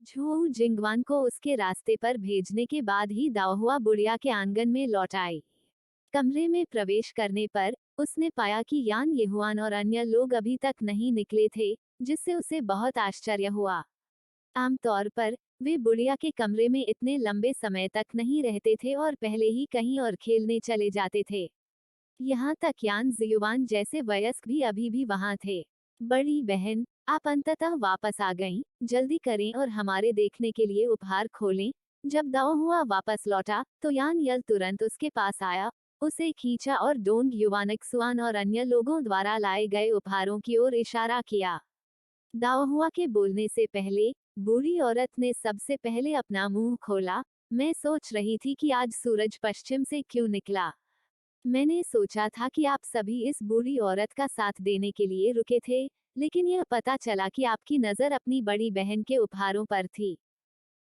झू जिंगवान को उसके रास्ते पर भेजने के बाद ही दाओहुआ बुढ़िया के आंगन में लौट आई। कमरे में प्रवेश करने पर उसने पाया कि यान येहुआन और अन्य लोग अभी तक नहीं निकले थे, जिससे उसे बहुत आश्चर्य हुआ। आमतौर पर वे बुढ़िया के कमरे में इतने लंबे समय तक नहीं रहते थे और पहले ही कहीं और खेलने चले जाते थे। यहाँ तक यान जियुआन जैसे वयस्क भी अभी भी वहाँ थे। बड़ी बहन, आप अंततः वापस आ गईं, जल्दी करें और हमारे देखने के लिए उपहार खोलें। जब दाओहुआ वापस लौटा तो यान यल तुरंत उसके पास आया, उसे खींचा और डोंग युवानक्सुआन और अन्य लोगों द्वारा लाए गए उपहारों की ओर इशारा किया। दाओहुआ के बोलने से पहले बूढ़ी औरत ने सबसे पहले अपना मुंह खोला। मैं सोच रही थी कि आज सूरज पश्चिम से क्यों निकला। मैंने सोचा था कि आप सभी इस बूढ़ी औरत का साथ देने के लिए रुके थे, लेकिन यह पता चला कि आपकी नजर अपनी बड़ी बहन के उपहारों पर थी।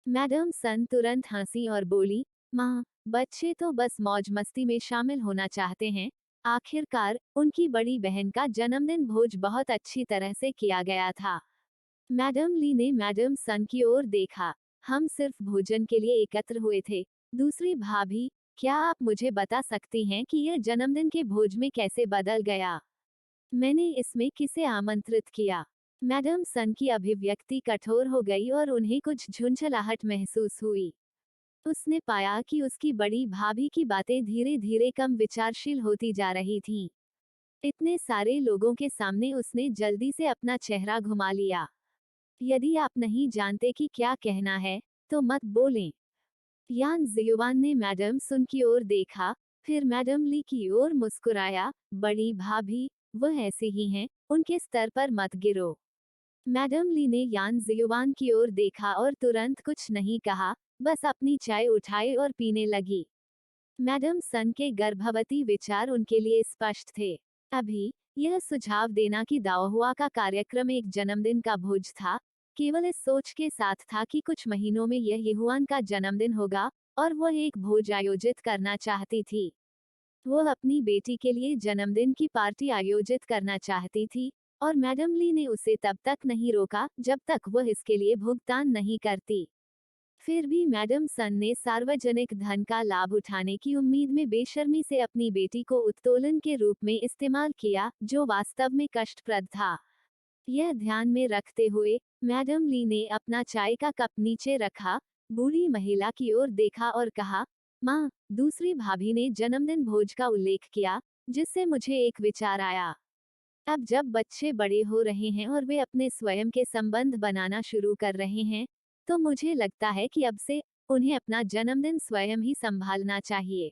मैडम सन तुरंत हंसी और बोली, माँ, बच्चे तो बस मौज मस्ती में शामिल होना चाहते हैं। आखिरकार उनकी बड़ी बहन का जन्मदिन भोज बहुत अच्छी तरह से किया गया था। मैडम ली ने मैडम सन की ओर देखा। हम सिर्फ भोजन के लिए एकत्र हुए थे। दूसरी भाभी, क्या आप मुझे बता सकती हैं कि यह जन्मदिन के भोज में कैसे बदल गया? मैंने इसमें किसे आमंत्रित किया? मैडम सन की अभिव्यक्ति कठोर हो गई और उन्हें कुछ झुंझलाहट महसूस हुई। उसने पाया कि उसकी बड़ी भाभी की बातें धीरे धीरे कम विचारशील होती जा रही थीं। इतने सारे लोगों के सामने उसने जल्दी से अपना चेहरा घुमा लिया। यदि आप नहीं जानते कि क्या कहना है, तो मत बोलें। यान जियुआन ने मैडम सुन की ओर देखा, फिर मैडम ली की ओर मुस्कुराया। बड़ी भाभी, वह ऐसे ही हैं, उनके स्तर पर मत गिरो। मैडम ली ने यान जियुआन की ओर देखा और तुरंत कुछ नहीं कहा, बस अपनी चाय उठाई और पीने लगी। मैडम सन के गर्भवती विचार उनके लिए स्पष्ट थे। अभी यह सुझाव देना कि दाओहुआ का कार्यक्रम एक जन्मदिन का भोज था, केवल इस सोच के साथ था कि कुछ महीनों में यह येहुआन का जन्मदिन होगा और वह एक भोज आयोजित करना चाहती थी। वह अपनी बेटी के लिए जन्मदिन की पार्टी आयोजित करना चाहती थी और मैडम ली ने उसे तब तक नहीं रोका जब तक वह इसके लिए भुगतान नहीं करती। फिर भी मैडम सन ने सार्वजनिक धन का लाभ उठाने की उम्मीद में बेशर्मी से अपनी बेटी को उत्तोलन के रूप में इस्तेमाल किया, जो वास्तव में कष्टप्रद था। यह ध्यान में रखते हुए मैडम ली ने अपना चाय का कप नीचे रखा, बूढ़ी महिला की ओर देखा और कहा, माँ, दूसरी भाभी ने जन्मदिन भोज का उल्लेख किया, जिससे मुझे एक विचार आया। अब जब बच्चे बड़े हो रहे हैं और वे अपने स्वयं के संबंध बनाना शुरू कर रहे हैं, तो मुझे लगता है कि अब से उन्हें अपना जन्मदिन स्वयं ही संभालना चाहिए।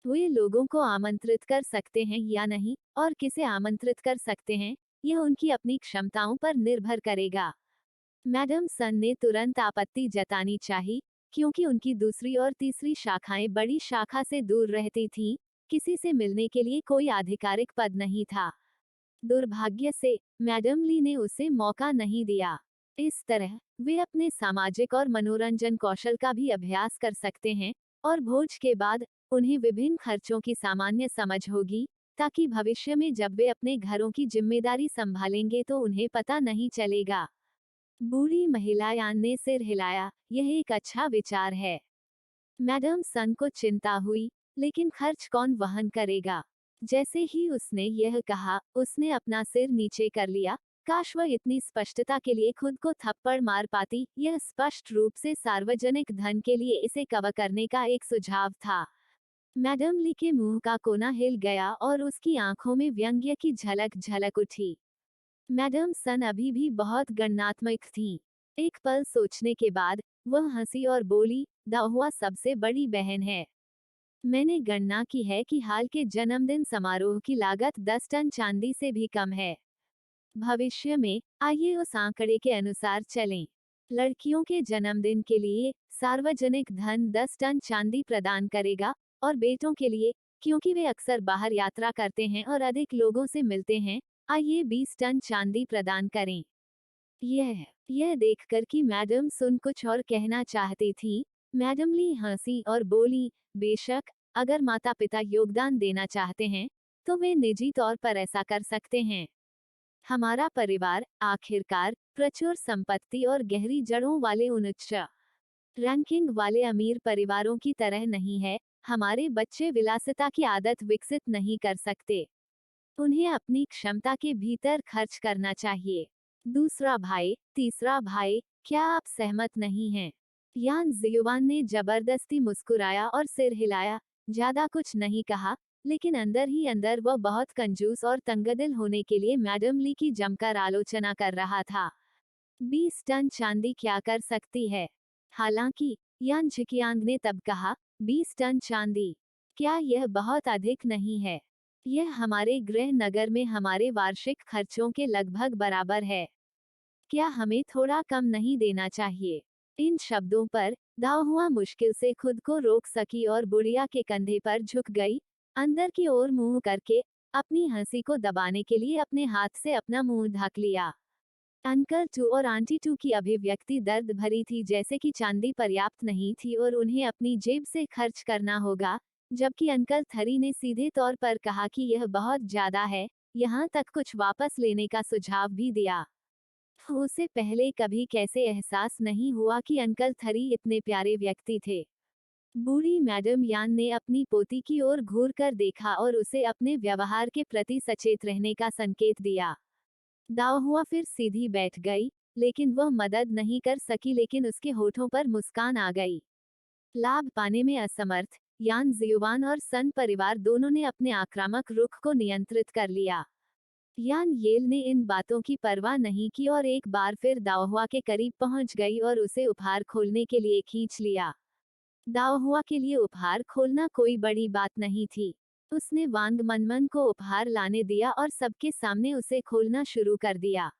वे लोगों को आमंत्रित कर सकते हैं या नहीं, और किसे आमंत्रित कर सकते हैं, यह उनकी अपनी क्षमताओं पर निर्भर करेगा। मैडम सन ने तुरंत आपत्ति जतानी चाहिए, क्योंकि उनकी दूसरी और तीसरी शाखाएं बड़ी शाखा से दूर रहती थीं, किसी से मिलने के लिए कोई आधिकारिक पद नहीं था। दुर्भाग्य से मैडम ली ने उसे मौका नहीं दिया। इस तरह वे अपने सामाजिक और मनोरंजन कौशल का भी अभ्यास कर सकते हैं, और भोज के बाद उन्हें विभिन्न खर्चों की सामान्य समझ होगी, ताकि भविष्य में जब वे अपने घरों की जिम्मेदारी संभालेंगे तो उन्हें पता नहीं चलेगा। बूढ़ी महिला यान ने सिर हिलाया, यह एक अच्छा विचार है। मैडम सन को चिंता हुई, लेकिन खर्च कौन वहन करेगा? जैसे ही उसने यह कहा, उसने अपना सिर नीचे कर लिया। काश वह इतनी स्पष्टता के लिए खुद को थप्पड़ मार पाती। यह स्पष्ट रूप से सार्वजनिक धन के लिए इसे कवर करने का एक सुझाव था। मैडम ली के मुंह का कोना हिल गया और उसकी आंखों में व्यंग्य की झलक झलक उठी। मैडम सन अभी भी बहुत गणनात्मक थीं। एक पल सोचने के बाद वह हंसी और बोली, दाहुआ सबसे बड़ी बहन है। मैंने गणना की है कि हाल के जन्मदिन समारोह की लागत 10 टन चांदी से भी कम है। भविष्य में आइए उस आंकड़े के अनुसार चलें। लड़कियों के जन्मदिन के लिए सार्वजनिक धन 10 टन चांदी प्रदान करेगा, और बेटों के लिए, क्योंकि वे अक्सर बाहर यात्रा करते हैं और अधिक लोगों से मिलते हैं, आइए 20 टन चांदी प्रदान करें। यह देखकर कि मैडम सुन कुछ और कहना चाहती थी, मैडम ली हंसी और बोली, बेशक, अगर माता पिता योगदान देना चाहते हैं, तो वे निजी तौर पर ऐसा कर सकते हैं। हमारा परिवार आखिरकार प्रचुर संपत्ति और गहरी जड़ों वाले उच्च रैंकिंग वाले अमीर परिवारों की तरह नहीं है। हमारे बच्चे विलासिता की आदत विकसित नहीं कर सकते। उन्हें अपनी क्षमता के भीतर खर्च करना चाहिए। दूसरा भाई, तीसरा भाई, क्या आप सहमत नहीं हैं? यान जियुआन ने जबरदस्ती मुस्कुराया और सिर हिलाया। ज्यादा कुछ नहीं कहा, लेकिन अंदर ही अंदर वह बहुत कंजूस और तंगदिल होने के लिए मैडम ली की जमकर आलोचना कर रहा था। 20 टन चांदी क्या कर सकती है? हालांकि यान झिकियांग ने तब कहा, 20 टन चांदी, क्या यह बहुत अधिक नहीं है? यह हमारे गृह नगर में हमारे वार्षिक खर्चों के लगभग बराबर है। क्या हमें थोड़ा कम नहीं देना चाहिए? इन शब्दों पर दाओहुआ मुश्किल से खुद को रोक सकी और बुढ़िया के कंधे पर झुक गई, अंदर की ओर मुंह करके अपनी हंसी को दबाने के लिए अपने हाथ से अपना मुंह ढक लिया। अंकल टू और आंटी टू की अभिव्यक्ति दर्द भरी थी, जैसे कि चांदी पर्याप्त नहीं थी और उन्हें अपनी जेब से खर्च करना होगा, जबकि अंकल थरी ने सीधे तौर पर कहा कि यह बहुत ज्यादा है, यहाँ तक कुछ वापस लेने का सुझाव भी दिया। उसे पहले कभी कैसे एहसास नहीं हुआ कि अंकल थरी इतने प्यारे व्यक्ति थे। बूढ़ी मैडम यान ने अपनी पोती की ओर घूर कर देखा और उसे अपने व्यवहार के प्रति सचेत रहने का संकेत दिया। दाओहुआ फिर सीधी बैठ गई, लेकिन वह मदद नहीं कर सकी, लेकिन उसके होठों पर मुस्कान आ गई। लाभ पाने में असमर्थ यान जियुआन और सन परिवार दोनों ने अपने आक्रामक रुख को नियंत्रित कर लिया। यान येल ने इन बातों की परवाह नहीं की और एक बार फिर दाओहुआ के करीब पहुंच गई और उसे उपहार खोलने के लिए खींच लिया। दाओहुआ के लिए उपहार खोलना कोई बड़ी बात नहीं थी। उसने वांग मनमन को उपहार लाने दिया और सबके सामने उसे खोलना शुरू कर दिया।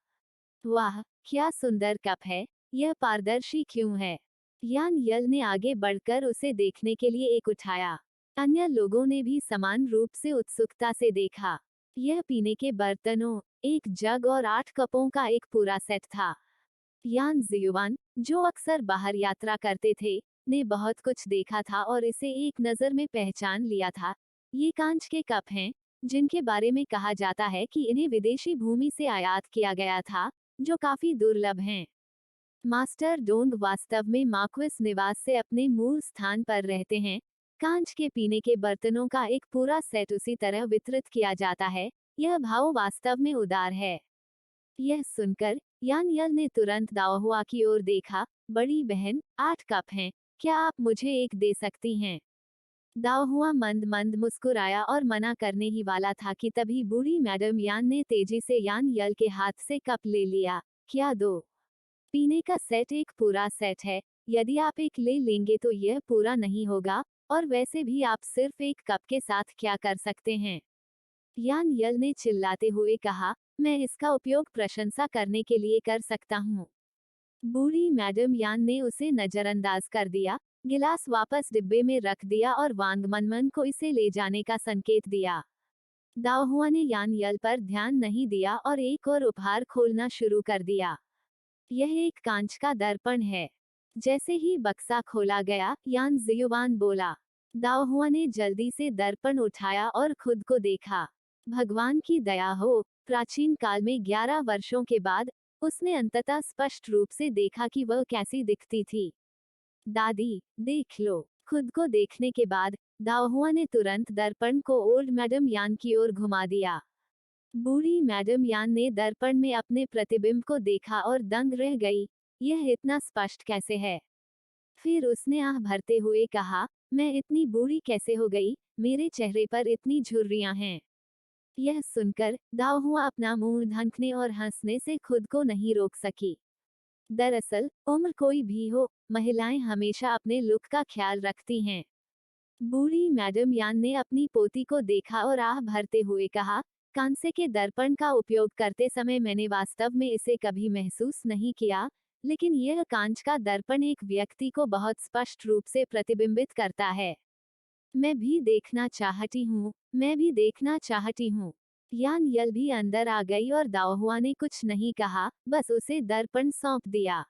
वाह, क्या सुंदर कप है! यह पारदर्शी क्यों है? यान यल ने आगे बढ़कर उसे देखने के लिए एक उठाया। अन्य लोगों ने भी समान रूप से उत्सुकता से देखा। यह पीने के बर्तनों, एक जग और 8 कपों का एक पूरा सेट था। यान जियुआन, जो अक्सर बाहर यात्रा करते थे, ने बहुत कुछ देखा था और इसे एक नज़र में पहचान लिया था। ये कांच के कप हैं, जिनके बारे में कहा जाता है कि इन्हें विदेशी भूमि से आयात किया गया था, जो काफी दुर्लभ हैं। मास्टर डोंग वास्तव में मार्क्विस निवास से अपने मूल स्थान पर रहते हैं। कांच के पीने के बर्तनों का एक पूरा सेट उसी तरह वितरित किया जाता है। यह भाव वास्तव में उदार है। यह सुनकर यान यल ने तुरंत दाओहुआ की ओर देखा। बड़ी बहन, 8 कप हैं, क्या आप मुझे एक दे सकती हैं? दाओहुआ मंद मंद मुस्कुराया और मना करने ही वाला था कि तभी बूढ़ी मैडम यान ने तेजी से यान यल के हाथ से कप ले लिया। क्या दो? पीने का सेट एक पूरा सेट है। यदि आप एक ले लेंगे तो यह पूरा नहीं होगा, और वैसे भी आप सिर्फ एक कप के साथ क्या कर सकते हैं? यान यल ने चिल्लाते हुए कहा, मैं इसका उपयोग प्रशंसा करने के लिए कर सकता हूँ। बूढ़ी मैडम यान ने उसे नजरअंदाज कर दिया, गिलास वापस डिब्बे में रख दिया और वांग मनमन को इसे ले जाने का संकेत दिया। दाओहुआ ने यान यल पर ध्यान नहीं दिया और एक और उपहार खोलना शुरू कर दिया। यह एक कांच का दर्पण है। जैसे ही बक्सा खोला गया, यान जियुआन बोला। दाओहुआ ने जल्दी से दर्पण उठाया और खुद को देखा। भगवान की दया हो, प्राचीन काल में 11 वर्षों के बाद उसने अंततः स्पष्ट रूप से देखा कि वह कैसी दिखती थी। दादी, देख लो। खुद को देखने के बाद दाओहुआ ने तुरंत दर्पण को ओल्ड मैडम यान की ओर घुमा दिया। बूढ़ी मैडम यान ने दर्पण में अपने प्रतिबिंब को देखा और दंग रह गई। यह इतना स्पष्ट कैसे है? फिर उसने आह भरते हुए कहा, मैं इतनी बूढ़ी कैसे हो गई? मेरे चेहरे पर इतनी झुर्रियां हैं। यह सुनकर दाओहुआ अपना मुंह ढंकने और हंसने से खुद को नहीं रोक सकी। दरअसल, उम्र कोई भी हो, महिलाएं हमेशा अपने लुक का ख्याल रखती हैं। बूढ़ी मैडम यान ने अपनी पोती को देखा और आह भरते हुए कहा, कांसे के दर्पण का उपयोग करते समय मैंने वास्तव में इसे कभी महसूस नहीं किया, लेकिन यह कांच का दर्पण एक व्यक्ति को बहुत स्पष्ट रूप से प्रतिबिंबित करता है। मैं भी देखना चाहती हूँ, मैं भी देखना चाहती हूँ। यान यल भी अंदर आ गई और दाओहुआ ने कुछ नहीं कहा, बस उसे दर्पण सौंप दिया।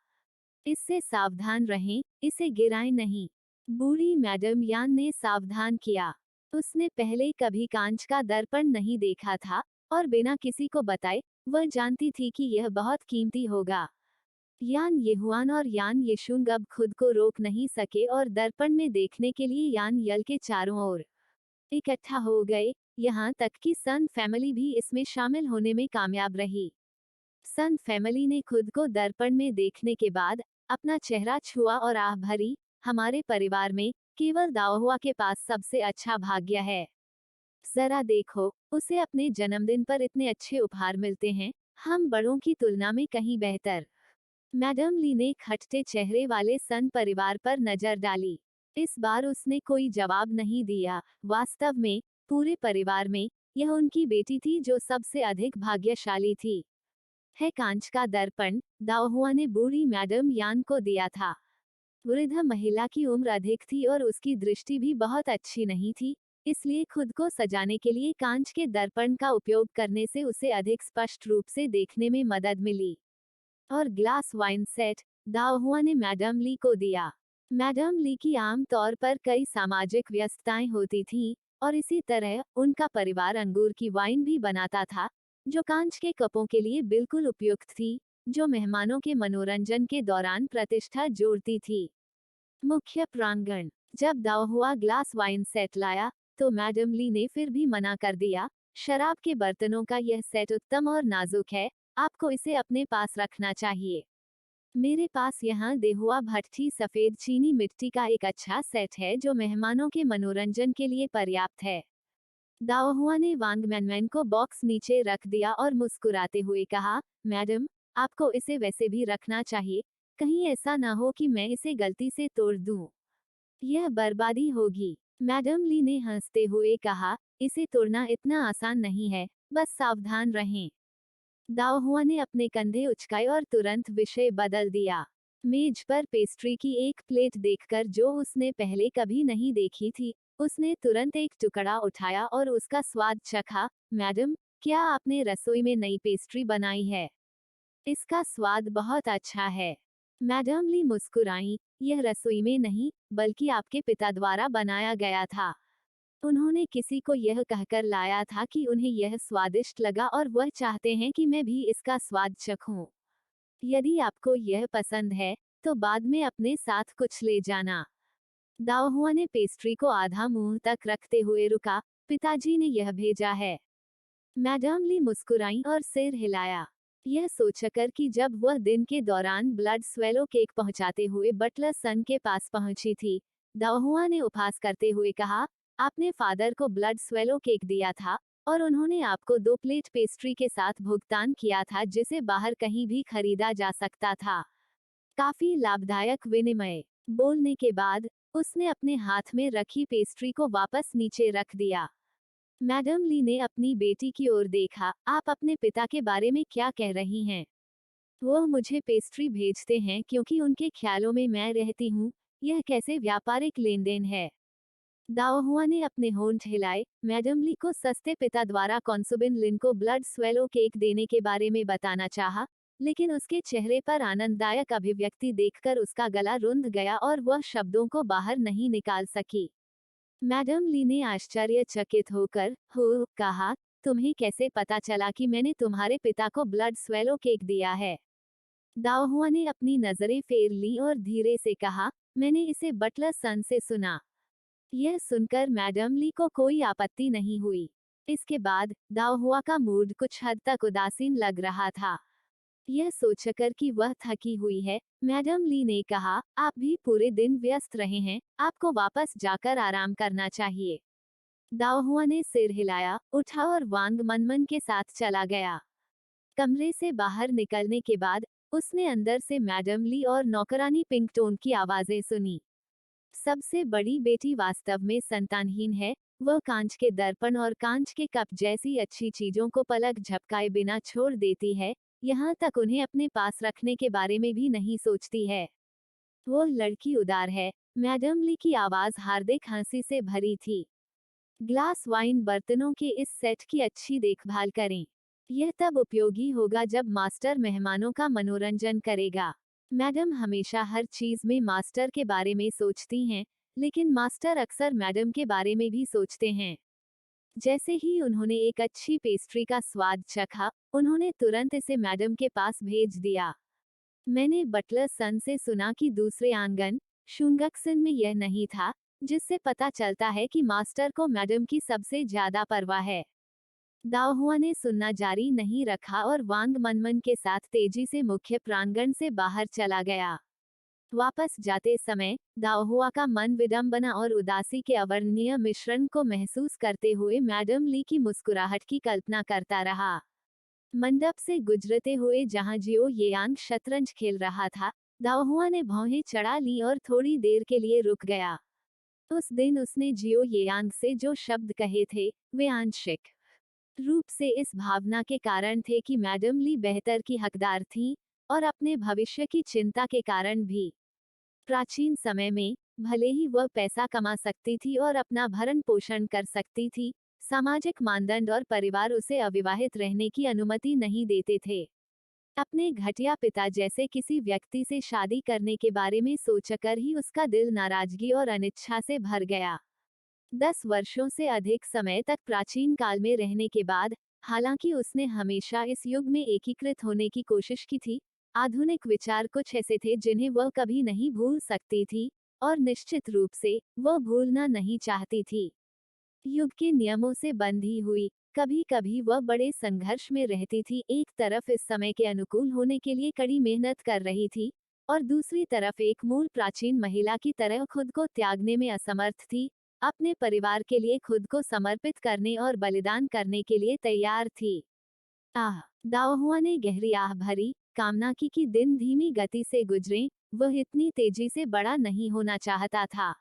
इससे सावधान रहें, इसे गिराएं नहीं। बूढ़ी मैडम यान ने सावधान किया। उसने पहले कभी कांच का दर्पण नहीं देखा था, और बिना किसी को बताए वह जानती थी कि यह बहुत कीमती होगा। यान येहुआन और यान येशुंग अब खुद को रोक नहीं सके और दर्पण में देखने के लिए यान यल के चारों ओर इकट्ठा हो गए, यहाँ तक कि सन फैमिली भी इसमें शामिल होने में कामयाब रही। सन फैमिली ने खुद को दर्पण में देखने के बाद अपना चेहरा छुआ और आह भरी, हमारे परिवार में केवल दाओहुआ के पास सबसे अच्छा भाग्य है। जरा देखो, उसे अपने जन्मदिन पर इतने अच्छे उपहार मिलते हैं, हम बड़ों की तुलना में कहीं बेहतर। मैडम ली ने खटते चेहरे वाले सन परिवार पर नजर डाली। इस बार उसने कोई जवाब नहीं दिया। वास्तव में पूरे परिवार में यह उनकी बेटी थी जो सबसे अधिक भाग्यशाली थी। है कांच का दर्पण दाओहुआ ने बूढ़ी मैडम यान को दिया था। वृद्ध महिला की उम्र अधिक थी और उसकी दृष्टि भी बहुत अच्छी नहीं थी, इसलिए खुद को सजाने के लिए कांच के दर्पण का उपयोग करने से उसे अधिक स्पष्ट रूप से देखने में मदद मिली। और ग्लास वाइन सेट दाओहुआ ने मैडम ली को दिया। मैडम ली की आम तौर पर कई सामाजिक व्यस्तताएं होती थीं, और इसी तरह उनका परिवार अंगूर की वाइन भी बनाता था, जो कांच के कपों के लिए बिल्कुल उपयुक्त थी, जो मेहमानों के मनोरंजन के दौरान प्रतिष्ठा जोड़ती थी। मुख्य प्रांगण। जब दाओहुआ ग्लास वाइन सेट लाया, तो मैडम ली ने फिर भी मना कर दिया। शराब के बर्तनों का यह सेट उत्तम और नाजुक है, आपको इसे अपने पास रखना चाहिए। मेरे पास यहाँ देहुआ भट्टी सफेद चीनी मिट्टी का एक अच्छा सेट है जो मेहमानों के मनोरंजन के लिए पर्याप्त है। दाओहुआ ने वांगमैनमैन को बॉक्स नीचे रख दिया और मुस्कुराते हुए कहा, मैडम, आपको इसे वैसे भी रखना चाहिए, कहीं ऐसा ना हो कि मैं इसे गलती से तोड़ दूं। यह बर्बादी होगी। मैडम ली ने हंसते हुए कहा, इसे तोड़ना इतना आसान नहीं है, बस सावधान रहें। दाओहुआ ने अपने कंधे उचकाए और तुरंत विषय बदल दिया। मेज पर पेस्ट्री की एक प्लेट देखकर जो उसने पहले कभी नहीं देखी थी, उसने तुरंत एक टुकड़ा उठाया और उसका स्वाद चखा। मैडम, क्या आपने रसोई में नई पेस्ट्री बनाई है? इसका स्वाद बहुत अच्छा है। मैडम ली मुस्कुराई, यह रसोई में नहीं, बल्कि आपके पिता द्वारा बनाया गया था। उन्होंने किसी को यह कहकर लाया था कि उन्हें यह स्वादिष्ट लगा और वह चाहते हैं कि मैं भी इसका स्वाद चखूं। यदि आपको यह पसंद है, तो बाद में अपने साथ कुछ ले जाना। दाओहुआ ने पेस्ट्री को आधा मुंह तक रखते हुए रुका, पिताजी ने यह भेजा है। मैडम ली मुस्कुराई और सिर हिलाया, यह सोचकर कि जब वह दिन के दौरान ब्लड स्वेलो केक पहुंचाते हुए बटलर सन के पास पहुंची थी, दाओहुआ ने उपहास करते हुए कहा, आपने फादर को ब्लड स्वेलो केक दिया था और उन्होंने आपको 2 प्लेट पेस्ट्री के साथ भुगतान किया था जिसे बाहर कहीं भी खरीदा जा सकता था। काफी लाभदायक विनिमय। बोलने के बाद उसने अपने हाथ में रखी पेस्ट्री को वापस नीचे रख दिया। मैडम ली ने अपनी बेटी की ओर देखा, आप अपने पिता के बारे में क्या कह रही हैं? वो मुझे पेस्ट्री भेजते हैं क्योंकि उनके ख्यालों में मैं रहती हूँ, यह कैसे व्यापारिक लेनदेन है? दाओहुआ ने अपने होंठ हिलाए। मैडम ली को सस्ते पिता द्वारा कॉन्सुबिन लिन को ब्लड स्वेलो केक देने के बारे में बताना चाहा, लेकिन उसके चेहरे पर आनंददायक अभिव्यक्ति देखकर उसका गला रुंध गया और वह शब्दों को बाहर नहीं निकाल सकी। मैडम ली ने आश्चर्यचकित होकर हो कहा, तुम्हें कैसे पता चला कि मैंने तुम्हारे पिता को ब्लड स्वेलो केक दिया है? दाओहुआ ने अपनी नजरें फेर ली और धीरे से कहा, मैंने इसे बटलर सन से सुना। यह सुनकर मैडम ली को कोई आपत्ति नहीं हुई। इसके बाद दाओहुआ का मूड कुछ हद तक उदासीन लग रहा था। यह सोचकर कि वह थकी हुई है, मैडम ली ने कहा, आप भी पूरे दिन व्यस्त रहे हैं, आपको वापस जाकर आराम करना चाहिए। दाओहुआ ने सिर हिलाया, उठा और वांग मनमन के साथ चला गया। कमरे से बाहर निकलने के बाद उसने अंदर से मैडम ली और नौकरानी पिंकटोन की आवाजें सुनी। सबसे बड़ी बेटी वास्तव में संतानहीन है, वह कांच के दर्पण और कांच के कप जैसी अच्छी चीजों को पलक झपकाए बिना छोड़ देती है, यहाँ तक उन्हें अपने पास रखने के बारे में भी नहीं सोचती है। वो लड़की उदार है। मैडम ली की आवाज हार्दिक हंसी से भरी थी। ग्लास वाइन बर्तनों के इस सेट की अच्छी देखभाल करें। यह तब उपयोगी होगा जब मास्टर मेहमानों का मनोरंजन करेगा। मैडम हमेशा हर चीज में मास्टर के बारे में सोचती हैं, लेकिन मास्टर अक्सर मैडम के बारे में भी सोचते हैं। जैसे ही उन्होंने एक अच्छी पेस्ट्री का स्वाद चखा, उन्होंने तुरंत इसे मैडम के पास भेज दिया। मैंने बटलर सन से सुना कि दूसरे आंगन शुंगक्सन में यह नहीं था, जिससे पता चलता है कि मास्टर को मैडम की सबसे ज्यादा परवाह है। दाओहुआ ने सुनना जारी नहीं रखा और वांग मनमन के साथ तेजी से मुख्य प्रांगण से बाहर चला गया। वापस जाते समय दाओहुआ का मन विडंबना और उदासी के अवर्णनीय मिश्रण को महसूस करते हुए मैडम ली की मुस्कुराहट की कल्पना करता रहा। मंडप से गुजरते हुए जहां जियो येयांग शतरंज खेल रहा था, दाओहुआ ने भौहें चढ़ा ली और थोड़ी देर के लिए रुक गया। उस दिन उसने जियो येयांग से जो शब्द कहे थे, वे आंशिक रूप से इस भावना के कारण थे कि मैडम ली बेहतर की हकदार थीं, और अपने भविष्य की चिंता के कारण भी। प्राचीन समय में, भले ही वह पैसा कमा सकती थी और अपना भरण पोषण कर सकती थी, सामाजिक मानदंड और परिवार उसे अविवाहित रहने की अनुमति नहीं देते थे। अपने घटिया पिता जैसे किसी व्यक्ति से शादी करने के बारे में सोचकर ही उसका दिल नाराजगी और अनिच्छा से भर गया। 10 वर्षों से अधिक समय तक प्राचीन काल में रहने के बाद, हालांकि उसने हमेशा इस युग में एकीकृत होने की कोशिश की थी, आधुनिक विचार कुछ ऐसे थे जिन्हें वह कभी नहीं भूल सकती थी, और निश्चित रूप से वह भूलना नहीं चाहती थी। युग के नियमों से बंधी हुई, कभी कभी वह बड़े संघर्ष में रहती थी। एक तरफ इस समय के अनुकूल होने के लिए कड़ी मेहनत कर रही थी, और दूसरी तरफ एक मूल प्राचीन महिला की तरह खुद को त्यागने में असमर्थ थी, अपने परिवार के लिए खुद को समर्पित करने और बलिदान करने के लिए तैयार थी। आह! दाओहुआ ने गहरी आह भरी, कामना की कि दिन धीमी गति से गुजरे, वह इतनी तेजी से बड़ा नहीं होना चाहता था।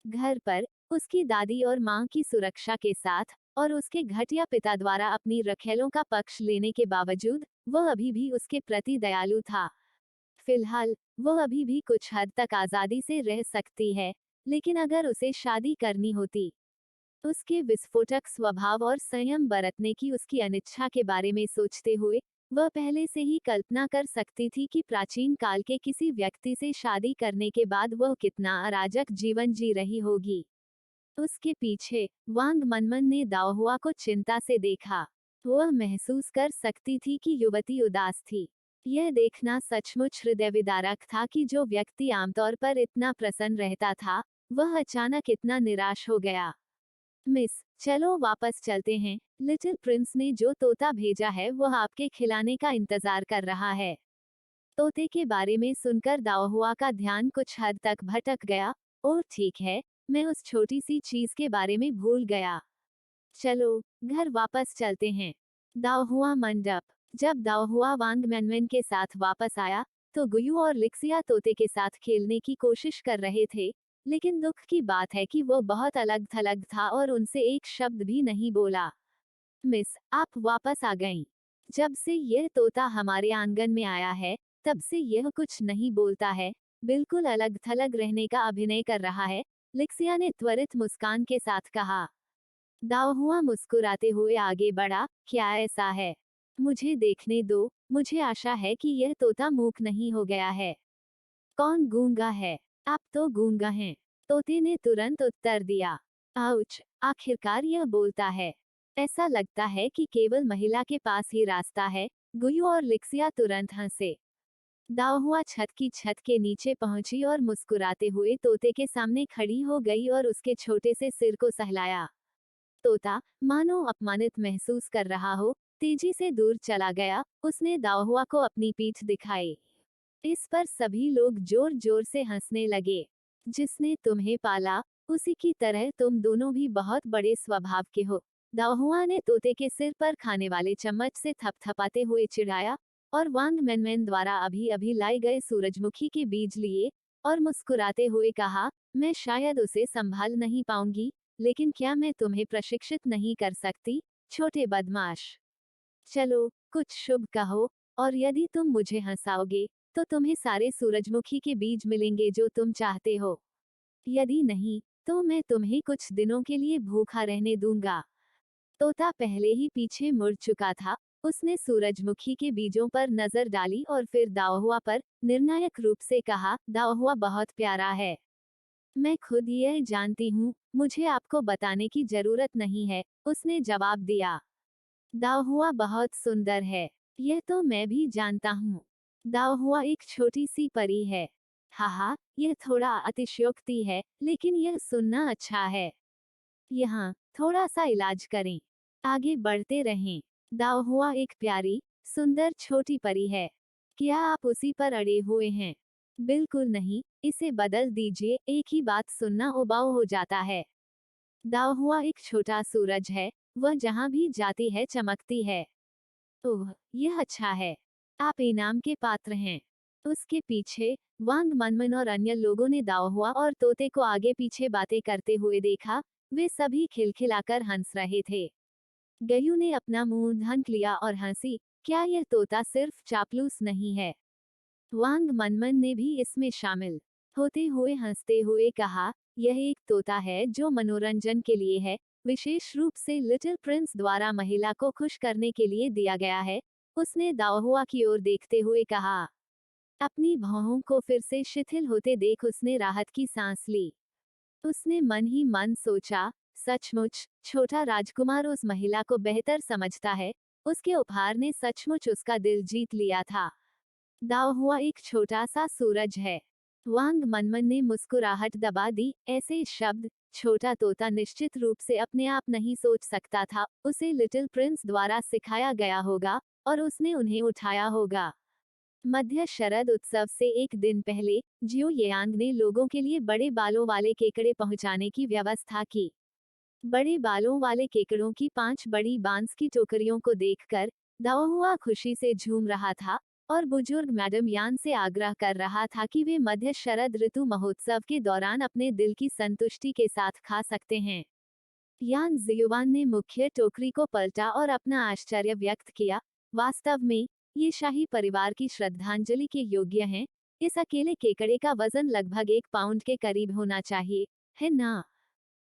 घर पर, उसकी दादी और मां की सुरक्षा के साथ, और उसके घटिया पिता द्वारा अपनी रखेलों का पक्ष लेने के बावजूद, वह अभी भी उसके प्रति दयालु था। फिलहाल, वह अभी भी कुछ हद तक आजादी से रह सकती है, लेकिन अगर उसे शादी करनी होती, उसके विस्फोटक स्वभाव और संयम बरतने की उसकी अनिच्छा के बारे में सोचते हुए, वह पहले से ही कल्पना कर सकती थी कि प्राचीन काल के किसी व्यक्ति से शादी करने के बाद वह कितना अराजक जीवन जी रही होगी। उसके पीछे, वांग मनमन ने दाओहुआ को चिंता से देखा। वह महसूस कर सकती थी कि युवती उदास थी। यह देखना सचमुच हृदय विदारक था कि जो व्यक्ति आमतौर पर इतना प्रसन्न रहता था, वह अचानक इतना निराश हो गया। मिस, चलो वापस चलते हैं। लिटिल प्रिंस ने जो तोता भेजा है वह आपके खिलाने का इंतजार कर रहा है। तोते के बारे में सुनकर दाओहुआ का ध्यान कुछ हद तक भटक गया। ओह ठीक है, मैं उस छोटी सी चीज के बारे में भूल गया। चलो, घर वापस चलते हैं। दाओहुआ मंडप। जब दाओहुआ वांग मैनमेन के साथ वापस आया, तो गुयू और लिक्सिया तोते के साथ खेलने की कोशिश कर रहे थे, लेकिन दुख की बात है कि वह बहुत अलग थलग था और उनसे एक शब्द भी नहीं बोला। मिस, आप वापस आ गईं। जब से यह तोता हमारे आंगन में आया है, तब से यह कुछ नहीं बोलता है, बिल्कुल अलग थलग रहने का अभिनय कर रहा है, लिक्सिया ने त्वरित मुस्कान के साथ कहा। दाओहुआ मुस्कुराते हुए आगे बढ़ा, क्या ऐसा है? मुझे देखने दो, मुझे आशा है कि यह तोता मूक नहीं हो गया है। कौन गूंगा है? आप तो गूंगा हैं। तोते ने तुरंत उत्तर दिया। आउच! आखिरकार यह बोलता है। ऐसा लगता है कि केवल महिला के पास ही रास्ता है। गुयू और लिक्सिया तुरंत हंसे। दाओहुआ छत की छत के नीचे पहुंची और मुस्कुराते हुए तोते के सामने खड़ी हो गई और उसके छोटे से सिर को सहलाया। तोता, मानो अपमानित महसूस कर रहा हो, तेजी से दूर चला गया। उसने दाओहुआ को अपनी पीठ दिखाई। इस पर सभी लोग जोर जोर से हंसने लगे। जिसने तुम्हें पाला, उसी की तरह तुम दोनों भी बहुत बड़े स्वभाव के हो। दाओहुआ ने तोते के सिर पर खाने वाले चम्मच से थपथपाते हुए चिढ़ाया, और वांग मैनमैन द्वारा अभी अभी लाए गए सूरजमुखी के बीज लिए, और मुस्कुराते हुए कहा, मैं शायद उसे संभाल नहीं पाऊंगी, लेकिन क्या मैं तुम्हें प्रशिक्षित नहीं कर सकती, छोटे बदमाश। चलो, कुछ शुभ कहो, और यदि तुम मुझे हंसाओगे, तो तुम्हें सारे सूरजमुखी के बीज मिलेंगे जो तुम चाहते हो। यदि नहीं, तो मैं तुम्हें कुछ दिनों के लिए भूखा रहने दूंगा। तोता पहले ही पीछे मुड़ चुका था। उसने सूरजमुखी के बीजों पर नजर डाली और फिर दाओहुआ पर निर्णायक रूप से कहा, दाओहुआ बहुत प्यारा है। मैं खुद यह जानती हूँ, मुझे आपको बताने की जरूरत नहीं है, उसने जवाब दिया। दाहुआ बहुत सुंदर है। यह तो मैं भी जानता हूँ। दाहुआ एक छोटी सी परी है। हाँ, यह थोड़ा अतिशयोक्ति है, लेकिन यह सुनना अच्छा है। यहाँ थोड़ा सा इलाज करें। आगे बढ़ते रहें। दाहुआ एक प्यारी, सुंदर छोटी परी है। क्या आप उसी पर अड़े हुए हैं? बिल्कुल नहीं, इसे बदल दीजिए, एक ही बात सुनना उबाऊ हो जाता है। दाहुआ एक छोटा सूरज है, वह जहाँ भी जाती है चमकती है। ओह, यह अच्छा है। आप इनाम के पात्र हैं। उसके पीछे वांग मनमन और अन्य लोगों ने दाहुआ और तोते को आगे पीछे बातें करते हुए देखा। वे सभी खिलखिलाकर हंस रहे थे। गयू ने अपना मुंह ढक लिया और हंसी। क्या यह तोता सिर्फ चापलूस नहीं है? वांग मनमन ने भी इसमें शामिल होते हुए हंसते हुए कहा, यह एक तोता है जो मनोरंजन के लिए है, विशेष रूप से लिटिल प्रिंस द्वारा महिला को खुश करने के लिए दिया गया है। उसने दाहुआ की ओर देखते हुए कहा। अपनी भौहों को फिर से शिथिल होते देख उसने राहत की सांस ली। उसने मन ही मन सोचा, सचमुच छोटा राजकुमार उस महिला को बेहतर समझता है। उसके उपहार ने सचमुच उसका दिल जीत लिया था। दाहुआ एक छोटा सा सूरज है। वांग मनमन ने मुस्कुराहट दबा दी। ऐसे शब्द छोटा तोता निश्चित रूप से अपने आप नहीं सोच सकता था, उसे लिटिल प्रिंस द्वारा सिखाया गया होगा और उसने उन्हें उठाया होगा। मध्य शरद उत्सव से एक दिन पहले जियो येयांग ने लोगों के लिए बड़े बालों वाले केकड़े पहुंचाने की व्यवस्था की। बड़े बालों वाले केकड़ों की 5 बड़ी बांस की टोकरियों को देखकर दाओहुआ खुशी से झूम रहा था और बुजुर्ग मैडम यान से आग्रह कर रहा था कि वे मध्य शरद ऋतु महोत्सव के दौरान अपने दिल की संतुष्टि के साथ खा सकते हैं। यान जियुवान ने मुख्य टोकरी को पलटा और अपना आश्चर्य व्यक्त किया। वास्तव में ये शाही परिवार की श्रद्धांजलि के योग्य हैं। इस अकेले केकड़े का वजन लगभग 1 पाउंड के करीब होना चाहिए, है ना?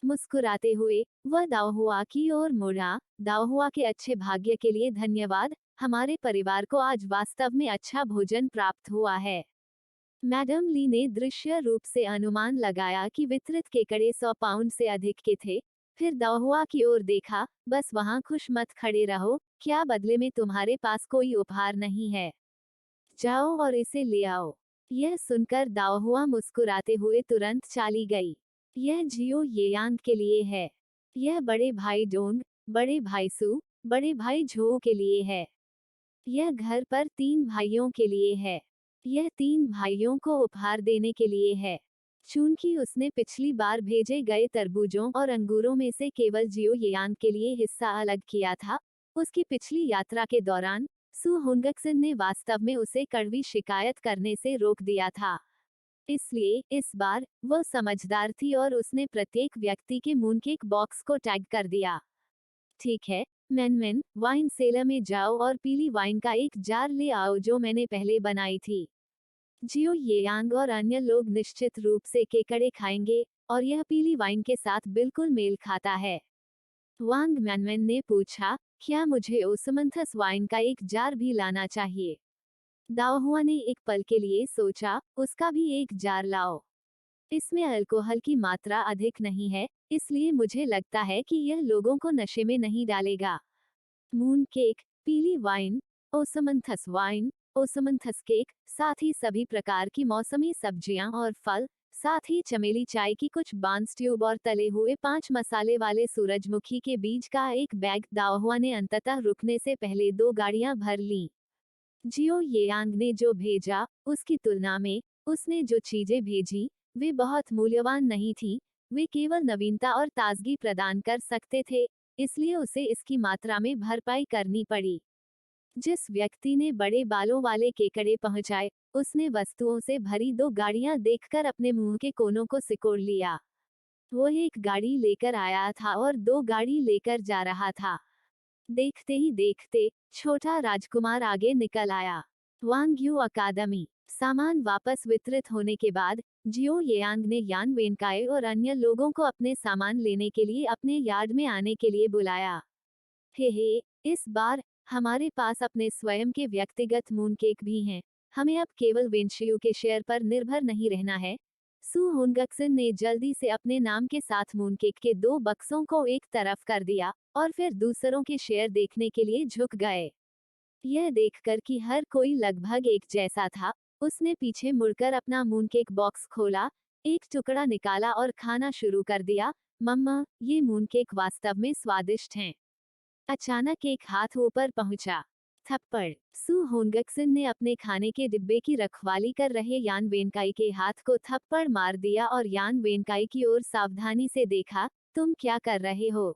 मुस्कुराते हुए वह दाओहुआ की ओर मुड़ा। दाओहुआ के अच्छे भाग्य के लिए धन्यवाद। हमारे परिवार को आज वास्तव में अच्छा भोजन प्राप्त हुआ है। मैडम ली ने दृश्य रूप से अनुमान लगाया कि वितरित केकड़े 100 पाउंड से अधिक के थे। फिर दाओहुआ की ओर देखा, बस वहां खुश मत खड़े रहो, क्या बदले में तुम्हारे पास कोई उपहार नहीं है? जाओ और इसे ले आओ। यह सुनकर दाओहुआ मुस्कुराते हुए तुरंत चाली गई। यह जियो येयांग के लिए है। यह बड़े भाई डोंग, बड़े भाई सू, बड़े भाई झो के लिए है। यह घर पर 3 भाइयों के लिए है। यह 3 भाइयों को उपहार देने के लिए है। चूंकि उसने पिछली बार भेजे गए तरबूजों और अंगूरों में से केवल जियो येयांग के लिए हिस्सा अलग किया था, उसकी पिछली यात्रा के दौरान सू हुंगक्सिन ने वास्तव में उसे कड़वी शिकायत करने से रोक दिया था। इसलिए इस बार वह समझदार थी और उसने प्रत्येक व्यक्ति के मूनकेक बॉक्स को टैग कर दिया। ठीक है, मैनमैन, वाइन सेलर में जाओ और पीली वाइन का एक जार ले आओ जो मैंने पहले बनाई थी। जियो येयांग और अन्य लोग निश्चित रूप से केकड़े खाएंगे और यह पीली वाइन के साथ बिल्कुल मेल खाता है। वांग मैनमैन ने पूछा, क्या मुझे ओसमंथस वाइन का एक जार भी लाना चाहिए? दाओहुआ ने एक पल के लिए सोचा, उसका भी एक जार लाओ। इसमें अल्कोहल की मात्रा अधिक नहीं है, इसलिए मुझे लगता है कि यह लोगों को नशे में नहीं डालेगा। मून केक, पीली वाइन, ओसमंथस केक, साथ ही सभी प्रकार की मौसमी सब्जियां और फल, साथ ही चमेली चाय की कुछ बांस ट्यूब और तले हुए 5 मसाले वाले सूरजमुखी के बीज का एक बैग। दाओहुआ ने अंततः रुकने से पहले 2 गाड़ियां भर लीं। जियो येयांग ने जो भेजा, उसकी तुलना में उसने जो चीजें भेजी, वे बहुत मूल्यवान नहीं थीं। वे केवल नवीनता और ताजगी प्रदान कर सकते थे, इसलिए उसे इसकी मात्रा में भरपाई करनी पड़ी। जिस व्यक्ति ने बड़े बालों वाले केकड़े पहुंचाए, उसने वस्तुओं से भरी 2 गाड़ियां देखकर अपने मुंह के कोनों को सिकोड़ लिया। वो एक गाड़ी लेकर आया था और 2 गाड़ी लेकर जा रहा था। देखते ही देखते छोटा राजकुमार आगे निकल आया। वांग्यू अकादमी। सामान वापस वितरित होने के बाद जियो येयांग ने यान वेनकाए और अन्य लोगों को अपने सामान लेने के लिए अपने यार्ड में आने के लिए बुलाया। हे, इस बार हमारे पास अपने स्वयं के व्यक्तिगत मून केक भी हैं। हमें अब केवल वेंशियू के शेयर पर निर्भर नहीं रहना है। सू होनगक्सन ने जल्दी से अपने नाम के साथ मूनकेक के 2 बक्सों को एक तरफ कर दिया और फिर दूसरों के शेयर देखने के लिए झुक गए। यह देखकर कि हर कोई लगभग एक जैसा था, उसने पीछे मुड़कर अपना मूनकेक बॉक्स खोला, एक टुकड़ा निकाला और खाना शुरू कर दिया। मम्मा, ये मूनकेक वास्तव में स्वादिष्ट हैं। अचानक एक हाथ ऊपर पहुंचा। थप्पड़। सू होनगक्सन ने अपने खाने के डिब्बे की रखवाली कर रहे यान वेनकाई के हाथ को थप्पड़ मार दिया और यान वेनकाई की ओर सावधानी से देखा। तुम क्या कर रहे हो?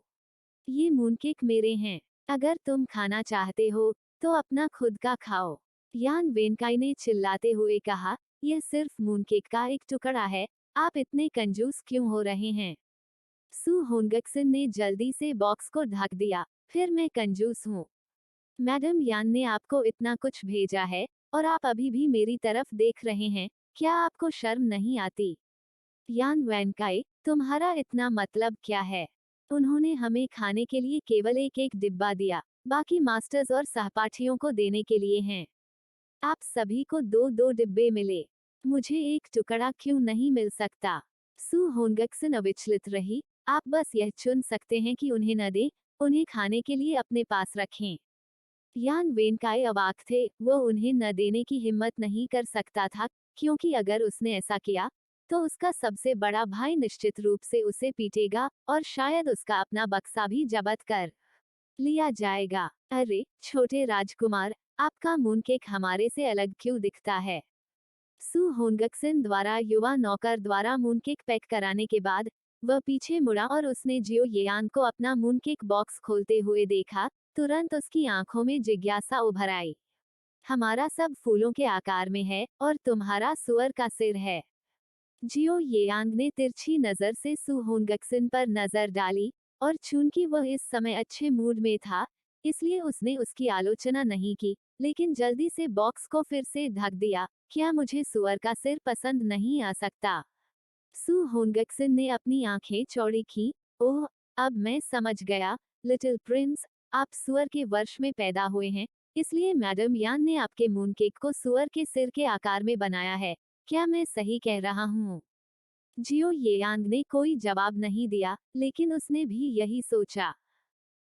ये मूनकेक मेरे हैं। अगर तुम खाना चाहते हो तो अपना खुद का खाओ। यान वेनकाई ने चिल्लाते हुए कहा, यह सिर्फ मूनकेक का एक टुकड़ा है, आप इतने कंजूस क्यों हो रहे हैं? सू होनगक्सन ने जल्दी से बॉक्स को ढक दिया। फिर मैं कंजूस हूँ? मैडम यान ने आपको इतना कुछ भेजा है और आप अभी भी मेरी तरफ देख रहे हैं, क्या आपको शर्म नहीं आती? यान वेनकाई, तुम्हारा इतना मतलब क्या है? उन्होंने हमें खाने के लिए केवल एक एक डिब्बा दिया, बाकी मास्टर्स और सहपाठियों को देने के लिए हैं। आप सभी को दो दो डिब्बे मिले, मुझे एक टुकड़ा क्यों नहीं मिल सकता? सू होनगक्सन अविचलित रही। आप बस यह चुन सकते हैं कि उन्हें न दें, उन्हें खाने के लिए अपने पास रखें। यान वेनकाई अवाक थे, वो उन्हें न देने की हिम्मत नहीं कर सकता था, क्योंकि अगर उसने ऐसा किया तो उसका सबसे बड़ा भाई निश्चित रूप से उसे पीटेगा और शायद उसका अपना बक्सा भी जब्त कर लिया जाएगा। अरे छोटे राजकुमार, आपका मूनकेक हमारे से अलग क्यों दिखता है? सू होनगक्सन द्वारा युवा नौकर द्वारा मूनकेक पैक कराने के बाद वह पीछे मुड़ा और उसने जियो येयांग को अपना मूनकेक बॉक्स खोलते हुए देखा। तुरंत उसकी आंखों में जिज्ञासा उभर आई। हमारा सब फूलों के आकार में है और तुम्हारा सुअर का सिर है। जियो येयांग ने तिरछी नजर से सू होनगक्सन पर नजर डाली और चूंकि वह इस समय अच्छे मूड में था, इसलिए उसने उसकी आलोचना नहीं की, लेकिन जल्दी से बॉक्स को फिर से ढक दिया। क्या मुझे सुअर का सिर पसंद नहीं आ सकता? सू होनगक्सन ने अपनी आंखें चौड़ी की। ओह, अब मैं समझ गया, लिटिल प्रिंस, आप सुअर के वर्ष में पैदा हुए हैं, इसलिए मैडम यान ने आपके मूनकेक को सुअर के सिर के आकार में बनाया है। क्या मैं सही कह रहा हूँ? जियो येयांग ने कोई जवाब नहीं दिया, लेकिन उसने भी यही सोचा।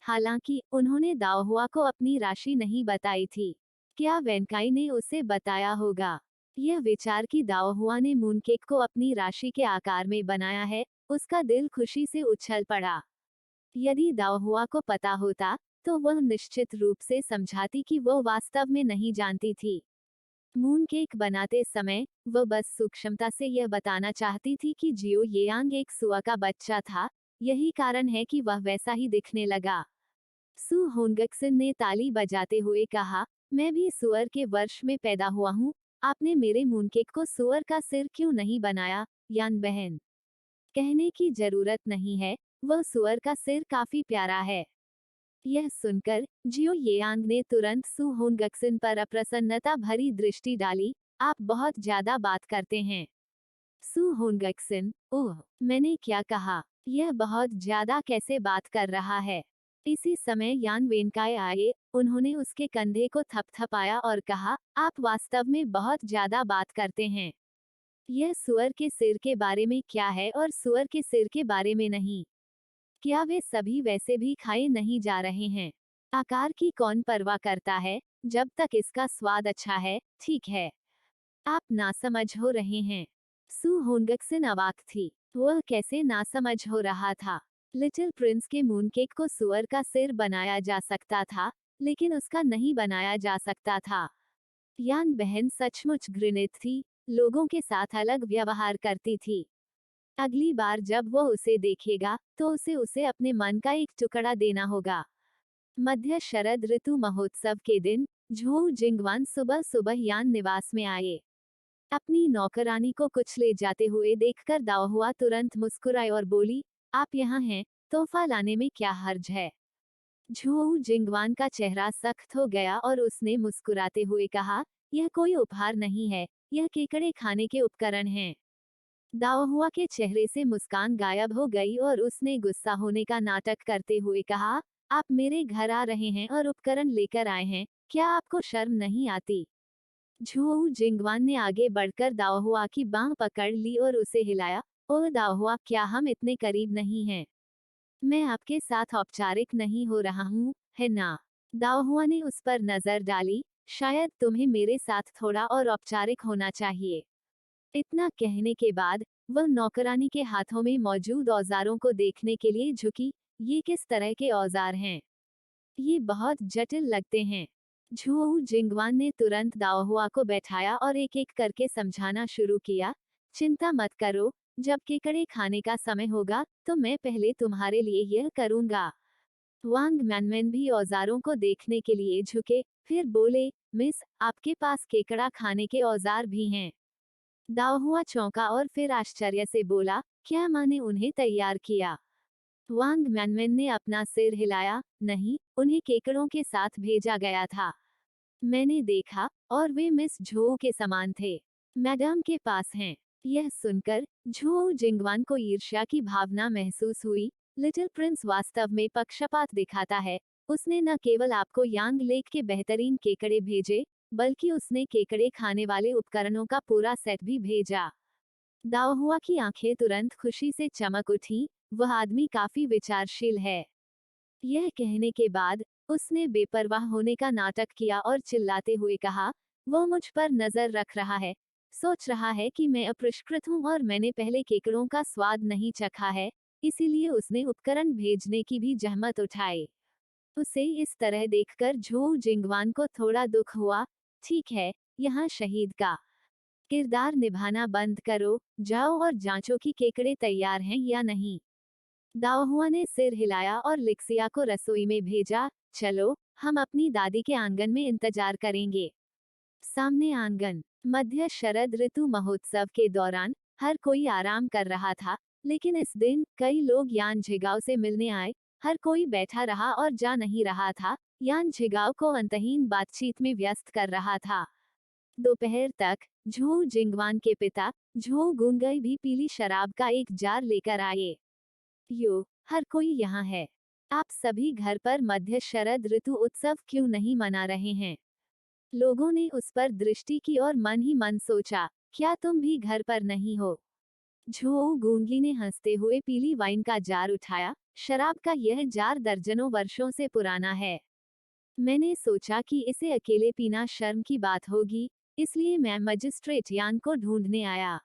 हालांकि उन्होंने दाओहुआ को अपनी राशि नहीं बताई थी। क्या वेनकाई ने उसे बताया होगा? यह विचार कि दाओहुआ ने मूनकेक को अपनी राशि के आकार में बनाया है, उसका दिल खुशी से उछल पड़ा। यदि दाओहुआ को पता होता तो वह निश्चित रूप से समझाती कि वह वास्तव में नहीं जानती थी। मूनकेक बनाते समय वह बस सूक्ष्मता से यह बताना चाहती थी कि जियो येयांग एक सुअर का बच्चा था, यही कारण है कि वह वैसा ही दिखने लगा। सू होनगक्सन ने ताली बजाते हुए कहा, मैं भी सुअर के वर्ष में पैदा हुआ हूँ, आपने मेरे मूनकेक को सुअर का सिर क्यों नहीं बनाया? यान बहन, कहने की जरूरत नहीं है, वह सुअर का सिर काफी प्यारा है। यह सुनकर जियो येयांग ने तुरंत सू होनगक्सन पर अप्रसन्नता भरी दृष्टि डाली। आप बहुत ज्यादा बात करते हैं। सू होनगक्सन, ओह, मैंने क्या कहा? यह बहुत ज्यादा कैसे बात कर रहा है? इसी समय यान वेनकाई आए, उन्होंने उसके कंधे को थपथपाया और कहा, आप वास्तव में बहुत ज्यादा बात करते हैं। यह सुअर के सिर के बारे में क्या है और सुअर के सिर के बारे में नहीं? क्या वे सभी वैसे भी खाए नहीं जा रहे हैं? आकार की कौन परवाह करता है, जब तक इसका स्वाद अच्छा है, ठीक है। आप नासमझ हो रहे हैं। सू होनगक्सन अवाक थी। वह कैसे नासमझ हो रहा था? लिटिल प्रिंस के मूनकेक को सुअर का सिर बनाया जा सकता था, लेकिन उसका नहीं बनाया जा सकता था। यान बहन सचमुच घृणित थी, लोगों के साथ अलग व्यवहार करती थी। अगली बार जब वह उसे देखेगा तो उसे उसे अपने मन का एक टुकड़ा देना होगा। मध्य शरद ऋतु महोत्सव के दिन झोउ जिंगवान सुबह सुबह यान निवास में आए। अपनी नौकरानी को कुछ ले जाते हुए देखकर दाओहुआ तुरंत मुस्कुराई और बोली, आप यहाँ हैं, तोहफा लाने में क्या हर्ज है? झोउ जिंगवान का चेहरा सख्त हो गया और उसने मुस्कुराते हुए कहा, यह कोई उपहार नहीं है, यह केकड़े खाने के उपकरण हैं। दाओहुआ के चेहरे से मुस्कान गायब हो गई और उसने गुस्सा होने का नाटक करते हुए कहा, आप मेरे घर आ रहे हैं और उपकरण लेकर आए हैं, क्या आपको शर्म नहीं आती? झोऊ जिंगवान ने आगे बढ़कर दाओहुआ की बांह पकड़ ली और उसे हिलाया। ओ दाओहुआ, क्या हम इतने करीब नहीं हैं? मैं आपके साथ औपचारिक नहीं हो रहा हूँ, है ना? दाओहुआ ने उस पर नजर डाली। शायद तुम्हें मेरे साथ थोड़ा और औपचारिक होना चाहिए। इतना कहने के बाद वह नौकरानी के हाथों में मौजूद औजारों को देखने के लिए झुकी। ये किस तरह के औजार हैं? ये बहुत जटिल लगते हैं। झुओ जिंगवान ने तुरंत दाओहुआ को बैठाया और एक एक करके समझाना शुरू किया। चिंता मत करो, जब केकड़े खाने का समय होगा तो मैं पहले तुम्हारे लिए यह करूंगा। वांग मैनमैन भी औजारों को देखने के लिए झुके, फिर बोले, मिस, आपके पास केकड़ा खाने के औजार भी हैं? दाओहुआ चौंका और फिर आश्चर्य से बोला, क्या माँ ने उन्हें तैयार किया? वांग मैनमैन ने अपना सिर हिलाया, नहीं, उन्हें केकड़ों के साथ भेजा गया था। मैंने देखा, और वे मिस झो के समान थे। मैडम के पास हैं। यह सुनकर झो जिंगवान को ईर्ष्या की भावना महसूस हुई। लिटिल प्रिंस वास्तव में पक्षपात दिखाता है। उसने न केवल आपको यांग लेक के बेहतरीन केकड़े भेजे, बल्कि उसने केकड़े खाने वाले उपकरणों का पूरा सेट भी भेजा। दाओहुआ की आंखें तुरंत खुशी से चमक उठी। वह आदमी काफी विचारशील है। यह कहने के बाद उसने बेपरवाह होने का नाटक किया और चिल्लाते हुए कहा, वो मुझ पर नजर रख रहा है, सोच रहा है कि मैं अपरिष्कृत हूँ और मैंने पहले केकड़ों का स्वाद नहीं चखा है, इसीलिए उसने उपकरण भेजने की भी जहमत उठाई। उसे इस तरह देखकर झो जिंगवान को थोड़ा दुख हुआ। ठीक है, यहाँ शहीद का किरदार निभाना बंद करो, जाओ और जांचो कि केकड़े तैयार हैं या नहीं। दाओहुआ ने सिर हिलाया और लिक्सिया को रसोई में भेजा। चलो, हम अपनी दादी के आंगन में इंतजार करेंगे। सामने आंगन। मध्य शरद ऋतु महोत्सव के दौरान हर कोई आराम कर रहा था, लेकिन इस दिन कई लोग यान झिगाओ से मिलने आए। हर कोई बैठा रहा और जा नहीं रहा था। यान झिगाओ को अंतहीन बातचीत में व्यस्त कर रहा था। दोपहर तक झो जिंगवान के पिता झो गुंगई भी पीली शराब का एक जार लेकर आए। यो, हर कोई यहाँ है। आप सभी घर पर मध्य शरद ऋतु उत्सव क्यों नहीं मना रहे हैं? लोगों ने उस पर दृष्टि की और मन ही मन सोचा, क्या तुम भी घर पर नहीं हो? झो गूंगी ने हंसते हुए पीली वाइन का जार उठाया। शराब का यह जार दर्जनों वर्षों से पुराना है। मैंने सोचा कि इसे अकेले पीना शर्म की बात होगी, इसलिए मैं मजिस्ट्रेट यान को ढूंढने आया।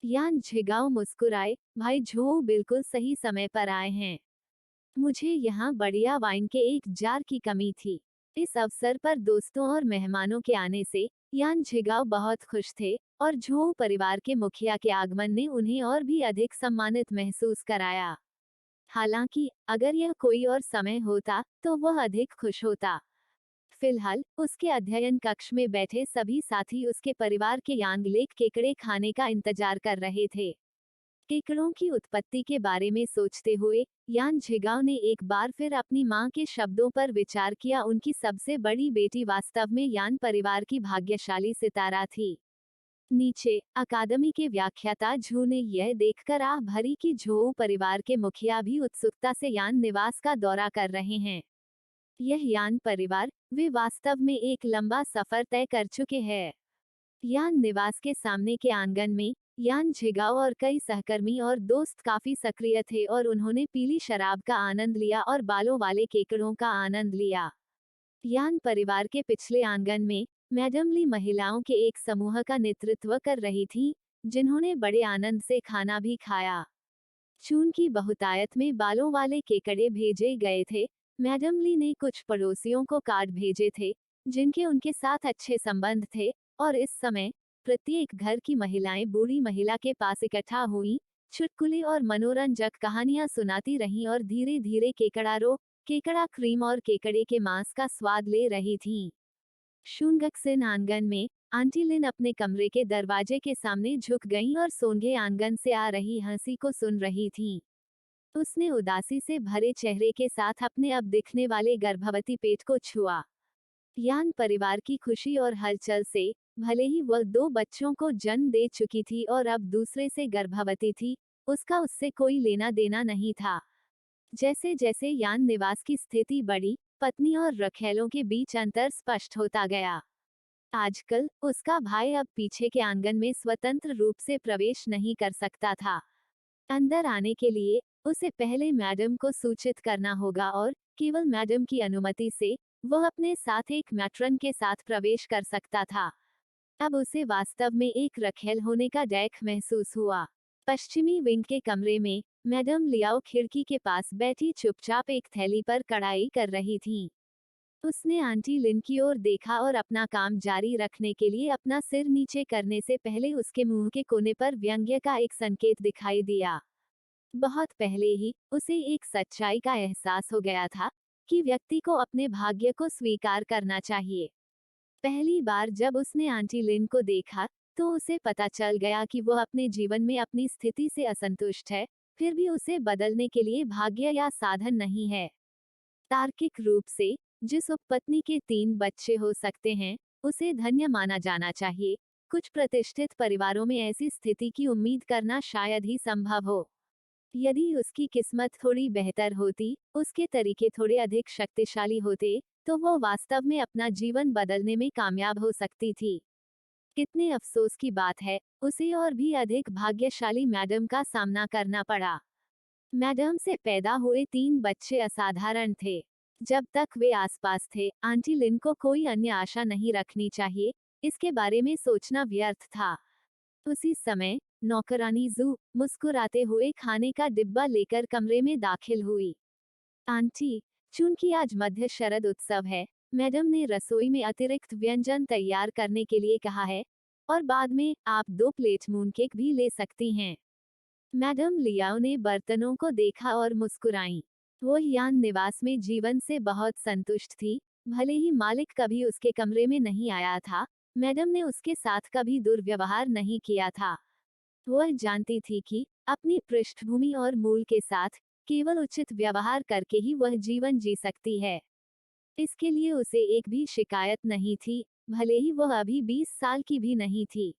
यान झिगाओ मुस्कुराए, भाई झो बिल्कुल सही समय पर आए हैं। मुझे यहाँ बढ़िया वाइन के एक जार की कमी थी। इस अवसर पर दोस्तों और मेहमानों के आने से यान झिगाओ बहुत खुश थे, और झो परिवार के मुखिया के आगमन ने उन्हें और भी अधिक सम्मानित महसूस कराया। हालांकि अगर यह कोई और समय होता तो वह अधिक खुश होता। फिलहाल उसके अध्ययन कक्ष में बैठे सभी साथी उसके परिवार के यांग लेक केकड़े खाने का इंतजार कर रहे थे। केकड़ों की उत्पत्ति के बारे में सोचते हुए यान झिगाओ ने एक बार फिर अपनी मां के शब्दों पर विचार किया। उनकी सबसे बड़ी बेटी वास्तव में यान परिवार की भाग्यशाली सितारा थी। नीचे अकादमी के व्याख्याता झू ने यह देखकर आह भरी कि झो परिवार के मुखिया भी उत्सुकता से यान निवास का दौरा कर रहे हैं। यह यान परिवार, वे वास्तव में एक लंबा सफर तय कर चुके हैं। यान निवास के सामने के आंगन में यान झिगाओ और कई सहकर्मी और दोस्त काफी सक्रिय थे और उन्होंने पीली शराब का आनंद लिया और बालों वाले केकड़ों का आनंद लिया। यान परिवार के पिछले आंगन में मैडम ली महिलाओं के एक समूह का नेतृत्व कर रही थी, जिन्होंने बड़े आनंद से खाना भी खाया। चून की बहुतायत में बालों वाले केकड़े भेजे गए थे। मैडम ली ने कुछ पड़ोसियों को कार्ड भेजे थे, जिनके उनके साथ अच्छे संबंध थे, और इस समय प्रत्येक घर की महिलाएं बूढ़ी महिला के पास इकट्ठा हुई, चुटकुले और मनोरंजक कहानियां सुनाती रहीं और धीरे धीरे केकड़ा क्रीम और केकड़े के मांस का स्वाद ले रही थीं। शुंगक्सिन आंगन में आंटी लिन अपने कमरे के दरवाजे के सामने झुक गईं और सोंगे आंगन से आ रही हंसी को सुन रही थीं। उसने उदासी से भरे चेहरे के साथ अपने अब दिखने वाले गर्भवती पेट को छुआ। यान परिवार की खुशी और हलचल से, भले ही वह 2 बच्चों को जन्म दे चुकी थी और अब दूसरे से गर्भवती थी, उसका उससे कोई लेना देना नहीं था। जैसे जैसे यान निवास की स्थिति बढ़ी, पत्नी और रखैलों के बीच अंतर स्पष्ट होता गया। आजकल उसका भाई अब पीछे के आंगन में स्वतंत्र रूप से प्रवेश नहीं कर सकता था। अंदर आने के लिए उसे पहले मैडम को सूचित करना होगा और केवल मैडम की अनुमति से वह अपने साथ एक मैट्रन के साथ प्रवेश कर सकता था। अब उसे वास्तव में एक रखेल होने का डैख महसूस हुआ। पश्चिमी विंग के कमरे में मैडम लियाओ खिड़की के पास बैठी चुपचाप एक थैली पर कढ़ाई कर रही थीं। उसने आंटी लिन की ओर देखा और अपना काम जारी रखने के लिए अपना सिर नीचे करने से पहले उसके मुंह के कोने पर व्यंग्य का एक संकेत दिखाई दिया। बहुत पहले ही उसे एक सच्चाई का एहसास हो गया था कि व्यक्ति को अपने भाग्य को स्वीकार करना चाहिए। पहली बार जब उसने आंटी लिन को देखा तो उसे पता चल गया कि वह अपने जीवन में अपनी स्थिति से असंतुष्ट है, फिर भी उसे बदलने के लिए भाग्य या साधन नहीं है। तार्किक रूप से जिस उपपत्नी के 3 बच्चे हो सकते हैं, उसे धन्य माना जाना चाहिए। कुछ प्रतिष्ठित परिवारों में ऐसी स्थिति की उम्मीद करना शायद ही संभव हो। यदि उसकी किस्मत थोड़ी बेहतर होती, उसके तरीके थोड़े अधिक शक्तिशाली होते, तो वो वास्तव में अपना जीवन बदलने में कामयाब हो सकती थी। कितने अफसोस की बात है, उसे और भी अधिक भाग्यशाली मैडम का सामना करना पड़ा। मैडम से पैदा हुए 3 बच्चे असाधारण थे। जब तक वे आसपास थे, आंटी लिन को कोई अन्य आशा नहीं रखनी चाहिए, इसके बारे में सोचना व्यर्थ था। उसी समय नौकरानी जू मुस्कुराते हुए खाने का डिब्बा लेकर कमरे में दाखिल हुई। आंटी, चूंकि आज मध्य शरद उत्सव है, मैडम ने रसोई में अतिरिक्त व्यंजन तैयार करने के लिए कहा है, और बाद में आप 2 प्लेट मूनकेक भी ले सकती हैं। मैडम लियाओ ने बर्तनों को देखा और मुस्कुराई। वो यान निवास में जीवन से बहुत संतुष्ट थी, भले ही मालिक कभी उसके कमरे में नहीं आया था। मैडम ने उसके साथ कभी दुर्व्यवहार नहीं किया था। वह जानती थी कि अपनी पृष्ठभूमि और मूल के साथ केवल उचित व्यवहार करके ही वह जीवन जी सकती है। इसके लिए उसे एक भी शिकायत नहीं थी, भले ही वह अभी 20 साल की भी नहीं थी।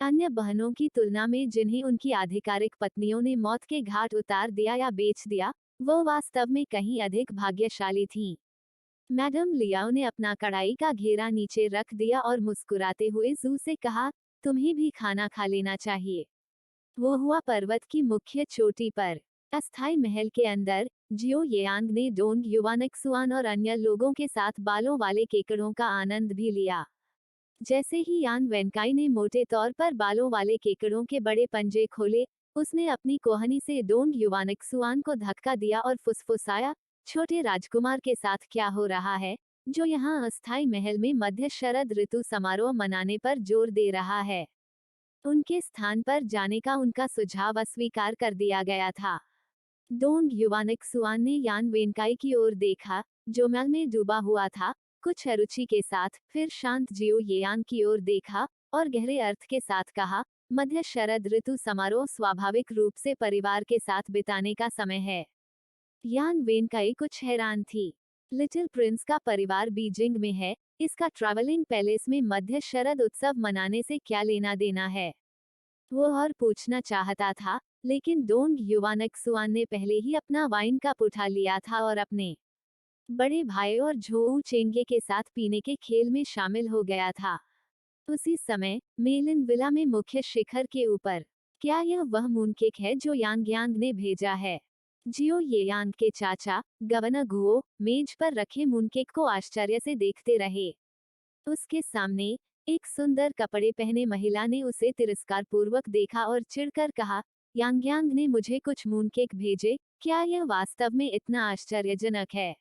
अन्य बहनों की तुलना में जिन्हें उनकी आधिकारिक पत्नियों ने मौत के घाट उतार दिया या बेच दिया, वो वास्तव में कहीं अधिक भाग्यशाली थीं। मैडम लियाओ ने अपना कढ़ाई का घेरा नीचे रख दिया और मुस्कुराते हुए जू से कहा, तुम्हें भी खाना खा लेना चाहिए। वो हुआ पर्वत की मुख्य चोटी पर। अस्थाई महल के अंदर जियो येयांग ने डोंग युवानक्सुआन और अन्य लोगों के साथ बालों वाले केकड़ों का आनंद भी लिया। जैसे ही यान वेनकाई ने मोटे तौर पर बालों वाले केकड़ों के बड़े पंजे खोले, उसने अपनी कोहनी से डोंग युवानक्सुआन को धक्का दिया और फुसफुसाया, छोटे राजकुमार के साथ क्या हो रहा है, जो यहाँ अस्थाई महल में मध्य शरद ऋतु समारोह मनाने पर जोर दे रहा है। उनके स्थान पर जाने का उनका सुझाव अस्वीकार कर दिया गया था। डोंग युवानक्सुआन ने यान वेनकाई की ओर देखा, जो मैल में डूबा हुआ था, कुछ अरुचि के साथ, फिर शांत जियो येयांग की ओर देखा और गहरे अर्थ के साथ कहा, मध्य शरद ऋतु समारोह स्वाभाविक रूप से परिवार के साथ बिताने का समय है। यान वेनकाई कुछ हैरान थी। लिटिल प्रिंस का परिवार बीजिंग में है, इसका ट्रैवलिंग पैलेस में मध्य शरद उत्सव मनाने से क्या लेना देना है? वो और पूछना चाहता था, लेकिन डोंग युवानक्सुआन ने पहले ही अपना वाइन कप उठा लिया था और अपने बड़े भाई और झोऊ चेंगे के साथ पीने के खेल में शामिल हो गया था। उसी समय मेलिन विला में मुख्य शिखर के ऊपर, क्या यह वह मूनकेक है जो यांग यांग ने भेजा है? जियो येयांग के चाचा गवर्नर गुओ मेज पर रखे मूनकेक को आश्चर्य से देखते रहे। उसके सामने एक सुंदर कपड़े पहने महिला ने उसे तिरस्कारपूर्वक देखा और चिढ़कर कहा, यांग यांग ने मुझे कुछ मूनकेक भेजे, क्या यह वास्तव में इतना आश्चर्यजनक है?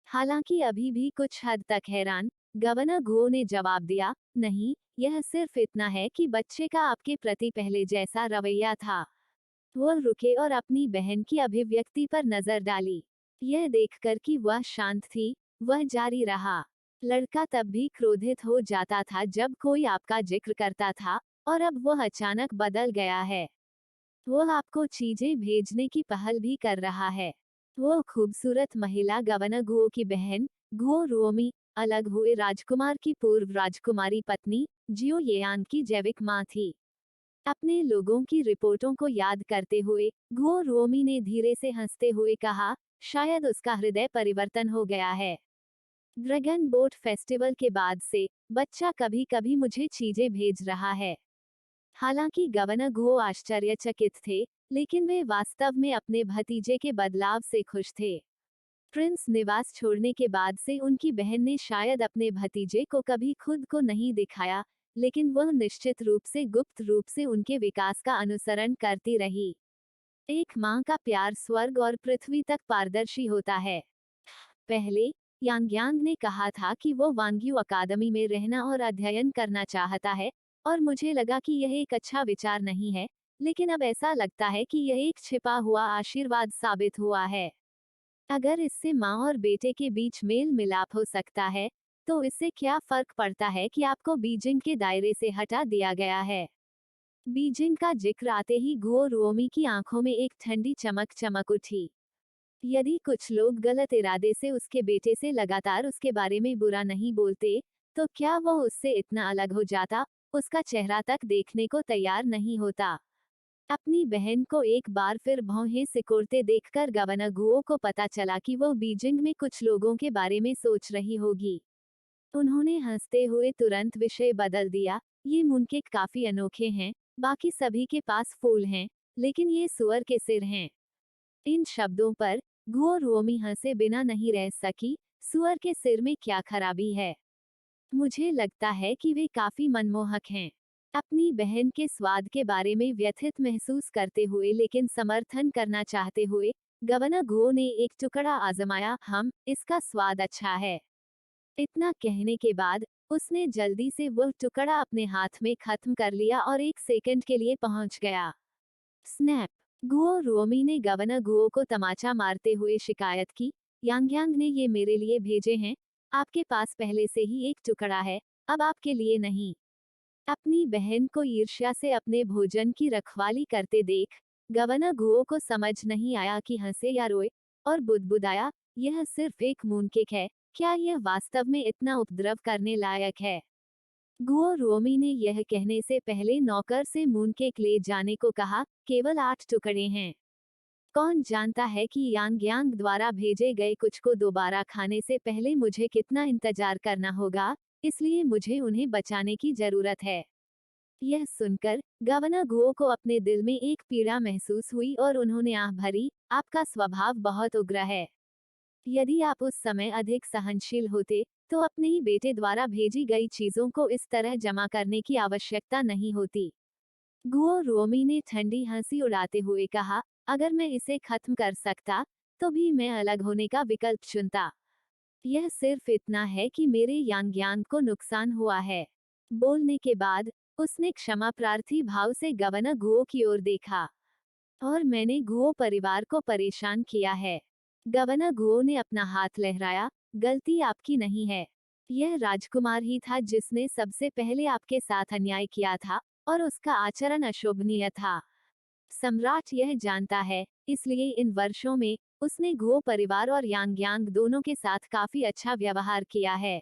हालांकि अभी भी कुछ हद तक हैरान, गवर्नर गुओ ने जवाब दिया, नहीं, यह सिर्फ इतना है कि बच्चे का आपके प्रति पहले जैसा रवैया था। वह रुके और अपनी बहन की अभिव्यक्ति पर नजर डाली। यह देखकर कि वह शांत थी, वह जारी रहा, लड़का तब भी क्रोधित हो जाता था जब कोई आपका जिक्र करता था, और अब वह अचानक बदल गया है। वह आपको चीजें भेजने की पहल भी कर रहा है। वो खूबसूरत महिला गवर्नर गुओ की बहन, गुओ रुओमी, अलग हुए राजकुमार की पूर्व राजकुमारी पत्नी, जियो येयांग की जैविक मां थी। अपने लोगों की रिपोर्टों को याद करते हुए, गुओ रुओमी ने धीरे से हंसते हुए कहा, शायद उसका हृदय परिवर्तन हो गया है। ड्रैगन बोट फेस्टिवल के बाद से बच्चा कभी कभी मुझे चीजें भेज रहा है। हालांकि गवर्नर गुओ आश्चर्यचकित थे, लेकिन वे वास्तव में अपने भतीजे के बदलाव से खुश थे। प्रिंस निवास छोड़ने के बाद से उनकी बहन ने शायद अपने भतीजे को कभी खुद को नहीं दिखाया, लेकिन वह निश्चित रूप से गुप्त रूप से उनके विकास का अनुसरण करती रही। एक माँ का प्यार स्वर्ग और पृथ्वी तक पारदर्शी होता है। पहले यांग्यांग ने कहा था कि वो वांग्यू अकादमी में रहना और अध्ययन करना चाहता है, और मुझे लगा कि यह एक अच्छा विचार नहीं है, लेकिन अब ऐसा लगता है कि यह एक छिपा हुआ आशीर्वाद साबित हुआ है। अगर इससे माँ और बेटे के बीच मेल मिलाप हो सकता है, तो इससे क्या फर्क पड़ता है कि आपको बीजिंग के दायरे से हटा दिया गया है। बीजिंग का जिक्र आते ही गुओ रुओमी की आंखों में एक ठंडी चमक चमक उठी। यदि कुछ लोग गलत इरादे से उसके बेटे से लगातार उसके बारे में बुरा नहीं बोलते, तो क्या वह उससे इतना अलग हो जाता, उसका चेहरा तक देखने को तैयार नहीं होता। अपनी बहन को एक बार फिर भौहें सिकोड़ते देखकर गवर्नर गुओ को पता चला कि वो बीजिंग में कुछ लोगों के बारे में सोच रही होगी। उन्होंने हंसते हुए तुरंत विषय बदल दिया, ये मूनकेक काफी अनोखे हैं, बाकी सभी के पास फूल हैं, लेकिन ये सुअर के सिर हैं। इन शब्दों पर गुओ रुओमी हंसे बिना नहीं रह सकी। सुअर के सिर में क्या खराबी है? मुझे लगता है कि वे काफी मनमोहक हैं। अपनी बहन के स्वाद के बारे में व्यथित महसूस करते हुए लेकिन समर्थन करना चाहते हुए गवर्नर गुओ ने एक टुकड़ा आजमाया। इसका स्वाद अच्छा है। इतना कहने के बाद उसने जल्दी से वह टुकड़ा अपने हाथ में खत्म कर लिया और एक सेकंड के लिए पहुंच गया। स्नैप! गुओ रुओमी ने गवर्नर गुओ को तमाचा मारते हुए शिकायत की, यांग्यांग ने ये मेरे लिए भेजे हैं, आपके पास पहले से ही एक टुकड़ा है, अब आपके लिए नहीं। अपनी बहन को ईर्ष्या से अपने भोजन की रखवाली करते देख गवर्नर गुओ को समझ नहीं आया कि हंसे या रोए, और बुदबुदाया, यह सिर्फ एक मूनकेक है, क्या यह वास्तव में इतना उपद्रव करने लायक है? गुओ रुओमी ने यह कहने से पहले नौकर से मूनकेक ले जाने को कहा, केवल 8 टुकड़े हैं। कौन जानता है कि यांग्यांग द्वारा भेजे गए कुछ को दोबारा खाने से पहले मुझे कितना इंतजार करना होगा, इसलिए मुझे उन्हें बचाने की जरूरत है। यह सुनकर गवर्नर गुओ को अपने दिल में एक पीड़ा महसूस हुई और उन्होंने आह भरी, आपका स्वभाव बहुत उग्र है। यदि आप उस समय अधिक सहनशील होते, तो अपने ही बेटे द्वारा भेजी गई चीजों को इस तरह जमा करने की आवश्यकता नहीं होती। गुओ रुओमी ने ठंडी हंसी उड़ाते हुए कहा, अगर मैं इसे खत्म कर सकता, तो भी मैं अलग होने का विकल्प चुनता। यह सिर्फ इतना है कि मेरे यांग्यांग को नुकसान हुआ है। बोलने के बाद उसने क्षमा प्रार्थी भाव से गवर्नर गुओ की ओर देखा। और मैंने गुओ परिवार को परेशान किया है। गवर्नर गुओ ने अपना हाथ लहराया, गलती आपकी नहीं है। यह राजकुमार ही था जिसने सबसे पहले आपके साथ अन्याय किया था, और उसका आचरण अशोभनीय था। सम्राट यह जानता है, इसलिए इन वर्षों में उसने गुओ परिवार और यांग्यांग दोनों के साथ काफी अच्छा व्यवहार किया है।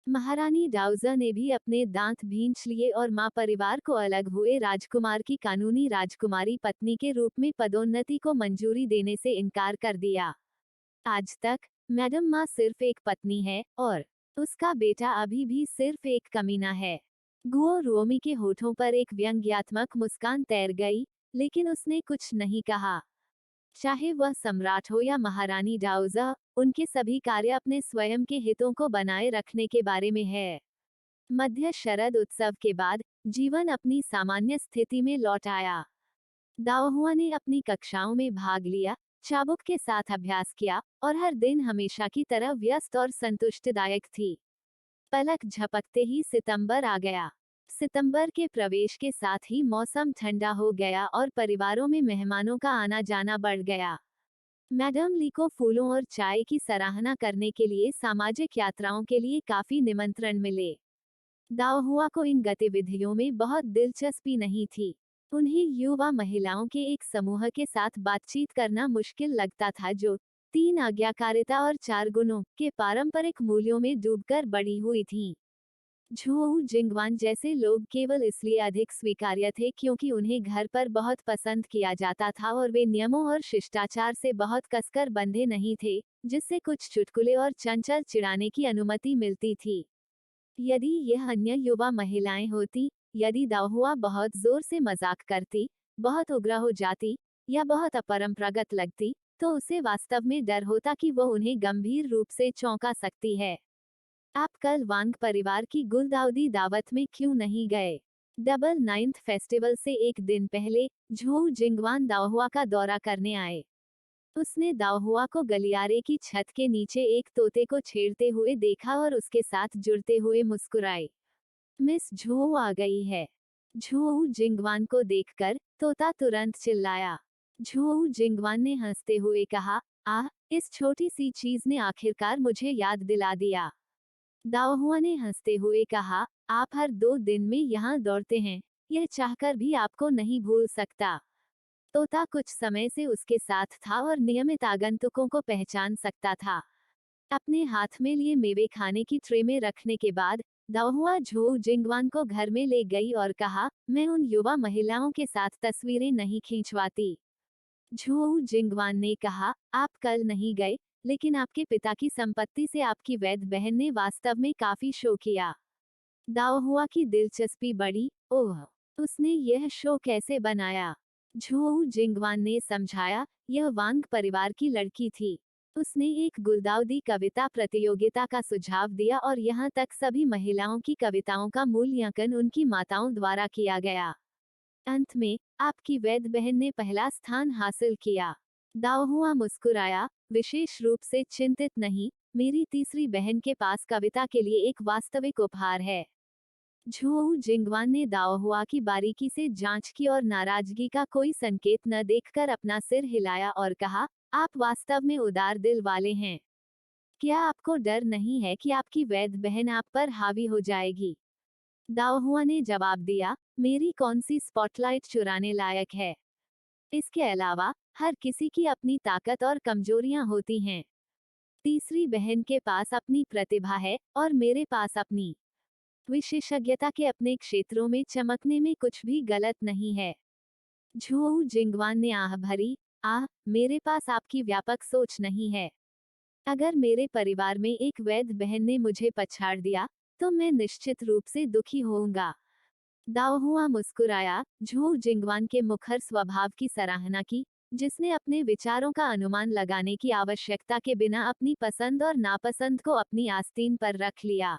महारानी डाउज़र ने भी अपने दांत भींच लिए और मां परिवार को अलग हुए राजकुमार की कानूनी राजकुमारी पत्नी के रूप में पदोन्नति को मंजूरी देने से इनकार कर दिया। आज तक मैडम मां सिर्फ एक पत्नी है, और उसका बेटा अभी भी सिर्फ एक कमीना है। गुओ रुओमी के होठों पर एक व्यंग्यात्मक मुस्कान तैर गई, लेकिन उसने कुछ नहीं कहा। चाहे वह सम्राट हो या महारानी डाउज़र, उनके सभी कार्य अपने स्वयं के हितों को बनाए रखने के बारे में है। मध्य शरद उत्सव के बाद जीवन अपनी सामान्य स्थिति में लौट आया। दाओहुआ ने अपनी कक्षाओं में भाग लिया, चाबुक के साथ अभ्यास किया, और हर दिन हमेशा की तरह व्यस्त और संतुष्टिदायक थी। पलक झपकते ही सितंबर आ गया। सितंबर के प्रवेश के साथ ही मौसम ठंडा हो गया और परिवारों में मेहमानों का आना जाना बढ़ गया। मैडम ली को फूलों और चाय की सराहना करने के लिए सामाजिक यात्राओं के लिए काफी निमंत्रण मिले। दाओहुआ को इन गतिविधियों में बहुत दिलचस्पी नहीं थी। उन्हें युवा महिलाओं के एक समूह के साथ बातचीत करना मुश्किल लगता था जो 3 आज्ञाकारिता और 4 गुणों के पारंपरिक मूल्यों में डूबकर बड़ी हुई थीं। झोऊ जिंगवान जैसे लोग केवल इसलिए अधिक स्वीकार्य थे क्योंकि उन्हें घर पर बहुत पसंद किया जाता था और वे नियमों और शिष्टाचार से बहुत कसकर बंधे नहीं थे, जिससे कुछ चुटकुले और चंचल चिढ़ाने की अनुमति मिलती थी। यदि यह अन्य युवा महिलाएं होती, यदि दाहुआ बहुत जोर से मजाक करती, बहुत उग्र हो जाती या बहुत अपरंपरागत लगती, तो उसे वास्तव में डर होता कि वह उन्हें गंभीर रूप से चौंका सकती है। आप कल वांग परिवार की गुलदाउदी दावत में क्यों नहीं गए? डबल नाइन्थ फेस्टिवल से एक दिन पहले झोऊ जिंगवान दाहुआ का दौरा करने आए। उसने दाहुआ को गलियारे की छत के नीचे एक तोते को छेड़ते हुए देखा और उसके साथ जुड़ते हुए मुस्कुराए। मिस झोऊ आ गई है। झोऊ जिंगवान को देखकर तोता तुरंत चिल्लाया। झोऊ जिंगवान ने हंसते हुए कहा, आह, इस छोटी सी चीज ने आखिरकार मुझे याद दिला दिया। दाओहुआ ने हंसते हुए कहा, आप हर 2 दिन में यहाँ दौड़ते हैं, यह चाहकर भी आपको नहीं भूल सकता। तोता कुछ समय से उसके साथ था और नियमित आगंतुकों को पहचान सकता था। अपने हाथ में लिए मेवे खाने की ट्रे में रखने के बाद दाओहुआ झोऊ जिंगवान को घर में ले गई और कहा, मैं उन युवा महिलाओं के साथ तस्वीरें नहीं खींचवाती। झोऊ जिंगवान ने कहा, आप कल नहीं गए, लेकिन आपके पिता की संपत्ति से आपकी वैध बहन ने वास्तव में काफी शो किया। दाओहुआ की दिलचस्पी बढ़ी। ओह, उसने यह शो कैसे बनाया? झोऊ जिंगवान ने समझाया, यह वांग परिवार की लड़की थी। उसने एक गुलदाउदी कविता प्रतियोगिता का सुझाव दिया और यहाँ तक सभी महिलाओं की कविताओं का मूल्यांकन उनकी माताओं द्वारा किया गया। अंत में आपकी वैध बहन ने पहला स्थान हासिल किया। दाओहुआ मुस्कुराया, विशेष रूप से चिंतित नहीं, मेरी तीसरी बहन के पास कविता के लिए एक वास्तविक उपहार है। झोऊ जिंगवान ने दाओहुआ की बारीकी से जांच की और नाराजगी का कोई संकेत न देखकर अपना सिर हिलाया और कहा, आप वास्तव में उदार दिल वाले हैं। क्या आपको डर नहीं है कि आपकी वैध बहन आप पर हावी हो जाएगी? दाओहुआ ने जवाब दिया, मेरी कौन सी स्पॉटलाइट चुराने लायक है? इसके अलावा हर किसी की अपनी ताकत और कमजोरियां होती हैं। तीसरी बहन के पास अपनी प्रतिभा है और मेरे पास अपनी विशेषज्ञता के अपने क्षेत्रों में चमकने में कुछ भी गलत नहीं है। झोऊ जिंगवान ने आह भरी, आह, मेरे पास आपकी व्यापक सोच नहीं है। अगर मेरे परिवार में एक वैध बहन ने मुझे पछाड़ दिया, तो मैं निश्चित रूप से दुखी होऊंगा। दाओहुआ मुस्कुराया, झोऊ जिंगवान के मुखर स्वभाव की सराहना की, जिसने अपने विचारों का अनुमान लगाने की आवश्यकता के बिना अपनी पसंद और नापसंद को अपनी आस्तीन पर रख लिया।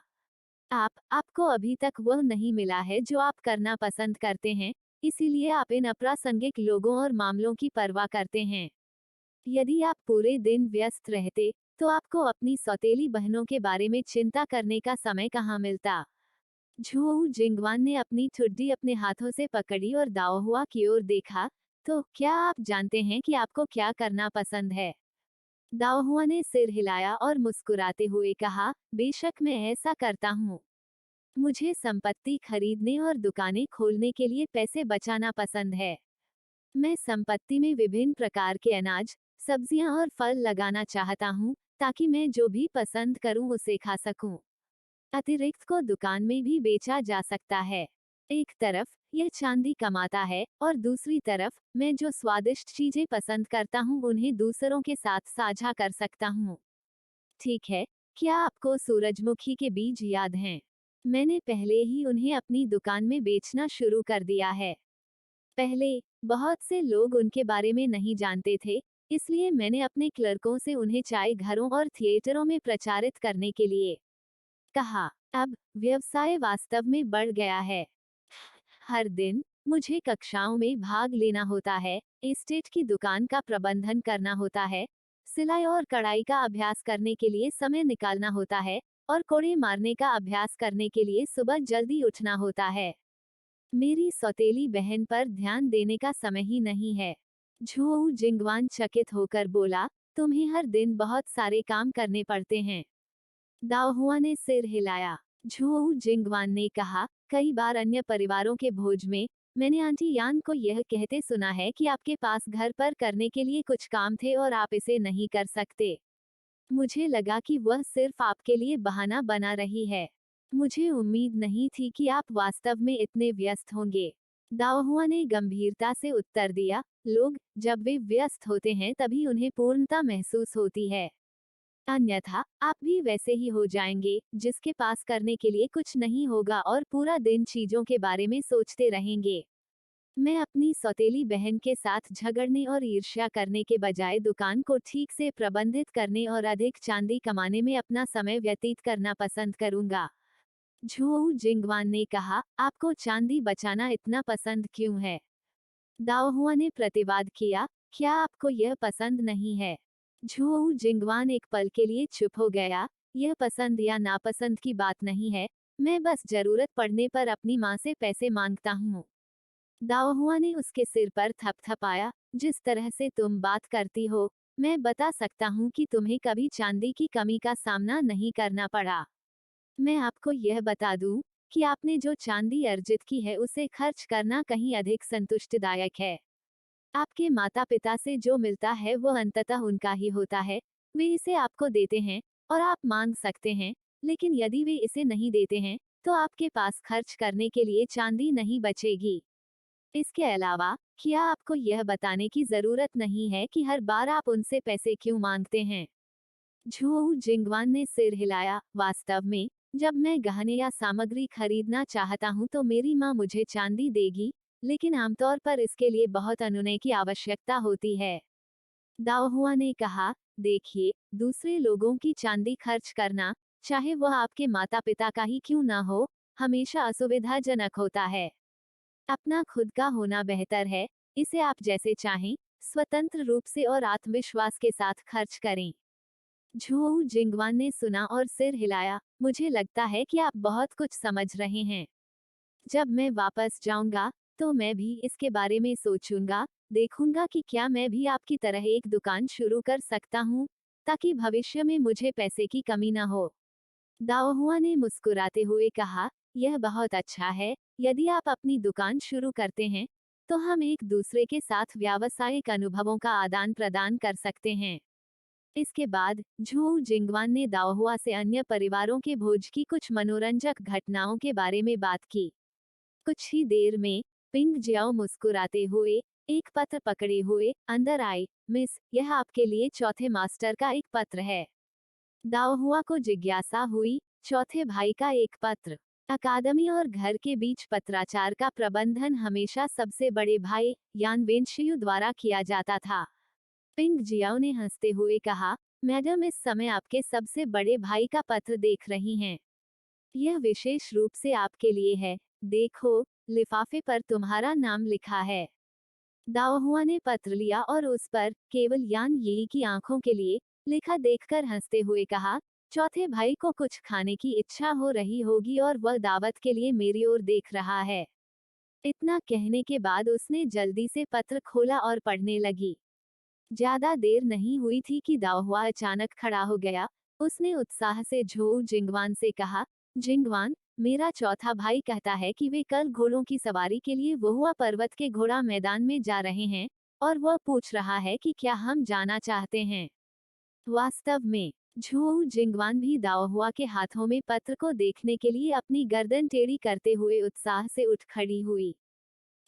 आपको अभी तक वह नहीं मिला है जो आप करना पसंद करते हैं, इसीलिए आप इन अप्रासंगिक लोगों और मामलों की परवाह करते हैं। यदि आप पूरे दिन व्यस्त रहते, तो आपको अपनी सौतेली बहनों के बारे में चिंता करने का समय कहाँ मिलता? झोऊ जिंगवान ने अपनी ठुड्डी अपने हाथों से पकड़ी और दाओहुआ की ओर देखा, तो क्या आप जानते हैं कि आपको क्या करना पसंद है? दाओहुआ ने सिर हिलाया और मुस्कुराते हुए कहा, बेशक मैं ऐसा करता हूँ। मुझे संपत्ति खरीदने और दुकानें खोलने के लिए पैसे बचाना पसंद है। मैं संपत्ति में विभिन्न प्रकार के अनाज, सब्जियां और फल लगाना चाहता हूँ, ताकि मैं जो भी पसंद करूँ उसे खा सकूं। अतिरिक्त को दुकान में भी बेचा जा सकता है। एक तरफ यह चांदी कमाता है और दूसरी तरफ मैं जो स्वादिष्ट चीजें पसंद करता हूँ उन्हें दूसरों के साथ साझा कर सकता हूँ। ठीक है, क्या आपको सूरजमुखी के बीज याद हैं? मैंने पहले ही उन्हें अपनी दुकान में बेचना शुरू कर दिया है। पहले बहुत से लोग उनके बारे में नहीं जानते थे, इसलिए मैंने अपने क्लर्कों से उन्हें चाय घरों और थिएटरों में प्रचारित करने के लिए कहा। अब व्यवसाय वास्तव में बढ़ गया है। हर दिन मुझे कक्षाओं में भाग लेना होता है, एस्टेट की दुकान का प्रबंधन करना होता है, सिलाई और कढ़ाई का अभ्यास करने के लिए समय निकालना होता है और कोड़े मारने का अभ्यास करने के लिए सुबह जल्दी उठना होता है। मेरी सौतेली बहन पर ध्यान देने का समय ही नहीं है। झोऊ जिंगवान चकित होकर बोला, तुम्हें हर दिन बहुत सारे काम करने पड़ते हैं। दाओहुआ ने सिर हिलाया। झोऊ जिंगवान ने कहा, कई बार अन्य परिवारों के भोज में मैंने आंटी यान को यह कहते सुना है कि आपके पास घर पर करने के लिए कुछ काम थे और आप इसे नहीं कर सकते। मुझे लगा कि वह सिर्फ आपके लिए बहाना बना रही है। मुझे उम्मीद नहीं थी कि आप वास्तव में इतने व्यस्त होंगे। दाओहुआ ने गंभीरता से उत्तर दिया, लोग जब वे व्यस्त होते हैं तभी उन्हें पूर्णता महसूस होती है। अन्यथा आप भी वैसे ही हो जाएंगे, जिसके पास करने के लिए कुछ नहीं होगा और पूरा दिन चीजों के बारे में सोचते रहेंगे। मैं अपनी सौतेली बहन के साथ झगड़ने और ईर्ष्या करने के बजाय दुकान को ठीक से प्रबंधित करने और अधिक चांदी कमाने में अपना समय व्यतीत करना पसंद करूंगा। झोऊ जिंगवान ने कहा, आपको चांदी बचाना इतना पसंद क्यों है? दाओहुआ ने प्रतिवाद किया, क्या आपको यह पसंद नहीं है? झोऊ जिंगवान एक पल के लिए चुप हो गया। यह पसंद या नापसंद की बात नहीं है, मैं बस जरूरत पड़ने पर अपनी माँ से पैसे मांगता हूँ। दाओहुआ ने उसके सिर पर थपथपाया, जिस तरह से तुम बात करती हो, मैं बता सकता हूँ कि तुम्हें कभी चांदी की कमी का सामना नहीं करना पड़ा। मैं आपको यह बता दूं कि आपने जो चांदी अर्जित की है उसे खर्च करना कहीं अधिक संतुष्टिदायक है। आपके माता पिता से जो मिलता है वो अंततः उनका ही होता है। वे इसे आपको देते हैं और आप मांग सकते हैं, लेकिन यदि वे इसे नहीं देते हैं तो आपके पास खर्च करने के लिए चांदी नहीं बचेगी। इसके अलावा क्या आपको यह बताने की जरूरत नहीं है कि हर बार आप उनसे पैसे क्यों मांगते हैं? झोऊ जिंगवान ने सिर हिलाया, वास्तव में जब मैं गहने या सामग्री खरीदना चाहता हूँ तो मेरी माँ मुझे चांदी देगी, लेकिन आमतौर पर इसके लिए बहुत अनुनय की आवश्यकता होती है। दाओहुआ ने कहा, देखिए, दूसरे लोगों की चांदी खर्च करना, चाहे वह आपके माता पिता का ही क्यों ना हो, हमेशा असुविधाजनक होता है। अपना खुद का होना बेहतर है, इसे आप जैसे चाहें, स्वतंत्र रूप से और आत्मविश्वास के साथ खर्च करें। झोऊ जिंगवान ने सुना और सिर हिलाया, मुझे लगता है कि आप बहुत कुछ समझ रहे हैं। जब मैं वापस जाऊंगा तो मैं भी इसके बारे में सोचूंगा, देखूंगा कि क्या मैं भी आपकी तरह एक दुकान शुरू कर सकता हूँ, ताकि भविष्य में मुझे पैसे की कमी न हो। दाओहुआ ने मुस्कुराते हुए कहा, यह बहुत अच्छा है। यदि आप अपनी दुकान शुरू करते हैं तो हम एक दूसरे के साथ व्यावसायिक अनुभवों का आदान प्रदान कर सकते हैं। इसके बाद झू जिंगवान ने दाओहुआ से अन्य परिवारों के भोज की कुछ मनोरंजक घटनाओं के बारे में बात की। कुछ ही देर में पिंग जियाओ मुस्कुराते हुए, एक पत्र पकड़े हुए अंदर आए। मिस, यह आपके लिए चौथे मास्टर का एक पत्र है। दाओहुआ को जिज्ञासा हुई, चौथे भाई का एक पत्र? अकादमी और घर के बीच पत्राचार का प्रबंधन हमेशा सबसे बड़े भाई यान वेंशियू द्वारा किया जाता था। पिंग जियाओ ने हंसते हुए कहा, मैडम, इस समय आपके सबसे बड़े भाई का पत्र देख रही हैं। यह विशेष रूप से आपके लिए है। देखो, लिफाफे पर तुम्हारा नाम लिखा है। दाओहुआ ने पत्र लिया और उस पर केवल यान यी की आंखों के लिए लिखा देखकर हंसते हुए कहा, चौथे भाई को कुछ खाने की इच्छा हो रही होगी और वह दावत के लिए मेरी ओर देख रहा है। इतना कहने के बाद उसने जल्दी से पत्र खोला और पढ़ने लगी। ज्यादा देर नहीं हुई थी कि दाओहुआ अचानक खड़ा हो गया। उसने उत्साह से झोऊ जिंगवान से कहा, जिंगवान, मेरा चौथा भाई कहता है कि वे कल घोड़ों की सवारी के लिए वहुआ पर्वत के घोड़ा मैदान में जा रहे हैं, और वह पूछ रहा है कि क्या हम जाना चाहते हैं। वास्तव में झोऊ जिंगवान भी दाओहुआ के हाथों में पत्र को देखने के लिए अपनी गर्दन टेढ़ी करते हुए उत्साह से उठ खड़ी हुई।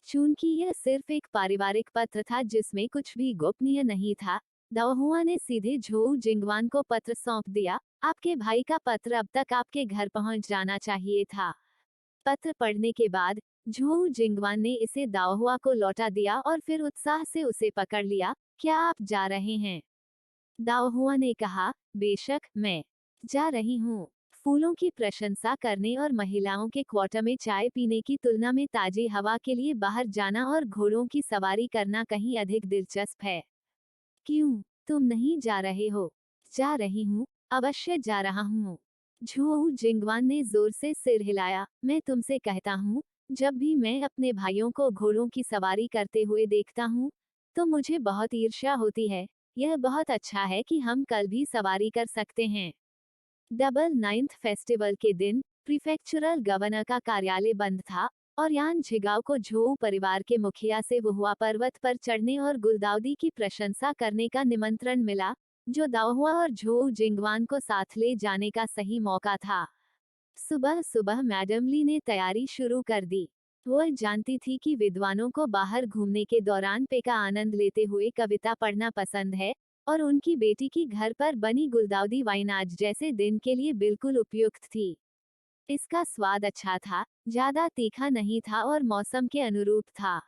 चूंकि यह सिर्फ एक पारिवारिक पत्र था जिसमें कुछ भी गोपनीय नहीं था, दाओहुआ ने सीधे झोऊ जिंगवान को पत्र सौंप दिया। आपके भाई का पत्र अब तक आपके घर पहुंच जाना चाहिए था। पत्र पढ़ने के बाद झोऊ जिंगवान ने इसे दाओहुआ को लौटा दिया और फिर उत्साह से उसे पकड़ लिया। क्या आप जा रहे हैं? दाओहुआ ने कहा, बेशक, मैं जा रही हूँ। फूलों की प्रशंसा करने और महिलाओं के क्वार्टर में चाय पीने की तुलना में ताजी हवा के लिए बाहर जाना और घोड़ों की सवारी करना कहीं अधिक दिलचस्प है। क्यों, तुम नहीं जा रहे हो? जा रही हूँ, अवश्य जा रहा हूँ। झोऊ जिंगवान ने जोर से सिर हिलाया, मैं तुमसे कहता हूँ, जब भी मैं अपने भाइयों को घोड़ों की सवारी करते हुए देखता हूँ तो मुझे बहुत ईर्ष्या होती है। यह बहुत अच्छा है कि हम कल भी सवारी कर सकते हैं। डबल नाइन्थ फेस्टिवल के दिन प्रीफेक्चुरल गवर्नर का कार्यालय बंद था और यान झिगाओ को झोऊ परिवार के मुखिया से वहुआ पर्वत पर चढ़ने और गुलदाउदी की प्रशंसा करने का निमंत्रण मिला, जो दाओहुआ और झोऊ जिंगवान को साथ ले जाने का सही मौका था। सुबह सुबह मैडम ली ने तैयारी शुरू कर दी। वह जानती थी कि विद्वानों को बाहर घूमने के दौरान पे का आनंद लेते हुए कविता पढ़ना पसंद है, और उनकी बेटी की घर पर बनी गुलदाउदी वाइन आज जैसे दिन के लिए बिल्कुल उपयुक्त थी। इसका स्वाद अच्छा था, ज्यादा तीखा नहीं था और मौसम के अनुरूप था।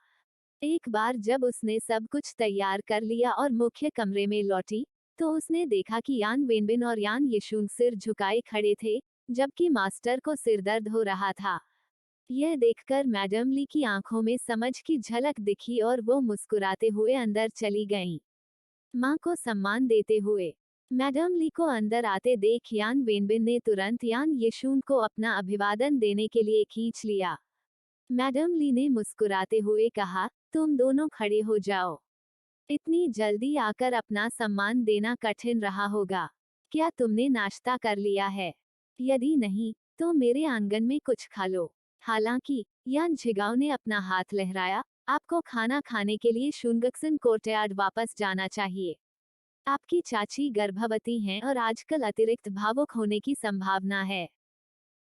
एक बार जब उसने सब कुछ तैयार कर लिया और मुख्य कमरे में लौटी, तो उसने देखा कि यान वेनबिन और यान यिशुंग सिर झुकाए खड़े थे, जबकि मास्टर को सिरदर्द हो रहा था। यह देखकर मैडम ली की आंखों में समझ की झलक दिखी और वो मुस्कुराते हुए अंदर चली गईं। मां को सम्मान देते हुए मैडम ली को अंदर आते देख यान वेनबिन ने तुरंत यान यिशुंग को अपना अभिवादन देने के लिए खींच लिया। मैडम ली ने मुस्कुराते हुए कहा, तुम दोनों खड़े हो जाओ। इतनी जल्दी आकर अपना सम्मान देना कठिन रहा होगा। क्या तुमने नाश्ता कर लिया है? यदि नहीं, तो मेरे आंगन में कुछ खा लो। हालांकि यान झिगाओ ने अपना हाथ लहराया, आपको खाना खाने के लिए शुनगक्सन कोर्टयार्ड वापस जाना चाहिए। आपकी चाची गर्भवती हैं और आजकल अतिरिक्त भावुक होने की संभावना है।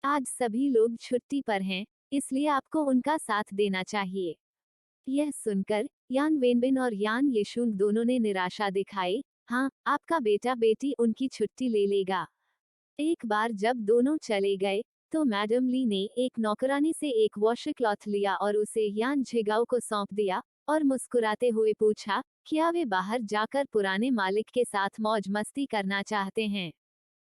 आज सभी लोग छुट्टी पर हैं, इसलिए आपको उनका साथ देना चाहिए। यह सुनकर यान वेनबिन और यान यिशुंग दोनों ने निराशा दिखाई। हाँ, आपका बेटा बेटी उनकी छुट्टी ले लेगा। एक बार जब दोनों चले गए, तो मैडम ली ने एक नौकरानी से एक वॉशक्लॉथ लिया और उसे यान झिगाओ को सौंप दिया, और मुस्कुराते हुए पूछा, क्या वे बाहर जाकर पुराने मालिक के साथ मौज मस्ती करना चाहते हैं?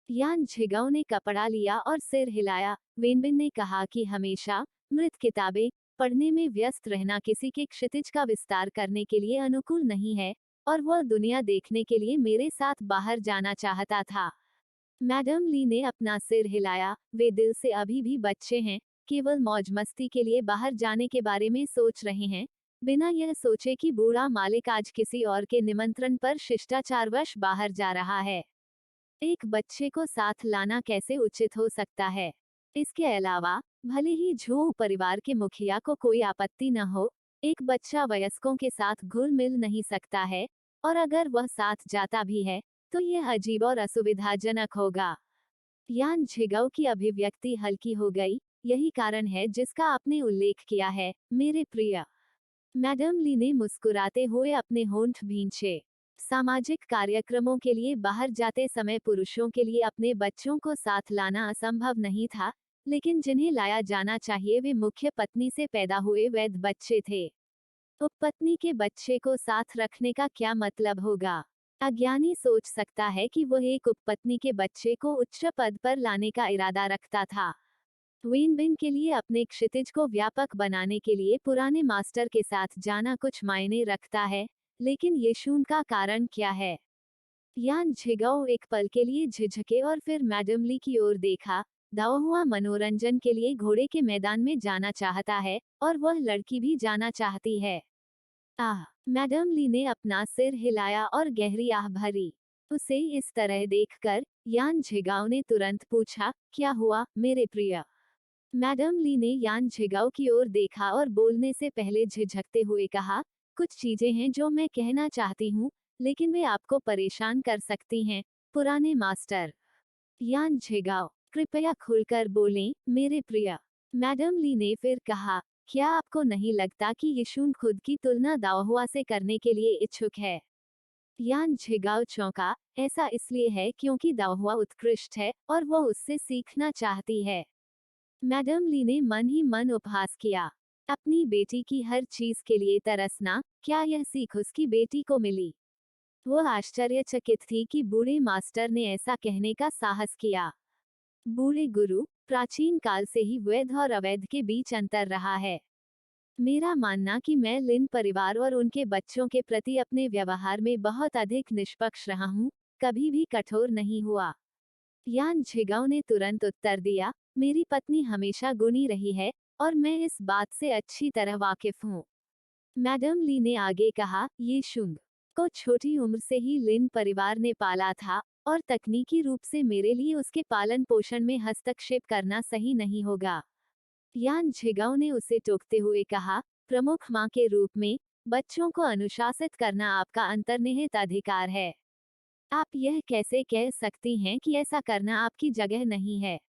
यान झिगाओ ने कपड़ा लिया और सिर हिलाया। वेनबिन ने कहा कि हमेशा मृत किताबें पढ़ने में व्यस्त रहना किसी के क्षितिज का विस्तार करने के लिए अनुकूल नहीं है, और वह दुनिया देखने के लिए मेरे साथ बाहर जाना चाहता था। मैडम ली ने अपना सिर हिलाया। वे दिल से अभी भी बच्चे हैं, केवल मौज मस्ती के लिए बाहर जाने के बारे में सोच रहे हैं, बिना यह सोचे कि बूढ़ा मालिक आज किसी और के निमंत्रण पर शिष्टाचारवश बाहर जा रहा है। एक बच्चे को साथ लाना कैसे उचित हो सकता है? इसके अलावा, भले ही झो परिवार के मुखिया को कोई आपत्ति न हो, एक बच्चा वयस्कों के साथ घुल मिल नहीं सकता है, और अगर वह साथ जाता भी है, तो यह अजीब और असुविधाजनक होगा। यान झिगाओ की अभिव्यक्ति हल्की हो गई। यही कारण है जिसका आपने उल्लेख किया है, मेरे प्रिय। मैडम ली ने मुस्कुराते हुए अपने होंठ भींचे। सामाजिक कार्यक्रमों के लिए बाहर जाते समय पुरुषों के लिए अपने बच्चों को साथ लाना असंभव नहीं था, लेकिन जिन्हें लाया जाना चाहिए वे मुख्य पत्नी से पैदा हुए वैध बच्चे थे। उपपत्नी के बच्चे को साथ रखने का क्या मतलब होगा? अज्ञानी सोच सकता है कि वह एक उपपत्नी के बच्चे को उच्च पद पर लाने का इरादा रखता था। वेनबिन के लिए अपने क्षितिज को व्यापक बनाने के लिए पुराने मास्टर के साथ जाना कुछ मायने रखता है, लेकिन यीशुन का कारण क्या है? यान झिगाओ एक पल के लिए झिझके और फिर मैडम ली की ओर देखा। दाओहुआ मनोरंजन के लिए घोड़े के मैदान में जाना चाहता है, और वह लड़की भी जाना चाहती है। आह! मैडम ली ने अपना सिर हिलाया और गहरी आह भरी। उसे इस तरह देखकर यान झिगाओ ने तुरंत पूछा, क्या हुआ, मेरे प्रिय? मैडम ली ने यान झिगाओ की ओर देखा और बोलने से पहले झिझकते हुए कहा, कुछ चीजें हैं जो मैं कहना चाहती हूँ, लेकिन वे आपको परेशान कर सकती हैं, पुराने मास्टर। यान झिगाओ, कृपया खुलकर बोलें, मेरे प्रिय। मैडम ली ने फिर कहा, क्या आपको नहीं लगता कि यीशुन खुद की तुलना दाओहुआ से करने के लिए इच्छुक है? यान झिगाओ चौंका। ऐसा इसलिए है क्योंकि दाओहुआ उत्कृष्ट है, और वह उससे सीखना चाहती है। मैडम ली ने मन ही मन उपहास किया। अपनी बेटी की हर चीज के लिए तरसना, क्या यह सीख उसकी बेटी को मिली? वह आश्चर्यचकित थी कि बूढ़े मास्टर ने ऐसा कहने का साहस किया। बूढ़े गुरु, प्राचीन काल से ही वैध और अवैध के बीच अंतर रहा है। मेरा मानना कि मैं लिन परिवार और उनके बच्चों के प्रति अपने व्यवहार में बहुत अधिक निष्पक्ष रहा हूँ, कभी भी कठोर नहीं हुआ। यान झिगाओ ने तुरंत उत्तर दिया, मेरी पत्नी हमेशा गुणी रही है, और मैं इस बात से अच्छी तरह वाकिफ हूँ। मैडम ली ने आगे कहा, ये शुंग को छोटी उम्र से ही लिन परिवार ने पाला था, और तकनीकी रूप से मेरे लिए उसके पालन पोषण में हस्तक्षेप करना सही नहीं होगा। यान झिगाओ ने उसे टोकते हुए कहा, प्रमुख मां के रूप में बच्चों को अनुशासित करना आपका अंतर्निहित अधिकार है। आप यह कैसे कह सकती हैं कि ऐसा करना आपकी जगह नहीं है?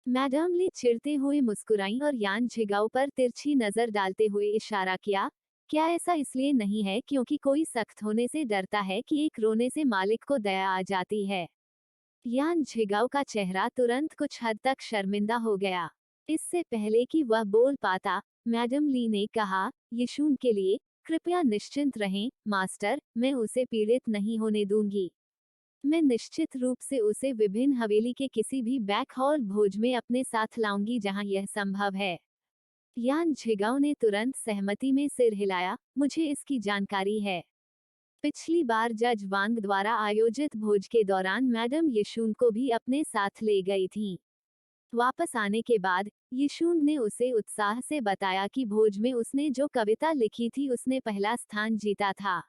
मैडम ली चिढ़ते हुए मुस्कुराई और यान झिगाओ पर तिरछी नजर डालते हुए इशारा किया, क्या ऐसा इसलिए नहीं है क्योंकि कोई सख्त होने से डरता है कि एक रोने से मालिक को दया आ जाती है। यान झिगाओ का चेहरा तुरंत कुछ हद तक शर्मिंदा हो गया। इससे पहले कि वह बोल पाता, मैडम ली ने कहा, यीशुन के लिए कृपया निश्चिंत रहें मास्टर, मैं उसे पीड़ित नहीं होने दूंगी। मैं निश्चित रूप से उसे विभिन्न हवेली के किसी भी बैक हॉल भोज में अपने साथ लाऊंगी जहां यह संभव है। यान झिगाओ ने तुरंत सहमति में सिर हिलाया, मुझे इसकी जानकारी है। पिछली बार जज वांग द्वारा आयोजित भोज के दौरान मैडम यीशुन को भी अपने साथ ले गई थीं। वापस आने के बाद यीशुन ने उसे उत्साह से बताया कि भोज में उसने जो कविता लिखी थी उसने पहला स्थान जीता था।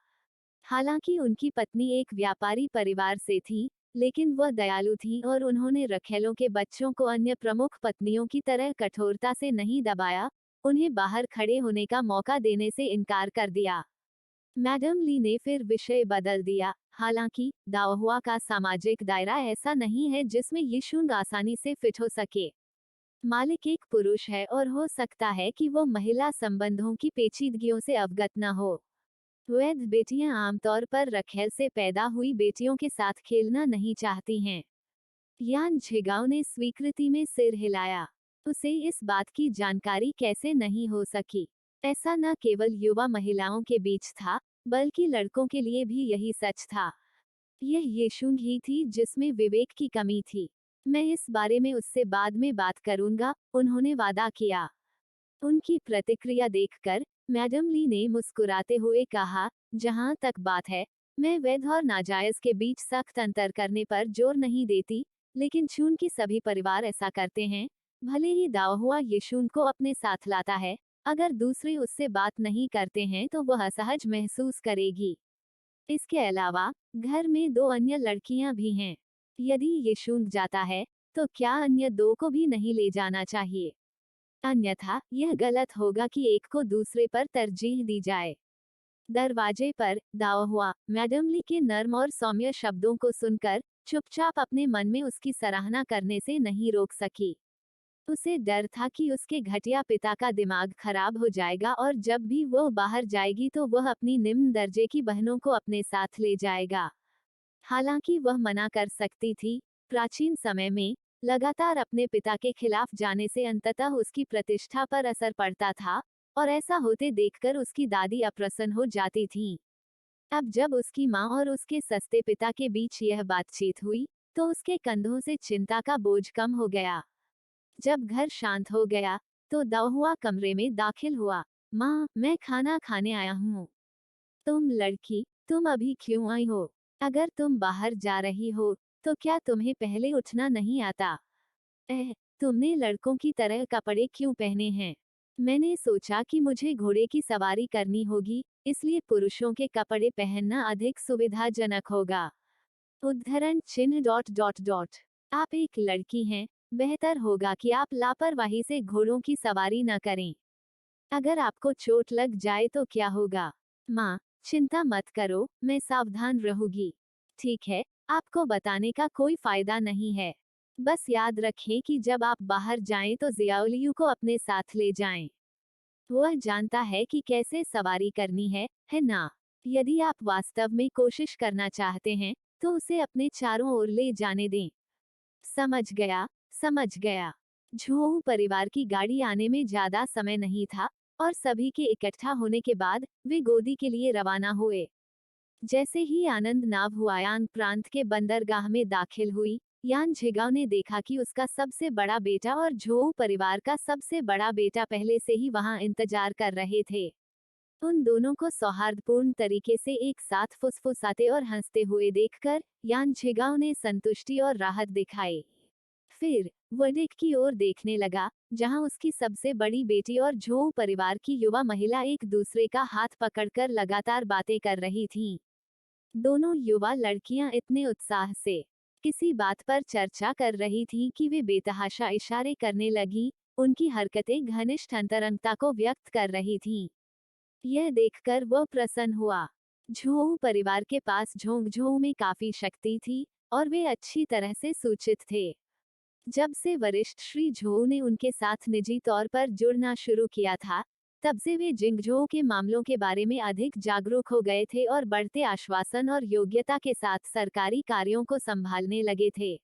हालांकि उनकी पत्नी एक व्यापारी परिवार से थी, लेकिन वह दयालु थी और उन्होंने रखेलों के बच्चों को अन्य प्रमुख पत्नियों की तरह कठोरता से नहीं दबाया, उन्हें बाहर खड़े होने का मौका देने से इनकार कर दिया। मैडम ली ने फिर विषय बदल दिया, हालांकि दाओहुआ का सामाजिक दायरा ऐसा नहीं है जिसमें यीशुन आसानी से फिट हो सके। मालिक एक पुरुष है और हो सकता है कि वो महिला संबंधों की पेचीदगियों से अवगत न हो। वैध बेटियां आमतौर पर रखेल से पैदा हुई बेटियों के साथ खेलना नहीं चाहती हैं। यान झिगाओ ने स्वीकृति में सिर हिलाया। उसे इस बात की जानकारी कैसे नहीं हो सकी। ऐसा न केवल युवा महिलाओं के बीच था, बल्कि लड़कों के लिए भी यही सच था। यह यीशुन ही थी जिसमें विवेक की कमी थी। मैं इस बारे में उससे बाद में बात करूंगा, उन्होंने वादा किया। उनकी प्रतिक्रिया देखकर मैडम ली ने मुस्कुराते हुए कहा, जहां तक बात है, मैं वैध और नाजायज के बीच सख्त अंतर करने पर जोर नहीं देती, लेकिन चूंकि सभी परिवार ऐसा करते हैं, भले ही दाओहुआ यीशुन को अपने साथ लाता है, अगर दूसरे उससे बात नहीं करते हैं तो वह असहज महसूस करेगी। इसके अलावा घर में दो अन्य लड़कियां भी हैं। यदि यीशुन जाता है, तो क्या अन्य दो को भी नहीं ले जाना चाहिए? अन्यथा यह गलत होगा कि एक को दूसरे पर तरजीह दी जाए। दरवाजे पर दाओहुआ मैडम ली के नर्म और सौम्य शब्दों को सुनकर चुपचाप अपने मन में उसकी सराहना करने से नहीं रोक सकी। उसे डर था कि उसके घटिया पिता का दिमाग खराब हो जाएगा और जब भी वह बाहर जाएगी तो वह अपनी निम्न दर्जे की बहनों को अपने साथ ले जाएगा। हालांकि वह मना कर सकती थी, प्राचीन समय में लगातार अपने पिता के खिलाफ जाने से अंततः उसकी प्रतिष्ठा पर असर पड़ता था, और ऐसा होते देखकर उसकी दादी अप्रसन्न हो जाती थीं। अब जब उसकी माँ और उसके सस्ते पिता के बीच यह बातचीत हुई, तो उसके कंधों से चिंता का बोझ कम हो गया। जब घर शांत हो गया, तो दाओहुआ कमरे में दाखिल हुआ। माँ, मैं खाना खाने आया हूँ। तुम लड़की, तुम अभी क्यों आई हो? अगर तुम बाहर जा रही हो, तो क्या तुम्हें पहले उठना नहीं आता? एह, तुमने लड़कों की तरह कपड़े क्यों पहने हैं? मैंने सोचा कि मुझे घोड़े की सवारी करनी होगी, इसलिए पुरुषों के कपड़े पहनना अधिक सुविधाजनक होगा। उद्धरण चिन्ह डॉट डॉट डॉट। आप एक लड़की हैं, बेहतर होगा कि आप लापरवाही से घोड़ों की सवारी न करें। अगर आपको चोट लग जाए तो क्या होगा? माँ, चिंता मत करो, मैं सावधान रहूंगी। ठीक है, आपको बताने का कोई फायदा नहीं है। बस याद रखें कि जब आप बाहर जाएं तो जियाउलियू को अपने साथ ले जाएं। वह जानता है कि कैसे सवारी करनी है ना? यदि आप वास्तव में कोशिश करना चाहते हैं, तो उसे अपने चारों ओर ले जाने दें। समझ गया, समझ गया। झोऊ परिवार की गाड़ी आने में ज्यादा समय नहीं था, और सभी के इकट्ठा होने के बाद वे गोदी के लिए रवाना हुए। जैसे ही आनंद नाव हुआयांग प्रांत के बंदरगाह में दाखिल हुई, यान झिगाओ ने देखा कि उसका सबसे बड़ा बेटा और झोऊ परिवार का सबसे बड़ा बेटा पहले से ही वहां इंतजार कर रहे थे। उन दोनों को सौहार्दपूर्ण तरीके से एक साथ फुसफुसाते और हंसते हुए देखकर यान झिगाओ ने संतुष्टि और राहत दिखाई। फिर वडिक की ओर देखने लगा, जहां उसकी सबसे बड़ी बेटी और झोऊ परिवार की युवा महिला एक दूसरे का हाथ पकड़कर लगातार बातें कर रही थीं। दोनों युवा लड़कियां इतने उत्साह से किसी बात पर चर्चा कर रही थीं कि वे बेतहाशा इशारे करने लगी, उनकी हरकतें घनिष्ठ अंतरंगता को व्यक्त कर रही थीं। यह देखकर वह प्रसन्न हुआ। झोऊ परिवार के पास झोंगझोऊ में काफी शक्ति थी, और वे अच्छी तरह से सूचित थे। जब से वरिष्ठ श्री झोउ ने उनके साथ निजी तौर पर जुड़ना शुरू किया था, तब से वे जिंगझोउ के मामलों के बारे में अधिक जागरूक हो गए थे और बढ़ते आश्वासन और योग्यता के साथ सरकारी कार्यों को संभालने लगे थे।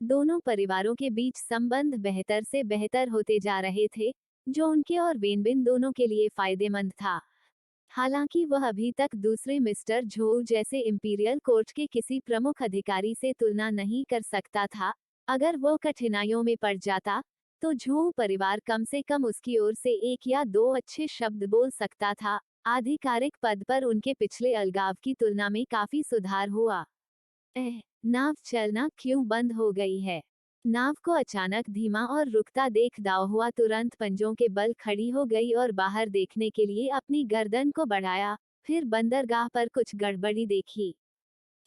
दोनों परिवारों के बीच संबंध बेहतर से बेहतर होते जा रहे थे, जो उनके और वेनबिन दोनों के लिए फायदेमंद था। हालांकि वह अभी तक दूसरे मिस्टर झोउ जैसे इंपीरियल कोर्ट के किसी प्रमुख अधिकारी से तुलना नहीं कर सकता था। अगर वो कठिनाइयों में पड़ जाता, तो झोउ परिवार कम से कम उसकी ओर से एक या दो अच्छे शब्द बोल सकता था। आधिकारिक पद पर उनके पिछले अलगाव की तुलना में काफी सुधार हुआ। नाव चलना क्यों बंद हो गई है? नाव को अचानक धीमा और रुकता देख दाओहुआ तुरंत पंजों के बल खड़ी हो गई और बाहर देखने के लिए अपनी गर्दन को बढ़ाया। फिर बंदरगाह पर कुछ गड़बड़ी देखी।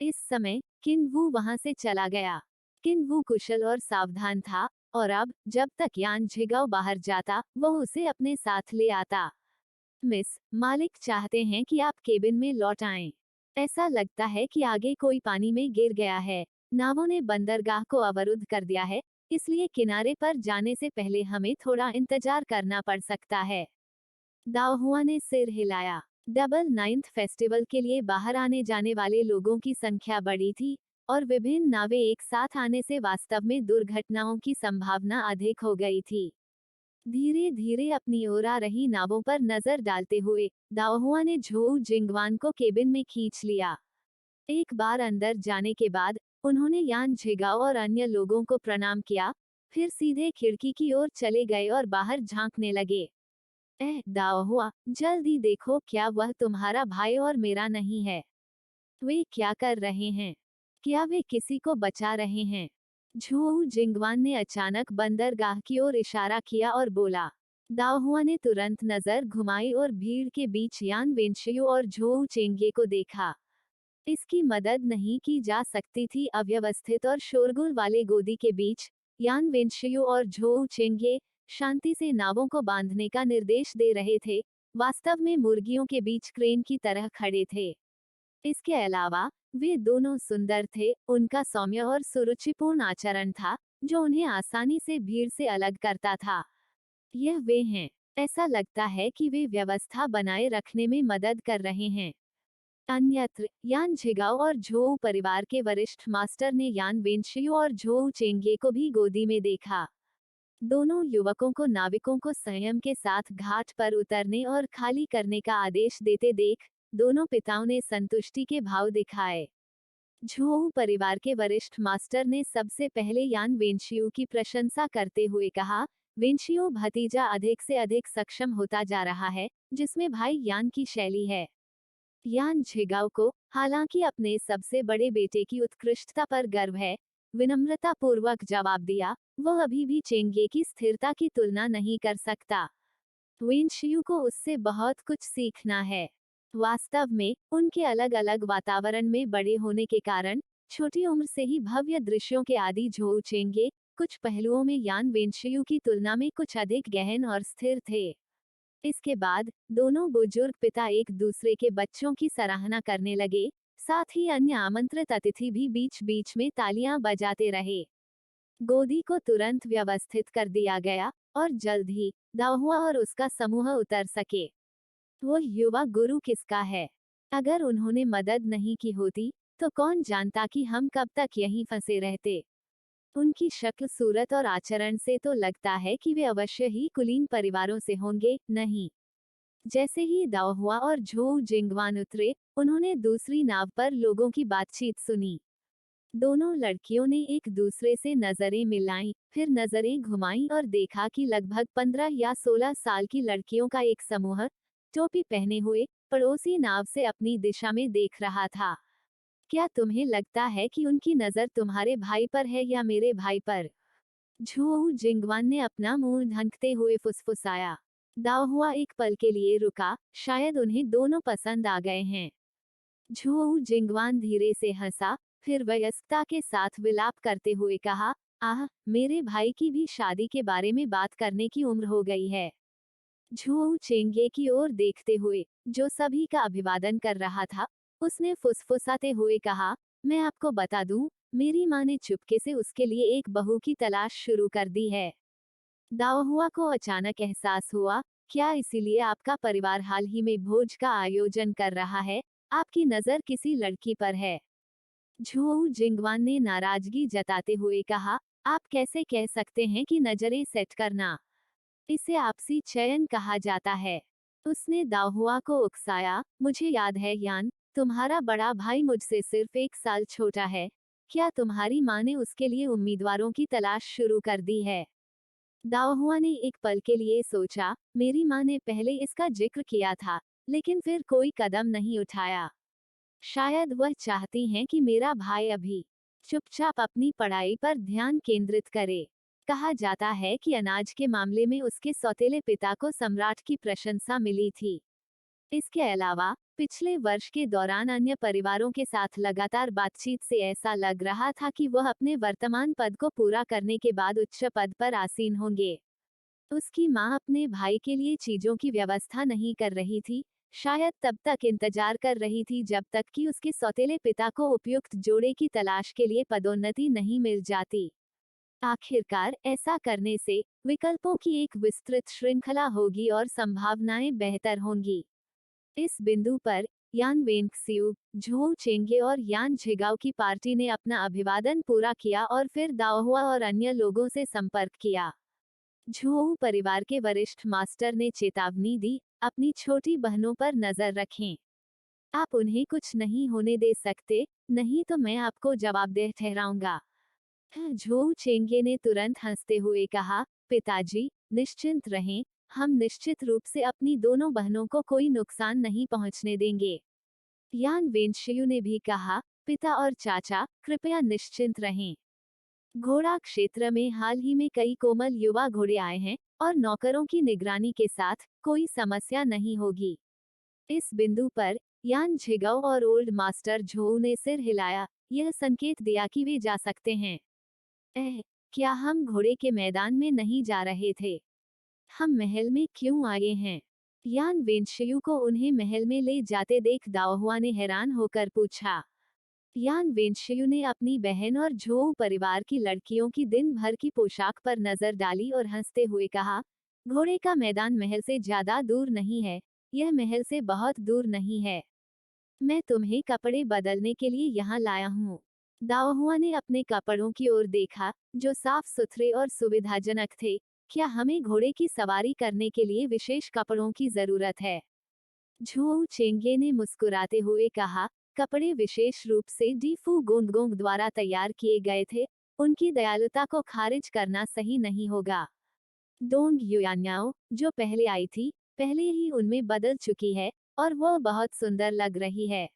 इस समय किन्वू वहां से चला गया। किन्वू कुशल और सावधान था, और अब जब तक यान झिगाओ बाहर जाता, वह उसे अपने साथ ले आता। मिस, मालिक चाहते हैं कि आप केबिन में लौट आएं। ऐसा लगता है कि आगे कोई पानी में गिर गया है। नावों ने बंदरगाह को अवरुद्ध कर दिया है, इसलिए किनारे पर जाने से पहले हमें थोड़ा इंतजार करना पड़ सकता है। दाओहुआ ने सिर हिलाया। डबल नाइन्थ फेस्टिवल के लिए बाहर आने जाने वाले लोगों की संख्या बढ़ी थी, और विभिन्न नावें एक साथ आने से वास्तव में दुर्घटनाओं की संभावना अधिक हो गई थी। धीरे धीरे अपनी ओर आ रही नावों पर नजर डालते हुए दाओहुआ ने झोउ जिंगवान को केबिन में खींच लिया। एक बार अंदर जाने के बाद उन्होंने यान झिगाओ और अन्य लोगों को प्रणाम किया, फिर सीधे खिड़की की ओर चले गए और बाहर झांकने लगे। दाओहुआ, जल्दी देखो, क्या वह तुम्हारा भाई और मेरा नहीं है? वे क्या कर रहे हैं? क्या वे किसी को बचा रहे हैं? झोउ जिंगवान ने अचानक बंदरगाह की ओर इशारा किया और बोला। दाओहुआ ने तुरंत नजर घुमाई और भीड़ के बीच यान वेनशियो और झोउ चेंगे को देखा। इसकी मदद नहीं की जा सकती थी। अव्यवस्थित और शोरगुल वाले गोदी के बीच यान वेनशियो और झोउ चेंगे शांति से नावों को बांधने का निर्देश दे रहे थे, वास्तव में मुर्गियों के बीच क्रेन की तरह खड़े थे। इसके अलावा वे दोनों सुंदर थे। उनका सौम्य और सुरुचिपूर्ण आचरण था, जो उन्हें आसानी से भीड़ से अलग करता था। यह वे हैं। ऐसा लगता है कि वे व्यवस्था बनाए रखने में मदद कर रहे हैं। अन्यत्र यान झिगाओ और झोउ परिवार के वरिष्ठ मास्टर ने यान वेनशियो और झोउ चेंगे को भी गोदी में देखा। दोनों युवकों को नाविकों को संयम के साथ घाट पर उतरने और खाली करने का आदेश देते देख दोनों पिताओं ने संतुष्टि के भाव दिखाए। झोउ परिवार के वरिष्ठ मास्टर ने सबसे पहले यान वेनशियो की प्रशंसा करते हुए कहा, वेनशियो भतीजा अधिक से अधिक सक्षम होता जा रहा है, जिसमें भाई यान की शैली है। यान झिगाओ को हालांकि अपने सबसे बड़े बेटे की उत्कृष्टता पर गर्व है, विनम्रता पूर्वक जवाब दिया। वह अभी भी चेंगे की स्थिरता की तुलना नहीं कर सकता। वेनशियो को उससे बहुत कुछ सीखना है। वास्तव में उनके अलग अलग वातावरण में बड़े होने के कारण छोटी उम्र से ही भव्य दृश्यों के आदि झोउ चेंगे कुछ पहलुओं में यान वेनशियो की तुलना में कुछ अधिक गहन और स्थिर थे। इसके बाद दोनों बुजुर्ग पिता एक दूसरे के बच्चों की सराहना करने लगे, साथ ही अन्य आमंत्रित अतिथि भी बीच बीच में तालियां बजाते रहे। गोदी को तुरंत व्यवस्थित कर दिया गया, और जल्द ही दाओहुआ और उसका समूह उतर सके। वो युवा गुरु किसका है? अगर उन्होंने मदद नहीं की होती, तो कौन जानता कि हम कब तक यहीं फंसे रहते। उनकी शक्ल सूरत और आचरण से तो लगता है कि वे अवश्य ही कुलीन परिवारों से होंगे, नहीं? जैसे ही दाओहुआ और झोउ जिंगवान उतरे, उन्होंने दूसरी नाव पर लोगों की बातचीत सुनी। दोनों लड़कियों ने एक दूसरे से नजरें मिलाईं, फिर नजरें घुमाईं और देखा कि लगभग 15 या 16 साल की लड़कियों का एक समूह टोपी पहने हुए पड़ोसी नाव से अपनी दिशा में देख रहा था। क्या तुम्हें लगता है कि उनकी नजर तुम्हारे भाई पर है या मेरे भाई पर? झोउ जिंगवान ने अपना मुंह ढंकते हुए फुसफुसाया। दाओहुआ एक पल के लिए रुका, शायद उन्हें दोनों पसंद आ गए हैं। झोउ जिंगवान धीरे से हंसा, फिर वयस्कता के साथ विलाप करते हुए कहा, आह, मेरे भाई की भी शादी के बारे में बात करने की उम्र हो गई है। झोउ चेंगे की ओर देखते हुए, जो सभी का अभिवादन कर रहा था, उसने फुसफुसाते हुए कहा, मैं आपको बता दूं, मेरी माँ ने चुपके से उसके लिए एक बहू की तलाश शुरू कर दी है। दाओहुआ को अचानक एहसास हुआ, क्या इसीलिए आपका परिवार हाल ही में भोज का आयोजन कर रहा है? आपकी नजर किसी लड़की पर है। झोऊ जिंगवान ने नाराजगी जताते हुए कहा, आप कैसे कह सकते हैं कि नजरें सेट करना? इसे आपसी चयन कहा जाता है। उसने दाओहुआ को उकसाया, मुझे याद है यान, तुम्हारा बड़ा भाई मुझसे सिर्फ 1 साल छोटा है। क्या तुम्हारी माँ ने उसके लिए उम्मीदवारों की तलाश शुरू कर दी है? दाओहुआ ने एक पल के लिए सोचा, मेरी माँ ने पहले इसका जिक्र किया था, लेकिन फिर कोई कदम नहीं उठाया। शायद वह चाहती हैं कि मेरा भाई अभी चुपचाप अपनी पढ़ाई पर ध्यान केंद्रित करे। कहा जाता है कि अनाज के मामले में उसके सौतेले पिता को सम्राट की प्रशंसा मिली थी। इसके अलावा पिछले वर्ष के दौरान अन्य परिवारों के साथ लगातार बातचीत से ऐसा लग रहा था कि वह अपने वर्तमान पद को पूरा करने के बाद उच्च पद पर आसीन होंगे। उसकी माँ अपने भाई के लिए चीजों की व्यवस्था नहीं कर रही थी, शायद तब तक इंतजार कर रही थी जब तक कि उसके सौतेले पिता को उपयुक्त जोड़े की तलाश के लिए पदोन्नति नहीं मिल जाती। आखिरकार ऐसा करने से विकल्पों की एक विस्तृत श्रृंखला होगी और संभावनाएं बेहतर होंगी। इस बिंदु पर यान वेंगसिउ, झोउ चेंगे और यान झिगाओ की पार्टी ने अपना अभिवादन पूरा किया और फिर दाओहुआ और अन्य लोगों से संपर्क किया। झोउ परिवार के वरिष्ठ मास्टर ने चेतावनी दी, अपनी छोटी बहनों पर नजर रखें। आप उन्हें कुछ नहीं होने दे सकते, नहीं तो मैं आपको जवाबदेह ठहराऊंगा। झोउ चेंगे ने तुरंत हंसते हुए कहा, पिताजी, निश्चिंत रहें, हम निश्चित रूप से अपनी दोनों बहनों को कोई नुकसान नहीं पहुंचने देंगे। यान वेंशियू ने भी कहा, पिता और चाचा, कृपया निश्चिंत रहें। घोड़ा क्षेत्र में हाल ही में कई कोमल युवा घोड़े आए हैं और नौकरों की निगरानी के साथ कोई समस्या नहीं होगी। इस बिंदु पर यान झिगाओ और ओल्ड मास्टर झोऊ ने सिर हिलाया, यह संकेत दिया कि वे जा सकते हैं। क्या हम घोड़े के मैदान में नहीं जा रहे थे? हम महल में क्यों आए हैं? यान वेंशियू को उन्हें महल में ले जाते देख दाओहुआ ने हैरान होकर पूछा। यान वेंशियू ने अपनी बहन और झोऊ परिवार की लड़कियों की दिन भर की पोशाक पर नजर डाली और हंसते हुए कहा, घोड़े का मैदान महल से ज्यादा दूर नहीं है, यह महल से बहुत दूर नहीं है। मैं तुम्हें कपड़े बदलने के लिए यहाँ लाया हूँ। दाओहुआ ने अपने कपड़ों की ओर देखा, जो साफ सुथरे और सुविधाजनक थे। क्या हमें घोड़े की सवारी करने के लिए विशेष कपड़ों की जरूरत है? झोऊ चेंगे ने मुस्कुराते हुए कहा, कपड़े विशेष रूप से डी फू गोंगगोंग द्वारा तैयार किए गए थे, उनकी दयालुता को खारिज करना सही नहीं होगा। डोंग युयान्याओ, जो पहले आई थी, पहले ही उनमें बदल चुकी है, और वो बहुत सुंदर लग रही है।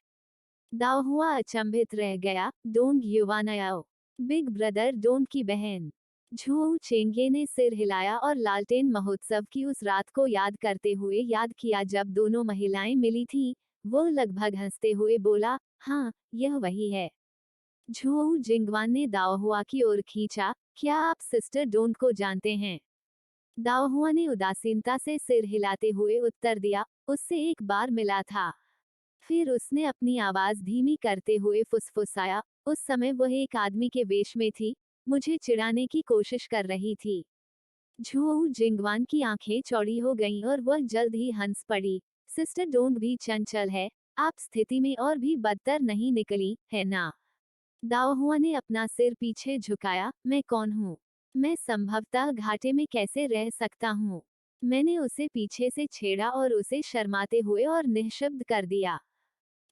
दाओहुआ अचंभित रह गया, डोंग युवानयाओ, बिग ब्रदर डोंग की बहन। झोऊ चेंगे ने सिर हिलाया और लालटेन महोत्सव की उस रात को याद करते हुए याद किया जब दोनों महिलाएं मिली थीं। वो लगभग हंसते हुए बोला, हाँ, यह वही है। झोऊ जिंगवान ने दाओहुआ की ओर खींचा, क्या आप सिस्टर डोंग को जानते हैं? दाओहुआ ने उदासीनता से सिर हिलाते हुए उत्तर दिया, उससे एक बार मिला था। फिर उसने अपनी आवाज धीमी करते हुए फुसफुसाया, उस समय वह एक आदमी के वेश में थी, मुझे चिढ़ाने की कोशिश कर रही थी। झोऊ जिंगवान की आंखें चौड़ी हो गईं और वह जल्द ही हंस पड़ी। सिस्टर डोंग भी चंचल है, आप स्थिति में और भी बदतर नहीं निकली, है ना? दाओहुआ ने अपना सिर पीछे झुकाया, मैं कौन हूँ? मैं संभवतः घाटे में कैसे रह सकता हूँ? मैंने उसे पीछे से छेड़ा और उसे शर्माते हुए और निःशब्द कर दिया।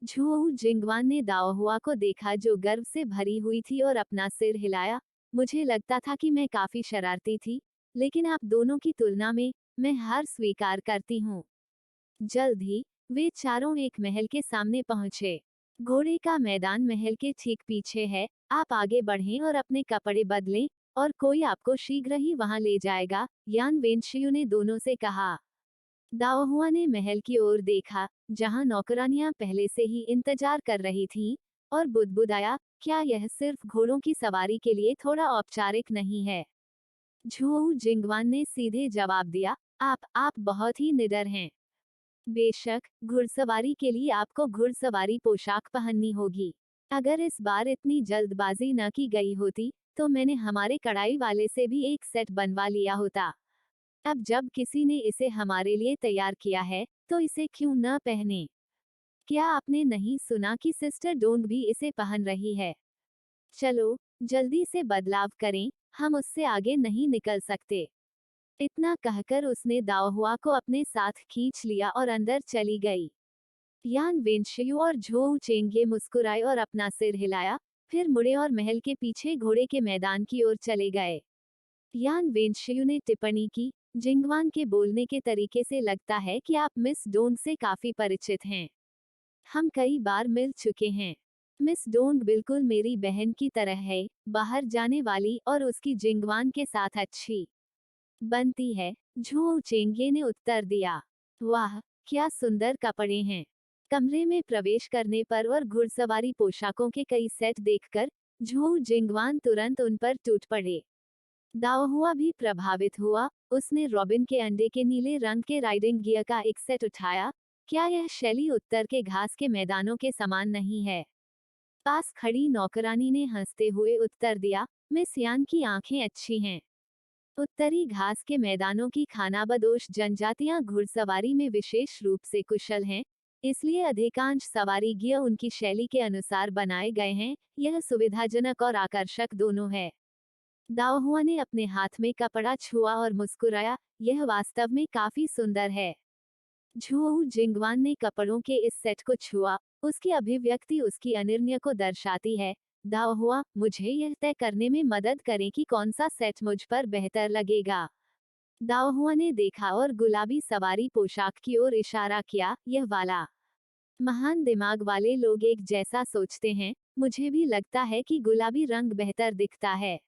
झोऊ जिंगवान ने दाओहुआ को देखा जो गर्व से भरी हुई थी और अपना सिर हिलाया, मुझे लगता था कि मैं काफी शरारती थी, लेकिन आप दोनों की तुलना में मैं हार स्वीकार करती हूँ। जल्द ही वे चारों एक महल के सामने पहुंचे। घोड़े का मैदान महल के ठीक पीछे है, आप आगे बढ़ें और अपने कपड़े बदलें, और कोई आपको शीघ्र ही वहां ले जाएगा, यान वेंशियू ने दोनों से कहा। दाओहुआ ने महल की ओर देखा, जहां नौकरानियां पहले से ही इंतजार कर रही थीं, और बुदबुदाया, क्या यह सिर्फ घोड़ों की सवारी के लिए थोड़ा औपचारिक नहीं है? झोऊ जिंगवान ने सीधे जवाब दिया, आप बहुत ही निडर हैं। बेशक, घुड़सवारी के लिए आपको घुड़सवारी पोशाक पहननी होगी। अगर इस बार इतनी जल्दबाजी न की गई होती तो मैंने हमारे कढ़ाई वाले से भी एक सेट बनवा लिया होता। अब जब किसी ने इसे हमारे लिए तैयार किया है तो इसे क्यों न पहने। क्या आपने नहीं सुना कि सिस्टर डोंग भी इसे पहन रही है। चलो जल्दी से बदलाव करें, हम उससे आगे नहीं निकल सकते। इतना कहकर उसने दाओहुआ को अपने साथ खींच लिया और अंदर चली गई। यान वेंशियू और झोऊ चेंगे मुस्कुराए और अपना सिर हिलाया, फिर मुड़े और महल के पीछे घोड़े के मैदान की ओर चले गए। यान वेंशियू ने टिप्पणी की, जिंगवान के बोलने के तरीके से लगता है कि आप मिस डोंग से काफी परिचित हैं। हम कई बार मिल चुके हैं। मिस डोंग बिल्कुल मेरी बहन की तरह है, बाहर जाने वाली और उसकी जिंगवान के साथ अच्छी बनती है। झू चेंगे ने उत्तर दिया। वाह, क्या सुंदर कपड़े हैं। कमरे में प्रवेश करने पर और घुड़सवारी पोशाकों के कई सेट देखकर झू जिंगवान तुरंत उन पर टूट पड़े। दाओहुआ भी प्रभावित हुआ। उसने रॉबिन के अंडे के नीले रंग के राइडिंग गियर का एक सेट उठाया। क्या यह शैली उत्तर के घास के मैदानों के समान नहीं है। पास खड़ी नौकरानी ने हंसते हुए उत्तर दिया, मिस यान की आंखें अच्छी हैं। उत्तरी घास के मैदानों की खानाबदोश जनजातियां घुड़सवारी में विशेष रूप से कुशल हैं, इसलिए अधिकांश सवारी गियर उनकी शैली के अनुसार बनाए गए हैं। यह सुविधाजनक और आकर्षक दोनों है। दाओहुआ ने अपने हाथ में कपड़ा छुआ और मुस्कुराया, यह वास्तव में काफी सुंदर है। झू जिंगवान ने कपड़ों के इस सेट को छुआ। उसकी अभिव्यक्ति उसकी अनिर्णय को दर्शाती है। दाओहुआ, मुझे यह तय करने में मदद करें कि कौन सा सेट मुझ पर बेहतर लगेगा। दाओहुआ ने देखा और गुलाबी सवारी पोशाक की ओर इशारा किया, यह वाला। महान दिमाग वाले लोग एक जैसा सोचते हैं, मुझे भी लगता है कि गुलाबी रंग बेहतर दिखता है।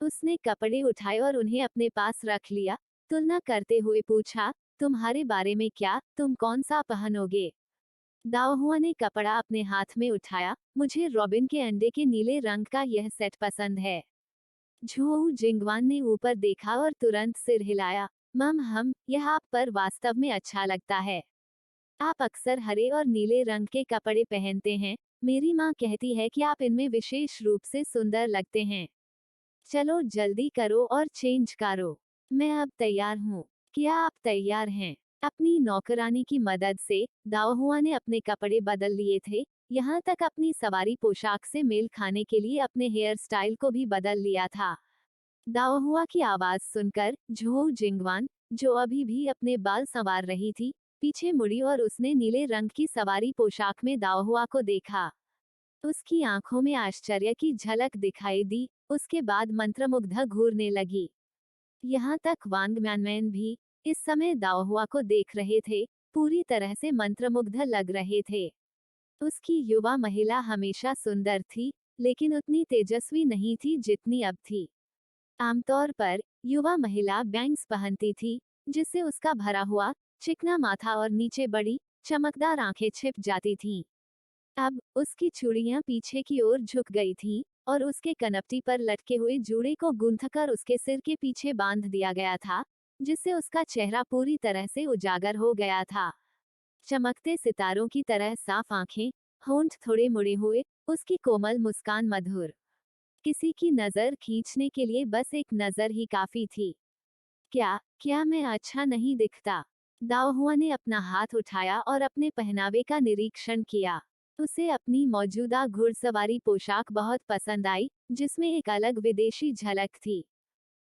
उसने कपड़े उठाए और उन्हें अपने पास रख लिया। तुलना करते हुए पूछा, तुम्हारे बारे में क्या, तुम कौन सा पहनोगे। दाओहुआ ने कपड़ा अपने हाथ में उठाया, मुझे रॉबिन के अंडे के नीले रंग का यह सेट पसंद है। झू जिंगवान ने ऊपर देखा और तुरंत सिर हिलाया, हम यह आप पर वास्तव में अच्छा लगता है। आप अक्सर हरे और नीले रंग के कपड़े पहनते हैं। मेरी माँ कहती है कि आप इनमें विशेष रूप से सुंदर लगते हैं। चलो जल्दी करो और चेंज करो। मैं अब तैयार हूँ। क्या आप तैयार हैं? अपनी नौकरानी की मदद से दाओहुआ ने अपने कपड़े बदल लिए थे, यहाँ तक अपनी सवारी पोशाक से मेल खाने के लिए अपने हेयर स्टाइल को भी बदल लिया था। दाओहुआ की आवाज सुनकर झो जिंगवान, जो अभी भी अपने बाल संवार रही थी, पीछे मुड़ी और उसने नीले रंग की सवारी पोशाक में दाओहुआ को देखा। उसकी आंखों में आश्चर्य की झलक दिखाई दी। उसके बाद मंत्रमुग्ध घूरने लगी। यहाँ तक वांग म्यानमैन भी इस समय दाओहुआ को देख रहे थे, पूरी तरह से मंत्रमुग्ध लग रहे थे। उसकी युवा महिला हमेशा सुंदर थी, लेकिन उतनी तेजस्वी नहीं थी जितनी अब थी। आमतौर पर युवा महिला बैंग्स पहनती थी, जिससे उसका भरा हुआ चिकना माथा और नीचे बड़ी चमकदार आंखें छिप जाती थीं। अब उसकी चूड़ियां पीछे की ओर झुक गई थीं और उसके कनपटी पर लटके हुए जूड़े को गूंथकर उसके सिर के पीछे बांध दिया गया था, जिससे उसका चेहरा पूरी तरह से उजागर हो गया था। चमकते सितारों की तरह साफ आंखें, होंठ थोड़े मुड़े हुए, उसकी कोमल मुस्कान मधुर। किसी की नजर खींचने के लिए बस एक नजर ही काफी थी। क्या क्या मैं अच्छा नहीं दिखता? दाओहुआ ने अपना हाथ उठाया और अपने पहनावे का निरीक्षण किया। उसे अपनी मौजूदा घुड़सवारी पोशाक बहुत पसंद आई, जिसमें एक अलग विदेशी झलक थी।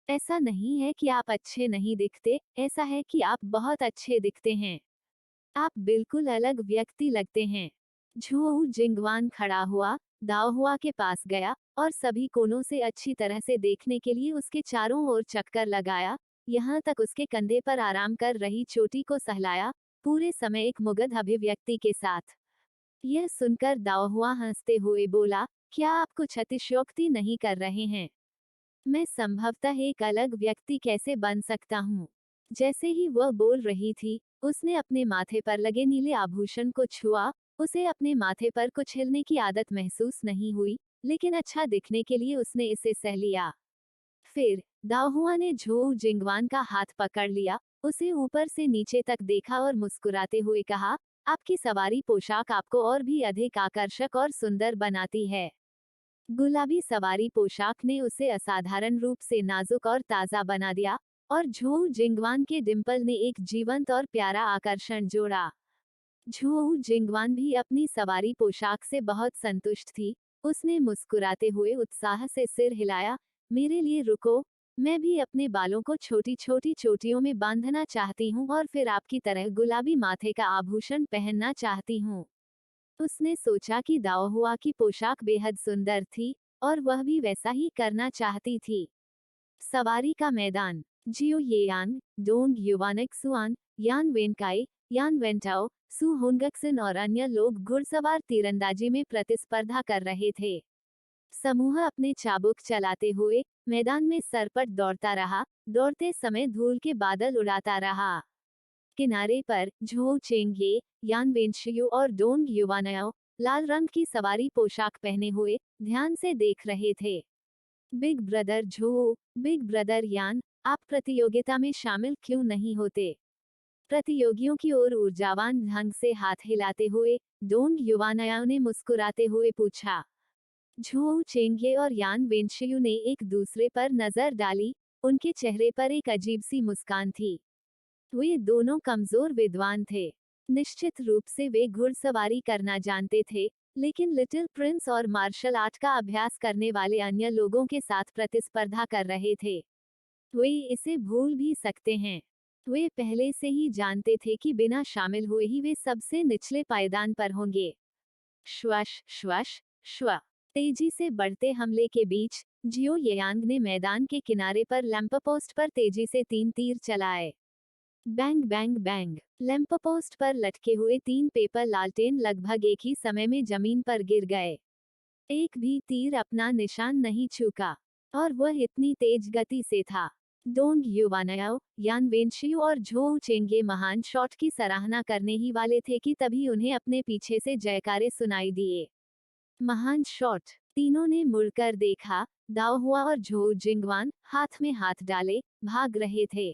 ऐसा नहीं है कि आप अच्छे नहीं दिखते, ऐसा है कि आप बहुत अच्छे दिखते हैं। आप बिल्कुल अलग व्यक्ति लगते हैं। झू जिंगवान खड़ा हुआ, दाओहुआ के पास गया और सभी कोनों से अच्छी तरह से देखने के लिए उसके चारों ओर चक्कर लगाया, यहाँ तक उसके कंधे पर आराम कर रही चोटी को सहलाया, पूरे समय एक मुग्ध अभिव्यक्ति के साथ। यह सुनकर दाओहुआ हंसते हुए बोला, क्या आप कुछ अतिशयोक्ति नहीं कर रहे हैं? मैं संभवतः एक अलग व्यक्ति कैसे बन सकता हूँ? जैसे ही वह बोल रही थी, उसने अपने माथे पर लगे नीले आभूषण को छुआ। उसे अपने माथे पर कुछ हिलने की आदत महसूस नहीं हुई, लेकिन अच्छा दिखने के लिए उसने इसे सह लिया। फिर दाओहुआ ने झो जिंगवान का हाथ पकड़ लिया, उसे ऊपर से नीचे तक देखा और मुस्कुराते हुए कहा, आपकी सवारी पोशाक आपको और भी अधिक आकर्षक और सुंदर बनाती है। गुलाबी सवारी पोशाक ने उसे असाधारण रूप से नाजुक और ताज़ा बना दिया, और झोऊ जिंगवान के डिंपल ने एक जीवंत और प्यारा आकर्षण जोड़ा। झोऊ जिंगवान भी अपनी सवारी पोशाक से बहुत संतुष्ट थी। उसने मुस्कुराते हुए उत्साह से सिर हिलाया, मेरे लिए रुको, मैं भी अपने बालों को छोटी छोटी चोटियों में बांधना चाहती हूँ और फिर आपकी तरह गुलाबी माथे का आभूषण पहनना चाहती हूँ। उसने सोचा कि दाओहुआ की पोशाक बेहद सुंदर थी, और वह भी वैसा ही करना चाहती थी। सवारी का मैदान। जियो येयांग, डोंग युवानक सुआन, यान वेनकाई, यान वेंटाओ, सु होंगक्सन और अन्य लोग घुड़सवार तीरंदाजी में प्रतिस्पर्धा कर रहे थे। समूह अपने चाबुक चलाते हुए मैदान में सरपट दौड़ता रहा, दौड़ते समय धूल के बादल उड़ाता रहा। किनारे पर झो चेंगे, यान वेंशियु और डोंग युवानयाओ लाल रंग की सवारी पोशाक पहने हुए ध्यान से देख रहे थे। बिग ब्रदर झो, बिग ब्रदर यान, आप प्रतियोगिता में शामिल क्यों नहीं होते? प्रतियोगियों की ओर ऊर्जावान ढंग से हाथ हिलाते हुए डोंग युवानयाओ ने मुस्कुराते हुए पूछा। झो चेंगे और यान वेंशियु ने एक दूसरे पर नजर डाली, उनके चेहरे पर एक अजीब सी मुस्कान थी। वे दोनों कमजोर विद्वान थे। निश्चित रूप से वे घुड़सवारी करना जानते थे, लेकिन लिटिल प्रिंस और मार्शल आर्ट का अभ्यास करने वाले अन्य लोगों के साथ प्रतिस्पर्धा कर रहे थे। वे इसे भूल भी सकते हैं। वे पहले से ही जानते थे कि बिना शामिल हुए ही वे सबसे निचले पायदान पर होंगे। श्वश श्वश श्व। तेजी से बढ़ते हमले के बीच जियो येयांग ने मैदान के किनारे पर लैंपपोस्ट पर तेजी से 3 तीर चलाए। Bang bang bang. लैंपपोस्ट पर लटके हुए 3 पेपर लालटेन लगभग एक ही समय में जमीन पर गिर गए। एक भी तीर अपना निशान नहीं चूका, और वह इतनी तेज गति से था। डोंग युवानयाओ, यान वेंशियु और झो चेंगे महान शॉट की सराहना करने ही वाले थे कि तभी उन्हें अपने पीछे से जयकारे सुनाई दिए। महान शॉट। तीनों ने मुड़कर देखा, दाओहुआ और झो जिंगवान हाथ में हाथ डाले भाग रहे थे।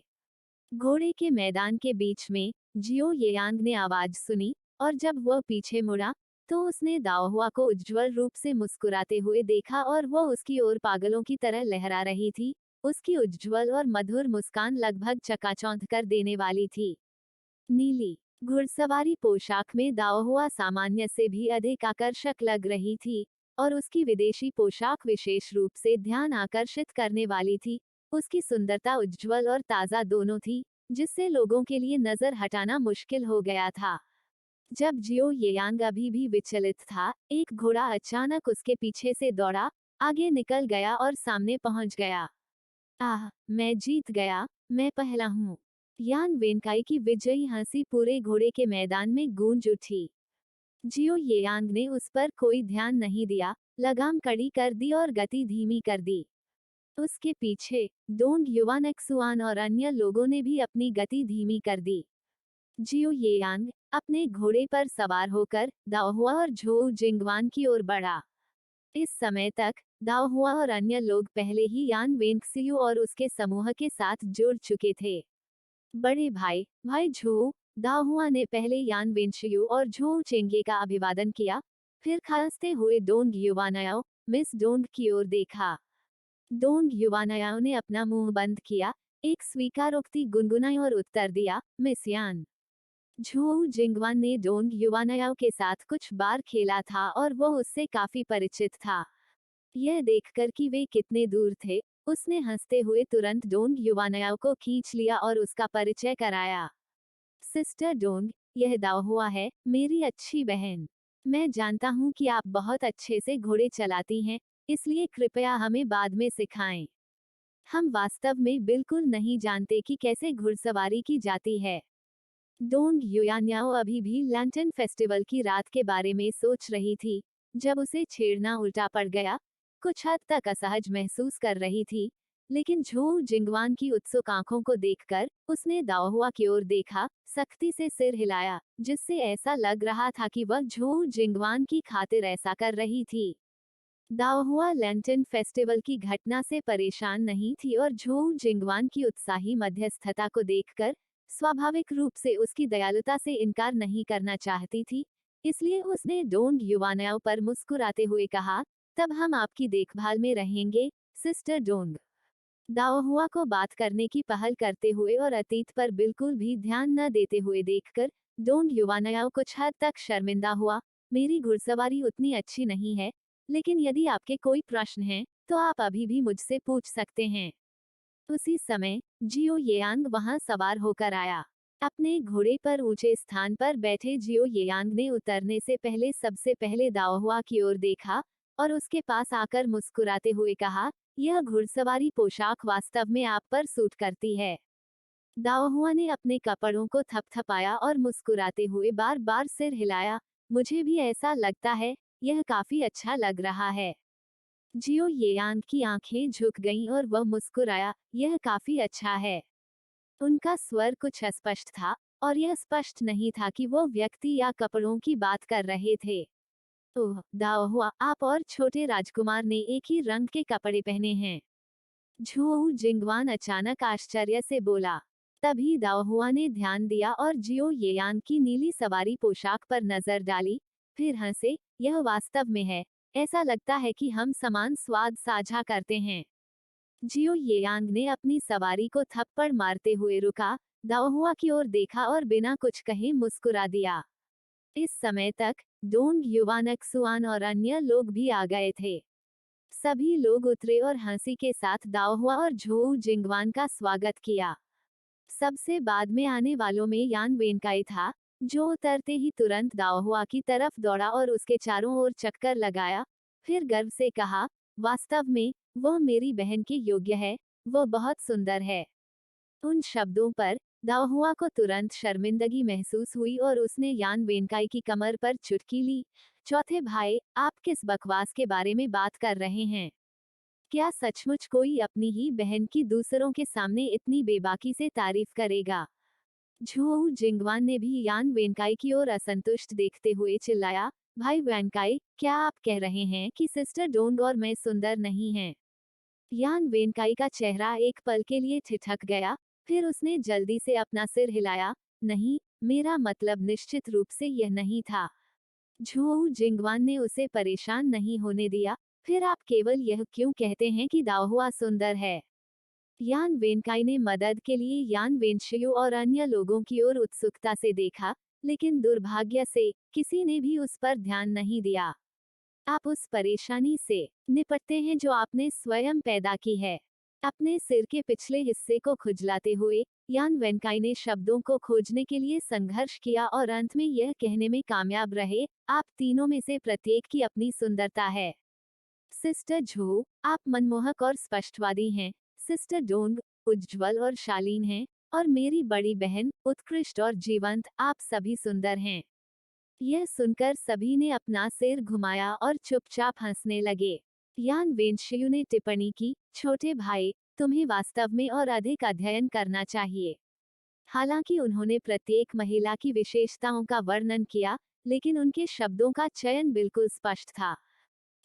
घोड़े के मैदान के बीच में जियो येयांग ने आवाज सुनी, और जब वह पीछे मुड़ा तो उसने दाओहुआ को उज्ज्वल रूप से मुस्कुराते हुए देखा और वह उसकी ओर पागलों की तरह लहरा रही थी। उसकी उज्ज्वल और मधुर मुस्कान लगभग चकाचौंध कर देने वाली थी। नीली घुड़सवारी पोशाक में दाओहुआ सामान्य से भी अधिक आकर्षक लग रही थी, और उसकी विदेशी पोशाक विशेष रूप से ध्यान आकर्षित करने वाली थी। उसकी सुंदरता उज्ज्वल और ताज़ा दोनों थी, जिससे लोगों के लिए नजर हटाना मुश्किल हो गया था। जब जियो येयांग अभी भी विचलित था, एक घोड़ा अचानक उसके पीछे से दौड़ा, आगे निकल गया और सामने पहुंच गया। आह, मैं जीत गया, मैं पहला हूँ। यान वेनकाई की विजयी हंसी पूरे घोड़े के मैदान में गूंज उठी। जियो येयांग ने उस पर कोई ध्यान नहीं दिया, लगाम कड़ी कर दी और गति धीमी कर दी। उसके पीछे डोंग युवानक्सुआन और अन्य लोगों ने भी अपनी गति धीमी कर दी। जियो येयांग अपने घोड़े पर सवार होकर दाओहुआ और झोऊ जिंगवान की ओर बढ़ा। इस समय तक दाओहुआ और अन्य लोग पहले ही यान वेंक्सियू और उसके समूह के साथ जुड़ चुके थे। बड़े भाई भाई झोऊ, दाओहुआ ने पहले यान वेंशियू और झोऊ चेंगे का अभिवादन किया, फिर खांसते हुए डोंग युवानयाओ मिस डोंग की ओर देखा। डोंग युवानयाओ ने अपना मुंह बंद किया, एक स्वीकारोक्ति गुनगुनाई और उत्तर दिया, मिस यान। झोऊ जिंगवान ने डोंग युवानयाओ के साथ कुछ बार खेला था और वह उससे काफी परिचित था। यह देखकर कि वे कितने दूर थे, उसने हंसते हुए तुरंत डोंग युवानयाओ को खींच लिया और उसका परिचय कराया। सिस्टर डोंग, यह दाओहुआ है, मेरी अच्छी बहन। मैं जानता हूँ कि आप बहुत अच्छे से घोड़े चलाती हैं, इसलिए कृपया हमें बाद में सिखाएं। हम वास्तव में बिल्कुल नहीं जानते कि कैसे घुड़सवारी की जाती है। डोंग युयान्याओ अभी भी लैंटर्न फेस्टिवल की रात के बारे में सोच रही थी, जब उसे छेड़ना उल्टा पड़ गया। कुछ हद तक असहज महसूस कर रही थी, लेकिन झोऊ जिंगवान की उत्सुक आंखों को देखकर उसने दाओहुआ की ओर देखा, सख्ती से सिर हिलाया, जिससे ऐसा लग रहा था कि वह झोऊ जिंगवान की खातिर ऐसा कर रही थी। दाओहुआ लैंटर्न फेस्टिवल की घटना से परेशान नहीं थी और झोऊ जिंगवान की उत्साही मध्यस्थता को देखकर स्वाभाविक रूप से उसकी दयालुता से इनकार नहीं करना चाहती थी, इसलिए उसने डोंग युवानयाओ पर मुस्कुराते हुए कहा, तब हम आपकी देखभाल में रहेंगे, सिस्टर डोंग। दाओहुआ को बात करने की पहल करते हुए और अतीत पर बिल्कुल भी ध्यान न देते हुए देखकर डोंग युवानयाओ कुछ हद तक शर्मिंदा हुआ। मेरी घुड़सवारी उतनी अच्छी नहीं है, लेकिन यदि आपके कोई प्रश्न हैं, तो आप अभी भी मुझसे पूछ सकते हैं। उसी समय जियो येयांग वहां सवार होकर आया। अपने घोड़े पर ऊंचे स्थान पर बैठे जियो येयांग ने उतरने से पहले सबसे पहले दाओहुआ की ओर देखा और उसके पास आकर मुस्कुराते हुए कहा, यह घुड़सवारी पोशाक वास्तव में आप पर सूट करती है। दाओहुआ ने अपने कपड़ों को थपथपाया और मुस्कुराते हुए बार बार सिर हिलाया। मुझे भी ऐसा लगता है, यह काफी अच्छा लग रहा है। जियो येयांग की आंखें झुक गईं और वह मुस्कुराया, यह काफी अच्छा है। उनका स्वर कुछ अस्पष्ट था, और यह स्पष्ट नहीं था कि वो व्यक्ति या कपड़ों की बात कर रहे थे। ओह, दाओहुआ, आप और छोटे राजकुमार ने एक ही रंग के कपड़े पहने हैं। झोऊ जिंगवान अचानक आश्चर्य से बोला। तभी दाओहुआ ने ध्यान दिया और जियो येयांग की नीली सवारी पोशाक पर नजर डाली, फिर हंसे, यह वास्तव में है। ऐसा लगता है कि हम समान स्वाद साझा करते हैं। जियो येयांग ने अपनी सवारी को थप्पड़ मारते हुए रुका, दाओहुआ की ओर देखा और बिना कुछ कहे मुस्कुरा दिया। इस समय तक डोंग युवानक्सुआन और अन्य लोग भी आ गए थे। सभी लोग उतरे और हंसी के साथ दाओहुआ और झोऊ जिंगवान का स्वागत किया। सबसे बाद में आने वालों में यान वेनकाई था, जो उतरते ही तुरंत दाओहुआ की तरफ दौड़ा और उसके चारों ओर चक्कर लगाया, फिर गर्व से कहा, वास्तव में वह मेरी बहन के योग्य है, वह बहुत सुंदर है। उन शब्दों पर दाओहुआ को तुरंत शर्मिंदगी महसूस हुई और उसने यान वेनकाई की कमर पर चुटकी ली। चौथे भाई, आप किस बकवास के बारे में बात कर रहे हैं? क्या सचमुच कोई अपनी ही बहन की दूसरों के सामने इतनी बेबाकी से तारीफ करेगा? झोऊ जिंगवान ने भी यान वेनकाई की ओर असंतुष्ट देखते हुए चिल्लाया, भाई वेनकाई, क्या आप कह रहे हैं कि सिस्टर डोंग और मैं सुंदर नहीं हैं? यान वेनकाई का चेहरा एक पल के लिए ठिठक गया, फिर उसने जल्दी से अपना सिर हिलाया, नहीं, मेरा मतलब निश्चित रूप से यह नहीं था। झोऊ जिंगवान ने उसे परेशान नहीं होने दिया, फिर आप केवल यह क्यों कहते हैं कि दाओहुआ सुंदर है? यान वेनकाई ने मदद के लिए यान वेनशियो और अन्य लोगों की ओर उत्सुकता से देखा, लेकिन दुर्भाग्य से किसी ने भी उस पर ध्यान नहीं दिया। आप उस परेशानी से निपटते हैं जो आपने स्वयं पैदा की है। अपने सिर के पिछले हिस्से को खुजलाते हुए यान वेनकाई ने शब्दों को खोजने के लिए संघर्ष किया और अंत में यह कहने में कामयाब रहे, आप तीनों में से प्रत्येक की अपनी सुंदरता है। सिस्टर झो, आप मनमोहक और स्पष्टवादी हैं। सिस्टर डोंग, उज्ज्वल और शालीन हैं। और मेरी बड़ी बहन, उत्कृष्ट और जीवंत, आप सभी सुंदर हैं। यह सुनकर सभी ने अपना सिर घुमाया और चुपचाप हंसने लगे। यान वेनशियू ने टिप्पणी की, छोटे भाई, तुम्हें वास्तव में और अधिक अध्ययन करना चाहिए। हालांकि उन्होंने प्रत्येक महिला की विशेषताओं का वर्णन किया, लेकिन उनके शब्दों का चयन बिल्कुल स्पष्ट था।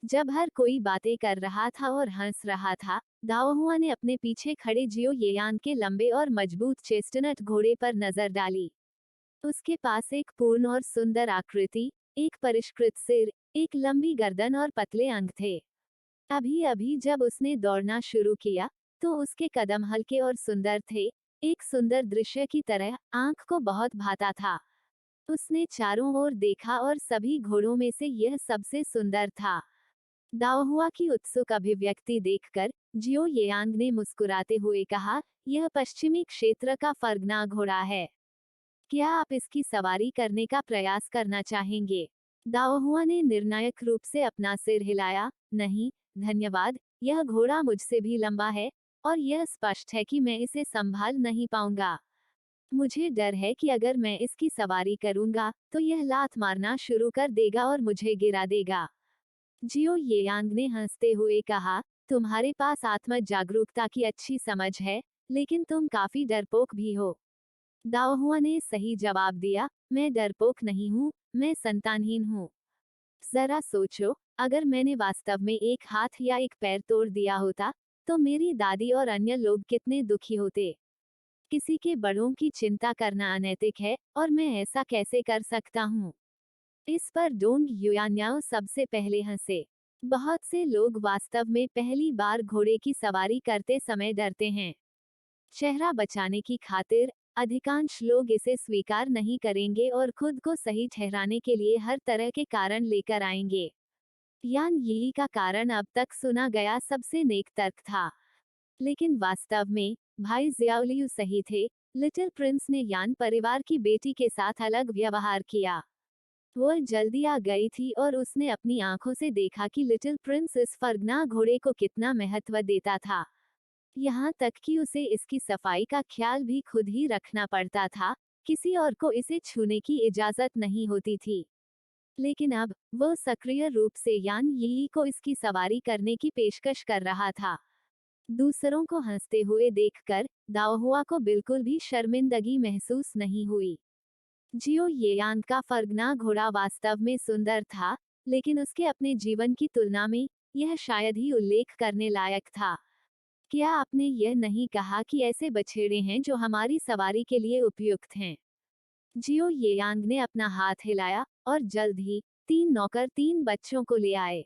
जब हर कोई बातें कर रहा था और हंस रहा था, दाओहुआ ने अपने पीछे खड़े जियो येयांग के लंबे और मजबूत चेस्टनट घोड़े पर नजर डाली। उसके पास एक पूर्ण और सुंदर आकृति, एक परिष्कृत सिर, एक लंबी गर्दन और पतले अंग थे। अभी अभी जब उसने दौड़ना शुरू किया, तो उसके कदम हल्के और सुंदर थे, एक सुंदर दृश्य की तरह, आंख को बहुत भाता था। उसने चारों ओर देखा और सभी घोड़ों में से यह सबसे सुंदर था। दाओहुआ की उत्सुक अभिव्यक्ति देखकर जियो येयांग ने मुस्कुराते हुए कहा, यह पश्चिमी क्षेत्र का फरगना घोड़ा है। क्या आप इसकी सवारी करने का प्रयास करना चाहेंगे? दाओहुआ ने निर्णायक रूप से अपना सिर हिलाया, नहीं, धन्यवाद, यह घोड़ा मुझसे भी लंबा है, और यह स्पष्ट है कि मैं इसे संभाल नहीं पाऊंगा। मुझे डर है कि अगर मैं इसकी सवारी करूंगा, तो यह लात मारना शुरू कर देगा और मुझे गिरा देगा। जियो येयांग ने हंसते हुए कहा, तुम्हारे पास आत्म जागरूकता की अच्छी समझ है, लेकिन तुम काफी डरपोक भी हो। दाओहुआ ने सही जवाब दिया, मैं डरपोक नहीं हूँ, मैं संतानहीन हूँ। जरा सोचो, अगर मैंने वास्तव में एक हाथ या एक पैर तोड़ दिया होता, तो मेरी दादी और अन्य लोग कितने दुखी होते। किसी के बड़ों की चिंता करना अनैतिक है और मैं ऐसा कैसे कर सकता हूँ। इस पर डोंग युयान्याओ सबसे पहले हंसे। बहुत से लोग वास्तव में पहली बार घोड़े की सवारी करते समय डरते हैं। चेहरा बचाने की खातिर अधिकांश लोग इसे स्वीकार नहीं करेंगे और खुद को सही ठहराने के लिए हर तरह के कारण लेकर आएंगे। यान यी का कारण अब तक सुना गया सबसे नेक तर्क था। लेकिन वास्तव में भाई जियाओलियू सही थे। लिटिल प्रिंस ने यान परिवार की बेटी के साथ अलग व्यवहार किया। वह जल्दी आ गई थी और उसने अपनी आंखों से देखा कि लिटिल प्रिंस इस फरगना घोड़े को कितना महत्व देता था। यहाँ तक कि उसे इसकी सफाई का ख्याल भी खुद ही रखना पड़ता था, किसी और को इसे छूने की इजाजत नहीं होती थी। लेकिन अब वह सक्रिय रूप से यान यी को इसकी सवारी करने की पेशकश कर रहा था। दूसरों को हंसते हुए देखकर दाओहुआ को बिल्कुल भी शर्मिंदगी महसूस नहीं हुई। जियो येयांग का फरगना घोड़ा वास्तव में सुंदर था, लेकिन उसके अपने जीवन की तुलना में यह शायद ही उल्लेख करने लायक था। क्या आपने यह नहीं कहा कि ऐसे बछेड़े हैं जो हमारी सवारी के लिए उपयुक्त हैं? जियो येयांग ने अपना हाथ हिलाया और जल्द ही 3 नौकर 3 बच्चों को ले आए।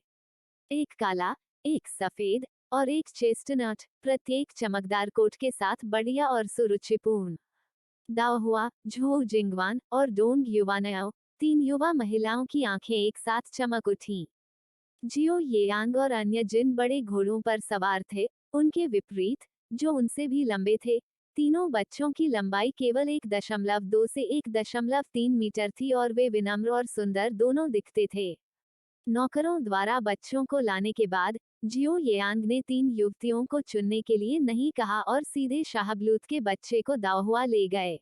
एक काला, एक सफेद और एक चेस्टनट, प्रत्येक चमकदार कोट के साथ बढ़िया और सुरुचिपूर्ण। दाओहुआ, झोउ जिंगवान और डोंग युवानयाओ, 3 युवा महिलाओं की आंखें एक साथ चमक उठीं। जियो येयांग और अन्य जिन बड़े घोड़ों पर सवार थे, उनके विपरीत, जो उनसे भी लंबे थे, तीनों बच्चों की लंबाई केवल 1.2 से 1.3 मीटर थी और वे विनम्र और सुंदर दोनों दिखते थे। नौकरों द्वारा बच्चों को लाने के बाद जियो येयांग ने 3 युवतियों को चुनने के लिए नहीं कहा और सीधे शाहबलूत के बच्चे को दाओहुआ ले गए।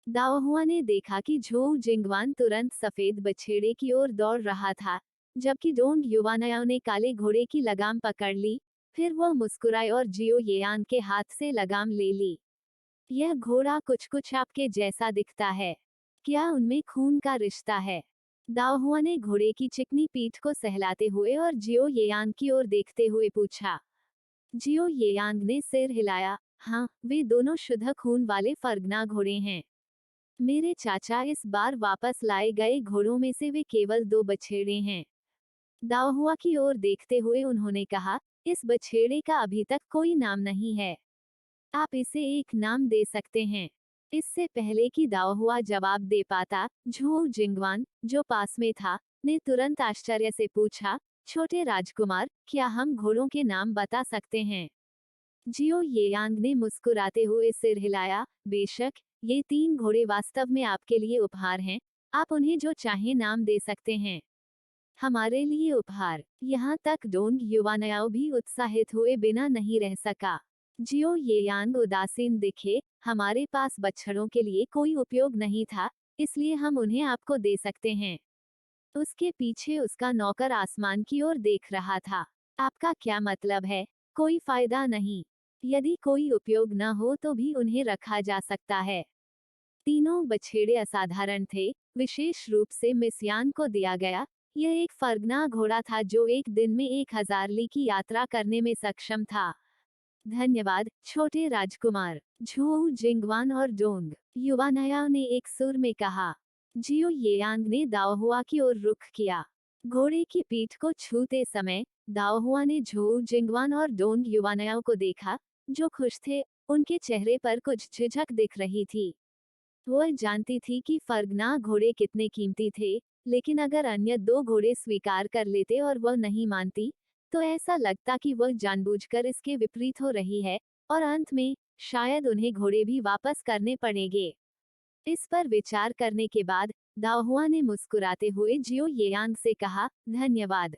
दाओहुआ ने देखा कि झोउ जिंगवान तुरंत सफेद बछेड़े की ओर दौड़ रहा था, जबकि डोंग युवानयाओ ने काले घोड़े की लगाम पकड़ ली। फिर वह मुस्कुराए और जियो येयांग के हाथ से लगाम ले ली। यह घोड़ा कुछ कुछ आपके जैसा दिखता है। क्या उनमें खून का रिश्ता है? दाओहुआ ने घोड़े की चिकनी पीठ को सहलाते हुए और जियो येयांग की ओर देखते हुए पूछा। जियो येयांग ने सिर हिलाया। हाँ, वे दोनों शुद्ध खून वाले फरगना घोड़े हैं। मेरे चाचा इस बार वापस लाए गए घोड़ों में से वे केवल 2 बछेड़े हैं। दाओहुआ की ओर देखते हुए उन्होंने कहा, इस बछेड़े का अभी तक कोई नाम नहीं है। आप इसे एक नाम दे सकते हैं। इससे पहले कि दाओहुआ जवाब दे पाता, झोउ जिंगवान, जो पास में था, ने तुरंत आश्चर्य से पूछा, छोटे राजकुमार, क्या हम घोड़ों के नाम बता सकते हैं? जियो येयांग ने मुस्कुराते हुए सिर हिलाया, बेशक, ये 3 घोड़े वास्तव में आपके लिए उपहार हैं, आप उन्हें जो चाहें नाम दे सकते हैं। हमारे लिए उपहार? यहाँ तक डोंग युवानयाओ भी उत्साहित हुए बिना नहीं रह सका। जियो येयांग उदासीन दिखे, हमारे पास बछड़ों के लिए कोई उपयोग नहीं था, इसलिए हम उन्हें आपको दे सकते हैं। उसके पीछे उसका नौकर आसमान की ओर देख रहा था। आपका क्या मतलब है? कोई फायदा नहीं। यदि कोई उपयोग न हो तो भी उन्हें रखा जा सकता है। तीनों बछेड़े असाधारण थे, विशेष रूप से मिस यान को दिया गया। यह एक फरगना घोड़ा था जो एक दिन में 1000 ली की यात्रा करने में सक्षम था। धन्यवाद, छोटे राजकुमार, झोउ जिंगवान और डोंग युवानयाओ ने एक सुर में कहा। जियो येयांग ने दाओहुआ की ओर रुख किया। घोड़े की पीठ को छूते समय दाओहुआ ने झोउ जिंगवान और डोंग युवानयाओ को देखा, जो खुश थे। उनके चेहरे पर कुछ झिझक दिख रही थी। वह जानती थी कि फरगना घोड़े कितने कीमती थे, लेकिन अगर अन्य 2 घोड़े स्वीकार कर लेते और वह नहीं मानती, तो ऐसा लगता कि वह जानबूझकर इसके विपरीत हो रही है, और अंत में शायद उन्हें घोड़े भी वापस करने पड़ेंगे। इस पर विचार करने के बाद दाओहुआ ने मुस्कुराते हुए जियो येयांग से कहा, धन्यवाद।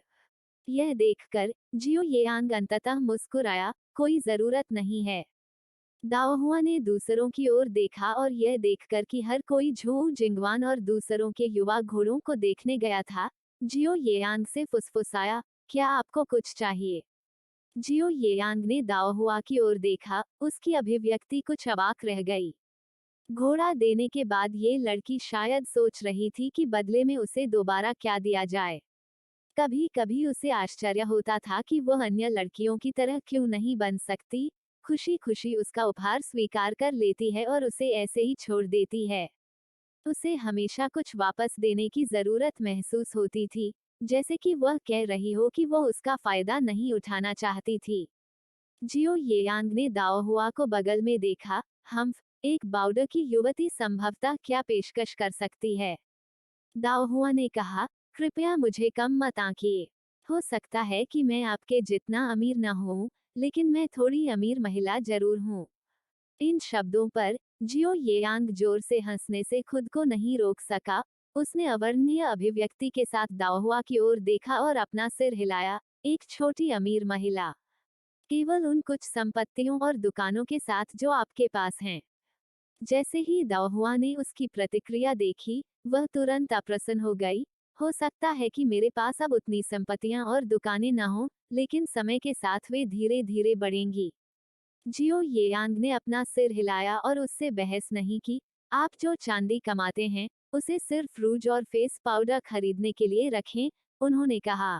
यह देखकर जियो येयांग अंततः मुस्कुराया, कोई जरूरत नहीं है। दाओहुआ ने दूसरों की ओर देखा और यह देखकर कि हर कोई झोउ जिंगवान और दूसरों के युवा घोड़ों को देखने गया था, जियो येयांग से फुसफुसाया, क्या आपको कुछ चाहिए? जियो येयांग ने दाओहुआ की ओर देखा, उसकी अभिव्यक्ति कुछ अवाक रह गई। घोड़ा देने के बाद ये लड़की शायद सोच रही थी कि बदले में उसे दोबारा क्या दिया जाए। कभी कभी उसे आश्चर्य होता था कि वह अन्य लड़कियों की तरह क्यों नहीं बन सकती, खुशी खुशी उसका उपहार स्वीकार कर लेती है और उसे ऐसे ही छोड़ देती है। उसे हमेशा कुछ वापस देने की जरूरत महसूस होती थी, जैसे कि वह कह रही हो कि वो उसका फायदा नहीं उठाना चाहती थी। जियो येयांग ने दाओहुआ को बगल में देखा। हम एक बाउडर की युवती संभवतः क्या पेशकश कर सकती है? दाओहुआ ने कहा, कृपया मुझे कम मत आंकिए। हो सकता है कि मैं आपके जितना अमीर न हूँ, लेकिन मैं थोड़ी अमीर महिला जरूर हूँ। इन शब्दों पर जियो येयांग जोर से हंसने से खुद को नहीं रोक सका। उसने अवर्णनीय अभिव्यक्ति के साथ दाओहुआ की ओर देखा और अपना सिर हिलाया। एक छोटी अमीर महिला, केवल उन कुछ संपत्तियों और दुकानों के साथ जो आपके पास हैं। जैसे ही दाओहुआ ने उसकी प्रतिक्रिया देखी, वह तुरंत अप्रसन्न हो गई। हो सकता है कि मेरे पास अब उतनी संपत्तियां और दुकानें न हों, लेकिन समय के साथ वे धीरे धीरे बढ़ेंगी। जियो येयांग ने अपना सिर हिलाया और उससे बहस नहीं की। आप जो चांदी कमाते हैं, उसे सिर्फ रूज और फेस पाउडर खरीदने के लिए रखें, उन्होंने कहा।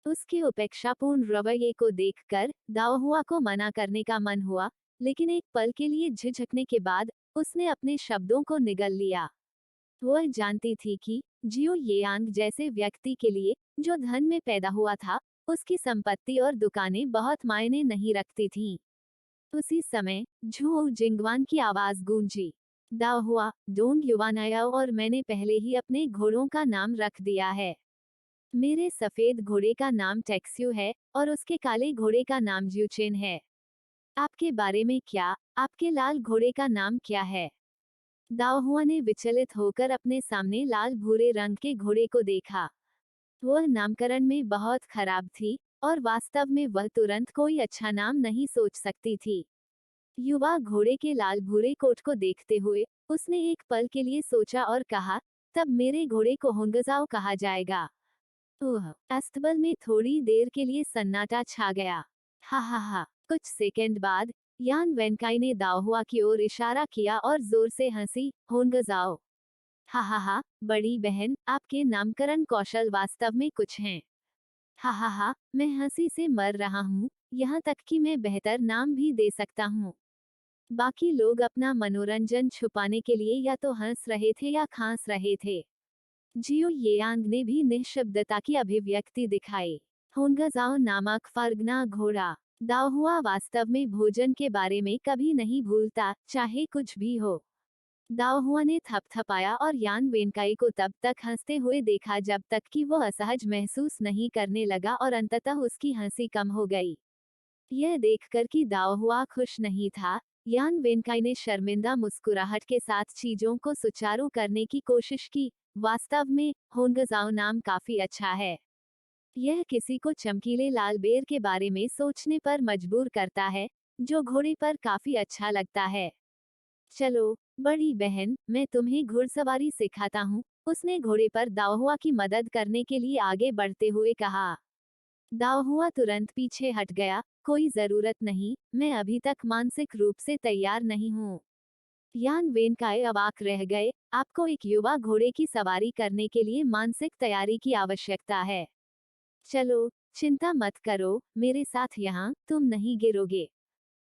उसके उपेक्षापूर्ण रवैये को देखकर दाओहुआ को मना करने का मन हुआ, लेकिन एक पल के लिए झिझकने के बाद उसने अपने शब्दों को निगल लिया। वह जानती थी कि जियो येयांग जैसे व्यक्ति के लिए, जो धन में पैदा हुआ था, उसकी संपत्ति और दुकानें बहुत मायने नहीं रखती थीं। उसी समय झू जिंगवान की आवाज गूंजी। दाओहुआ, डोंग युवानायाओ और मैंने पहले ही अपने घोड़ों का नाम रख दिया है। मेरे सफेद घोड़े का नाम टैक्स्यू है और उसके काले घोड़े का नाम ज्यूचेन है। आपके बारे में क्या? आपके लाल घोड़े का नाम क्या है? दाओहुआ ने विचलित होकर अपने सामने लाल भूरे रंग के घोड़े को देखा। वह नामकरण में बहुत खराब थी और वास्तव में वह तुरंत कोई अच्छा नाम नहीं सोच सकती थी। युवा घोड़े के लाल भूरे कोट को देखते हुए उसने एक पल के लिए सोचा और कहा, तब मेरे घोड़े को होंगजाओ कहा जाएगा। ओह! अस्तबल में थोड़ी देर के लिए सन्नाटा छा गया। हा हा हा। कुछ सेकंड बाद यान वेनकाई ने दाओहुआ की ओर इशारा किया और जोर से हंसी। होंगजाओ। हा हा हा, बड़ी बहन, आपके नामकरण कौशल वास्तव में कुछ हैं। हा हा हा, मैं हंसी से मर रहा हूँ, यहाँ तक कि मैं बेहतर नाम भी दे सकता हूँ। बाकी लोग अपना मनोरंजन छुपाने के लिए या तो हंस रहे थे या खांस रहे थे। जियो येयांग ने भी निःशब्दता की अभिव्यक्ति दिखाई। होंगजाओ नामक फर्गना घोड़ा। दाओहुआ वास्तव में भोजन के बारे में कभी नहीं भूलता, चाहे कुछ भी हो। दाओहुआ ने थपथपाया और यान वेनकाई को तब तक हंसते हुए देखा जब तक कि वो असहज महसूस नहीं करने लगा और अंततः उसकी हंसी कम हो गई। यह देखकर कि दाओहुआ खुश नहीं था, यान वेनकाई ने शर्मिंदा मुस्कुराहट के साथ चीजों को सुचारू करने की कोशिश की। वास्तव में होंगजाओ नाम काफी अच्छा है। यह किसी को चमकीले लाल बेर के बारे में सोचने पर मजबूर करता है, जो घोड़े पर काफी अच्छा लगता है। चलो, बड़ी बहन, मैं तुम्हें घुड़सवारी सिखाता हूँ, उसने घोड़े पर दाओहुआ की मदद करने के लिए आगे बढ़ते हुए कहा। दाओहुआ तुरंत पीछे हट गया। कोई जरूरत नहीं, मैं अभी तक मानसिक रूप से तैयार नहीं हूँ। यान वेनकाई अवाक रह गए। आपको एक युवा घोड़े की सवारी करने के लिए मानसिक तैयारी की आवश्यकता है। चलो, चिंता मत करो, मेरे साथ यहाँ, तुम नहीं गिरोगे।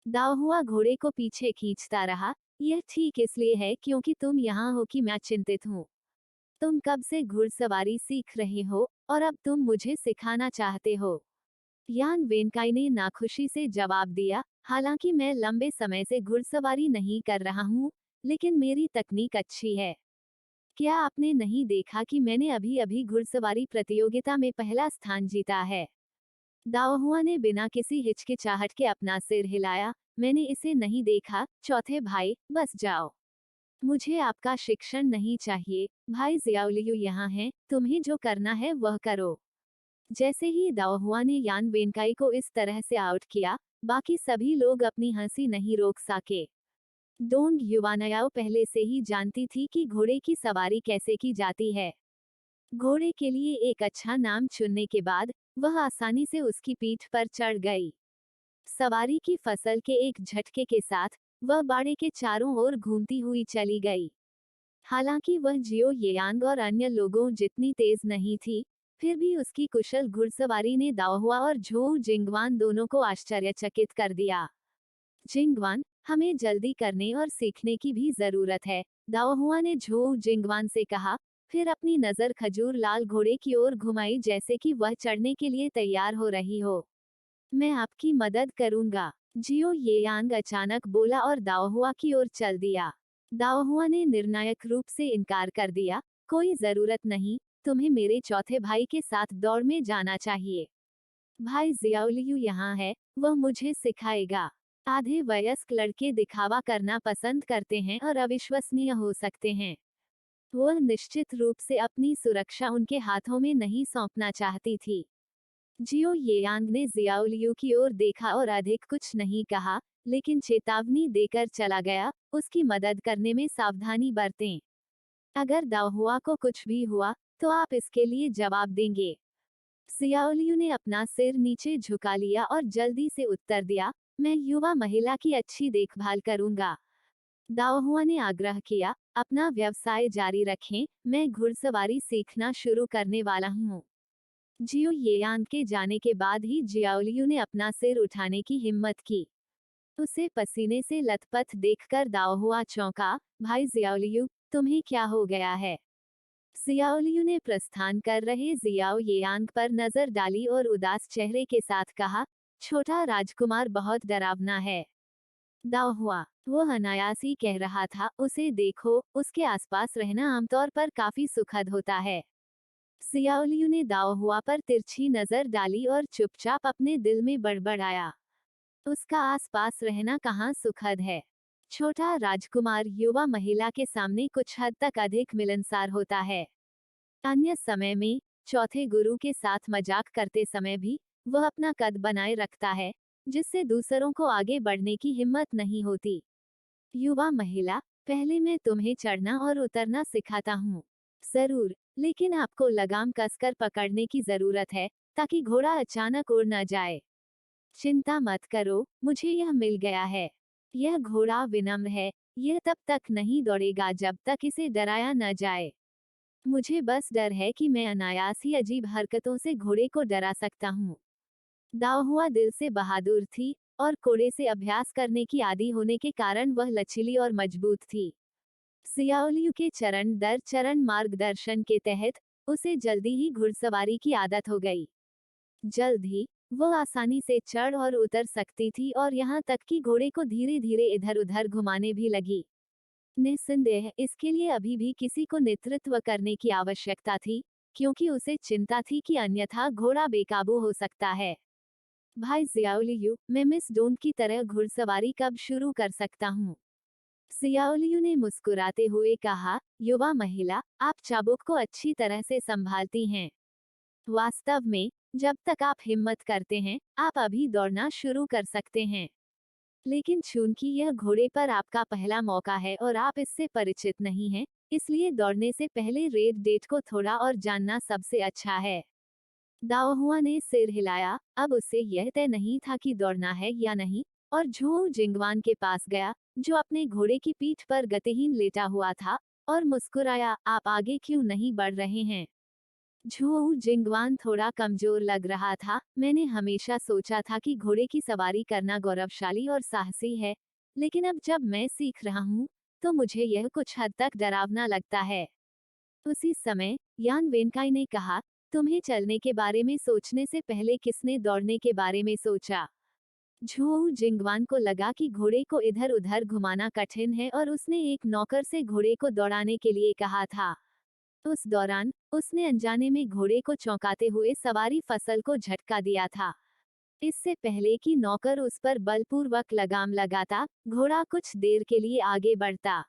दाओहुआ घोड़े को पीछे खींचता रहा। यह ठीक इसलिए है क्योंकि तुम यहाँ हो कि मैं चिंतित हूँ। तुम कब से घुड़सवारी सीख रहे हो और अब तुम मुझे सिखाना चाहते हो? यान वेनकाई ने नाखुशी से जवाब दिया, हालांकि मैं लंबे समय से घुड़सवारी नहीं कर रहा हूँ, लेकिन मेरी तकनीक अच्छी है। क्या आपने नहीं देखा कि मैंने अभी अभी घुड़सवारी प्रतियोगिता में पहला स्थान जीता है? दाओहुआ ने बिना किसी हिचकिचाहट के अपना सिर हिलाया। मैंने इसे नहीं देखा। चौथे भाई, बस जाओ। मुझे आपका शिक्षण नहीं चाहिए। भाई जियाओलियू यहाँ हैं, तुम्हें जो करना है वह करो। जैसे ही दाओहुआ ने यान वेनकाई को इस तरह से आउट किया, बाकी सभी लोग अपनी हंसी नहीं रोक सके। डोंग युवानयाओ पहले से ही जानती थी कि घोड़े की सवारी कैसे की जाती है। घोड़े के लिए एक अच्छा नाम चुनने के बाद वह आसानी से उसकी पीठ पर चढ़ गई। सवारी की फसल के एक झटके के साथ वह बाड़े के चारों ओर घूमती हुई चली गई। हालांकि वह जियो येयांग और अन्य लोगों जितनी तेज नहीं थी, फिर भी उसकी कुशल घुड़सवारी ने दाओहुआ और झोउ जिंगवान दोनों को आश्चर्यचकित कर दिया। जिंगवान, हमें जल्दी करने और सीखने की भी जरूरत है, दाओहुआ ने झोऊ जिंगवान से कहा। फिर अपनी नजर खजूर लाल घोड़े की ओर घुमाई, जैसे कि वह चढ़ने के लिए तैयार हो रही हो। मैं आपकी मदद करूंगा, जियो येयांग अचानक बोला और दाओहुआ की ओर चल दिया। दाओहुआ ने निर्णायक रूप से इनकार कर दिया, कोई जरूरत नहीं, तुम्हें मेरे चौथे भाई के साथ दौड़ में जाना चाहिए। भाई जियाओलियू यहाँ है, वह मुझे सिखाएगा। आधे वयस्क लड़के दिखावा करना पसंद करते हैं और अविश्वसनीय हो सकते हैं। वह निश्चित रूप से अपनी सुरक्षा उनके हाथों में नहीं सौंपना चाहती थी। जियो येयांग ने जियाओलियू की ओर देखा और अधिक कुछ नहीं कहा, लेकिन चेतावनी देकर चला गया, उसकी मदद करने में सावधानी बरतें। अगर दाओहुआ को कुछ भी हुआ, तो आप इसके लिए जवाब देंगे। जियाओलियू ने अपना सिर नीचे झुका लिया और जल्दी से उत्तर दिया, मैं युवा महिला की अच्छी देखभाल करूंगा। दाओहुआ ने आग्रह किया, अपना व्यवसाय जारी रखें, मैं घुड़सवारी सीखना शुरू करने वाला हूँ। जियो येयांग के जाने के बाद ही जियाओलियू ने अपना सिर उठाने की हिम्मत की। उसे पसीने से लथपथ देखकर दाओहुआ चौंका, भाई जियाओलियू, तुम्हें क्या हो गया है? जियाओलियू ने प्रस्थान कर रहे जियाओ येयांग पर नजर डाली और उदास चेहरे के साथ कहा, छोटा राजकुमार बहुत डरावना है। दाओहुआ, वो अनायास ही कह रहा था, उसे देखो, उसके आसपास रहना आमतौर पर काफी सुखद होता है। जियाओलियू ने दाओहुआ पर तिरछी नजर डाली और चुपचाप अपने दिल में बड़बड़ाया, उसका आसपास रहना कहाँ सुखद है। छोटा राजकुमार युवा महिला के सामने कुछ हद तक अधिक मिलनसार होता है। अन्य समय में, चौथे गुरु के साथ मजाक करते समय भी, वह अपना कद बनाए रखता है, जिससे दूसरों को आगे बढ़ने की हिम्मत नहीं होती। युवा महिला, पहले मैं तुम्हें चढ़ना और उतरना सिखाता हूँ। जरूर, लेकिन आपको लगाम कसकर पकड़ने की जरूरत है, ताकि घोड़ा अचानक उड़ न जाए। चिंता मत करो, मुझे यह मिल गया है। यह घोड़ा विनम्र है, यह तब तक नहीं दौड़ेगा जब तक इसे डराया न जाए। मुझे बस डर है कि मैं अनायास ही अजीब हरकतों से घोड़े को डरा सकता हूँ। दाओहुआ दिल से बहादुर थी, और घोड़े से अभ्यास करने की आदी होने के कारण वह लचीली और मजबूत थी। जियाओलियू के चरण दर चरण मार्गदर्शन के तहत, उसे जल्दी ही घुड़सवारी की आदत हो गई। जल्द ही, वह आसानी से चढ़ और उतर सकती थी और यहाँ तक कि घोड़े को धीरे धीरे इधर उधर घुमाने भी लगी। निस्संदेह इसके लिए अभी भी किसी को नेतृत्व करने की आवश्यकता थी, क्योंकि उसे चिंता थी कि अन्यथा घोड़ा बेकाबू हो सकता है। भाई जियाओलियू, मैं मिस डोंट की तरह घुड़सवारी कब शुरू कर सकता हूँ? जियाओलियू ने मुस्कुराते हुए कहा, युवा महिला, आप चाबुक को अच्छी तरह से संभालती हैं। वास्तव में, जब तक आप हिम्मत करते हैं, आप अभी दौड़ना शुरू कर सकते हैं। लेकिन चूंकि यह घोड़े पर आपका पहला मौका है और आप इससे परिचित नहीं हैं, इसलिए दौड़ने से पहले रेड डेट को थोड़ा और जानना सबसे अच्छा है। दाओहुआ ने सिर हिलाया, अब उससे यह तय नहीं था कि दौड़ना है या नहीं, और झू जिंगवान के पास गया, जो अपने घोड़े की पीठ पर गतिहीन लेटा हुआ था, और मुस्कुराया, आप आगे क्यों नहीं बढ़ रहे हैं? झू जिंगवान थोड़ा कमजोर लग रहा था, मैंने हमेशा सोचा था कि घोड़े की सवारी करना गौरवशाली और साहसी है, लेकिन अब जब मैं सीख रहा हूँ, तो मुझे यह कुछ हद तक डरावना लगता है। उसी समय, यान वेनकाई ने कहा, तुम्हें चलने के बारे में सोचने से पहले किसने दौड़ने के बारे में सोचा? झू जिंगवान को लगा कि घोड़े को इधर उधर घुमाना कठिन है और उसने एक नौकर से घोड़े को दौड़ाने के लिए कहा था। उस दौरान, उसने अनजाने में घोड़े को चौंकाते हुए सवारी फसल को झटका दिया था। इससे पहले कि नौकर उस पर बलपूर्वक लगाम लगाता, घोड़ा कुछ देर के लिए आगे बढ़ता।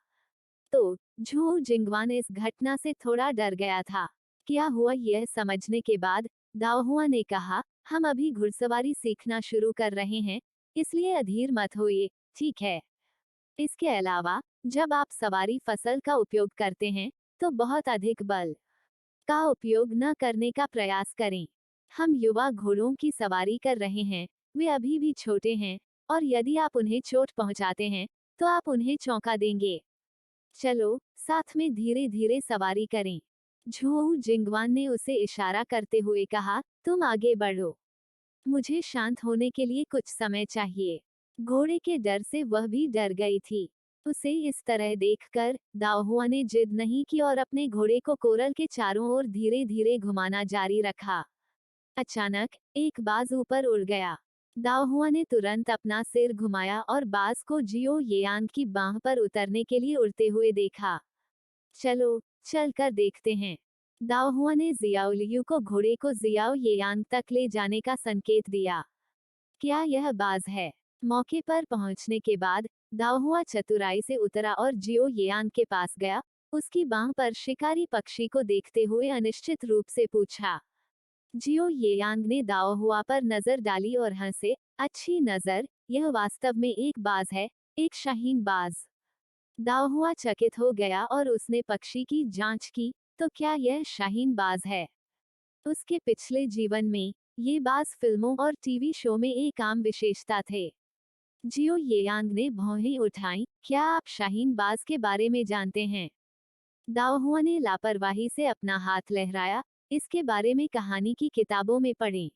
तो, झू जिंगवान इस घटना से थोड़ा डर गया था। क्या हुआ यह समझने के बाद, दाओहुआ ने कहा, हम अभी घुड़सवारी सीखना शुरू कर रहे हैं, इसलिए अधीर मत होइए, ठीक है? इसके अलावा, जब आप सवारी फसल का उपयोग करते हैं, तो बहुत अधिक बल का उपयोग न करने का प्रयास करें। हम युवा घोड़ों की सवारी कर रहे हैं, वे अभी भी छोटे हैं, और यदि आप उन्हें चोट पहुंचाते हैं, तो आप उन्हें चौंका देंगे। चलो, साथ में धीरे धीरे सवारी करें। झू जिंगवान ने उसे इशारा करते हुए कहा, तुम आगे बढ़ो। मुझे शांत होने के लिए कुछ समय चाहिए। घोड़े के डर से वह भी डर गई थी। उसे इस तरह देखकर दाओहुआ ने जिद नहीं की और अपने घोड़े को कोरल के चारों ओर धीरे धीरे घुमाना जारी रखा। अचानक एक बाज ऊपर उड़ गया। दाओहुआ ने तुरंत अपना सिर घुमाया और बाज को जियो येयांग की बाह पर उतरने के लिए उड़ते हुए देखा। चलो, चल कर देखते हैं। दाओहुआ ने जियाओलियू को घोड़े को जियाओ येयांग तक ले जाने का संकेत दिया। क्या यह बाज है? मौके पर पहुंचने के बाद दाओहुआ चतुराई से उतरा और जियो येयांग के पास गया। उसकी बाह पर शिकारी पक्षी को देखते हुए अनिश्चित रूप से पूछा। जियो येयांग ने दाओहुआ पर नजर डाली और हंसे। अच्छी नजर, यह वास्तव में एक बाज है, एक शाहीन बाज। दाओहुआ चकित हो गया और उसने पक्षी की जांच की। तो क्या यह शाहीन बाज है? उसके पिछले जीवन में ये बाज फिल्मों और टीवी शो में एक आम विशेषता थे। जियो येयांग ने भौहें उठाई। क्या आप शाहीन बाज के बारे में जानते हैं? दाओहुआ ने लापरवाही से अपना हाथ लहराया। इसके बारे में कहानी की किताबों में पढ़ें।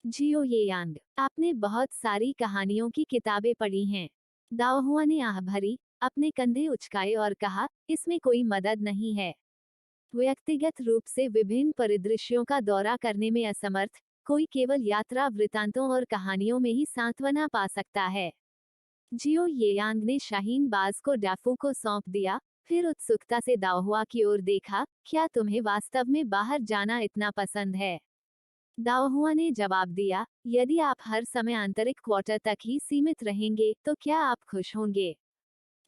जियो येयांग, आपने बहुत सारी कहानियों की किताबें पढ़ी हैं। दाओहुआ ने आह भरी, अपने कंधे उचकाए और कहा, इसमें कोई मदद नहीं है। व्यक्तिगत रूप से विभिन्न परिदृश्यों का दौरा करने में असमर्थ कोई केवल यात्रा वृतांतों और कहानियों में ही सांत्वना पा सकता है। जियो येयांग ने शाहीन बाज को डाफू को सौंप दिया, फिर उत्सुकता से दाओहुआ की ओर देखा। क्या तुम्हें वास्तव में बाहर जाना इतना पसंद है? दाओहुआ ने जवाब दिया, यदि आप हर समय आंतरिक क्वार्टर तक ही सीमित रहेंगे तो क्या आप खुश होंगे?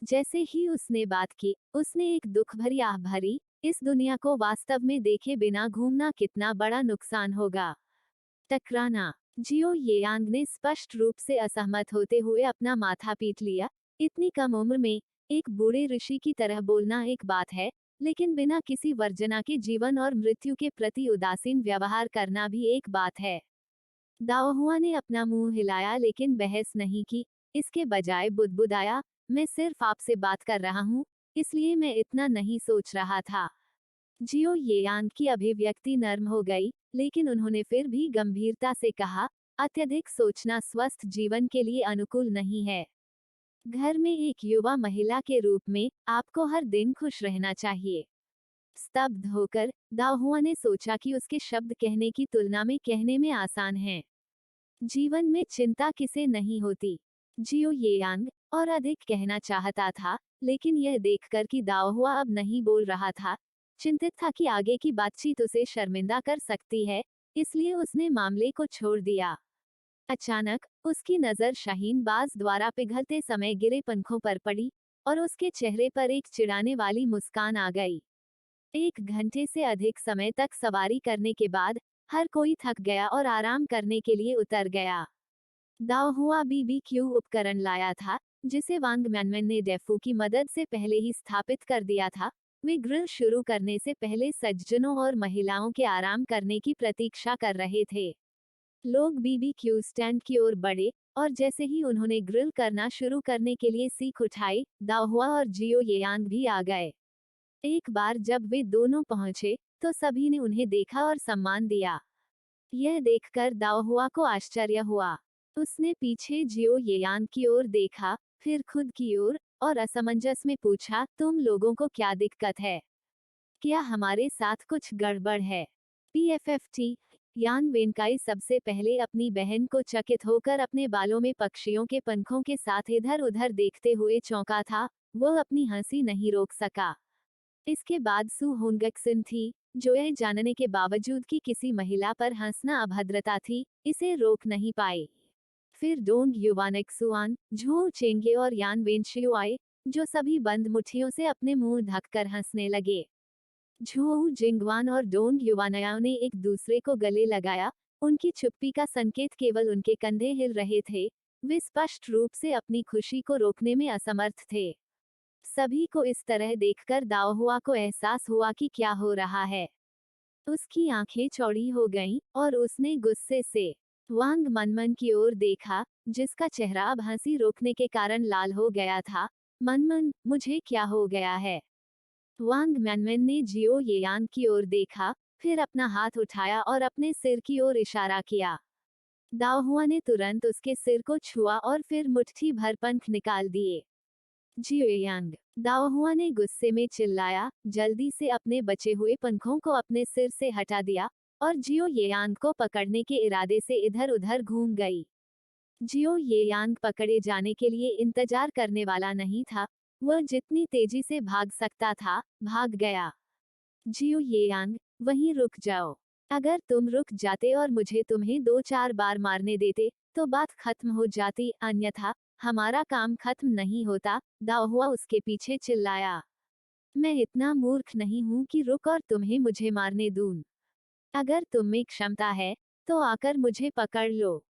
जैसे ही उसने बात की, उसने एक दुख भरी आह भरी, इस दुनिया को वास्तव में देखे बिना घूमना कितना बड़ा नुकसान होगा। टकराना। जियो येयांग ने स्पष्ट रूप से असहमत होते हुए अपना माथा पीट लिया। इतनी कम उम्र में एक बूढ़े ऋषि की तरह बोलना एक बात है, लेकिन बिना किसी वर्जना के जीवन और मृत्यु के प्रति उदासीन व्यवहार करना भी एक बात है। दाओहुआ ने अपना मुंह हिलाया लेकिन बहस नहीं की। इसके बजाय बुदबुदाया, मैं सिर्फ आपसे बात कर रहा हूँ, इसलिए मैं इतना नहीं सोच रहा था। जियो येयांग की अभिव्यक्ति नर्म हो गई, लेकिन उन्होंने फिर भी गंभीरता से कहा, अत्यधिक सोचना स्वस्थ जीवन के लिए अनुकूल नहीं है। घर में एक युवा महिला के रूप में आपको हर दिन खुश रहना चाहिए। स्तब्ध होकर दाओहुआ ने सोचा कि उसके शब्द कहने की तुलना में कहने में आसान हैं। जीवन में चिंता किसे नहीं होती। जियो येयांग और अधिक कहना चाहता था, लेकिन यह देखकर कि दाओहुआ अब नहीं बोल रहा था, चिंतित था कि आगे की बातचीत उसे शर्मिंदा कर सकती है, इसलिए उसने मामले को छोड़ दिया। अचानक उसकी नजर शाहीन बाज द्वारा पिघलते समय गिरे पंखों पर पड़ी और उसके चेहरे पर एक चिढ़ाने वाली मुस्कान आ गई। 1 घंटे से अधिक समय तक सवारी करने के बाद हर कोई थक गया और आराम करने के लिए उतर गया। दाओहुआ बीबीक्यू उपकरण लाया था, जिसे वांग म्यानमेन ने डेफू की मदद से पहले ही स्थापित कर दिया था। वे ग्रिल शुरू करने से पहले सज्जनों और महिलाओं के आराम करने की प्रतीक्षा कर रहे थे। लोग बीबीक्यू स्टैंड की ओर बढ़े और जैसे ही उन्होंने ग्रिल करना शुरू करने के लिए सीख उठाई, दाओहुआ और जियो येयांग भी आ गए। एक बार जब वे दोनों पहुंचे, तो सभी ने उन्हें देखा और सम्मान दिया। यह देखकर दाओहुआ को आश्चर्य हुआ। उसने पीछे जियो येयांग की ओर देखा, फिर खुद की ओर, और असमंजस में पूछा, तुम लोगों को क्या दिक्कत है? क्या हमारे साथ कुछ गड़बड़ है? पीएफएफटी यान वेनकाई सबसे पहले अपनी बहन को चकित होकर अपने बालों में पक्षियों के पंखों के साथ इधर उधर देखते हुए चौंका था। वह अपनी हंसी नहीं रोक सका। इसके बाद सू होंगक्सिन थी, जो यह जानने के बावजूद कि किसी महिला पर हंसना अभद्रता थी, इसे रोक नहीं पाई। फिर डोंग युवानेक्सुआन, झू चेंगे और यान वेनशियो आए, जो सभी बंद मुट्ठियों से अपने मुंह ढककर हंसने लगे। झू जिंगवान और डोंग युवानयाओ ने एक दूसरे को गले लगाया। उनकी चुप्पी का संकेत केवल उनके कंधे हिल रहे थे। वे स्पष्ट रूप से अपनी खुशी को रोकने में असमर्थ थे। सभी को इस तरह देखकर दाओहुआ को एहसास हुआ कि क्या हो रहा है। उसकी आंखें चौड़ी हो गईं और उसने गुस्से से वांग मनमन की ओर देखा, जिसका चेहरा अब हंसी रोकने के कारण लाल हो गया था। मनमन, मुझे क्या हो गया है? वांग मनमन ने जियो येयांग की ओर देखा, फिर अपना हाथ उठाया और अपने सिर की ओर इशारा किया। दाओहुआ ने तुरंत उसके सिर को छुआ और फिर मुट्ठी भर पंख निकाल दिए। जियोयांग, दाओहुआ ने गुस्से में चिल्लाया, जल्दी से अपने बचे हुए पंखों को अपने सिर से हटा दिया और जियो येयांग को पकड़ने के इरादे से इधर उधर घूम गई। जियो येयांग पकड़े जाने के लिए इंतजार करने वाला नहीं था, वह जितनी तेजी से भाग सकता था, भाग गया। जियो येयांग, वहीं रुक जाओ। अगर तुम रुक जाते और मुझे तुम्हें 2-4 बार मारने देते, तो बात खत्म हो जाती, अन्यथा हमारा काम खत्म नहीं होता, दाओहुआ उसके पीछे चिल्लाया। मैं इतना मूर्ख नहीं हूं कि रुक और तुम्हें मुझे मारने दूं। अगर तुम में क्षमता है, तो आकर मुझे पकड़ लो।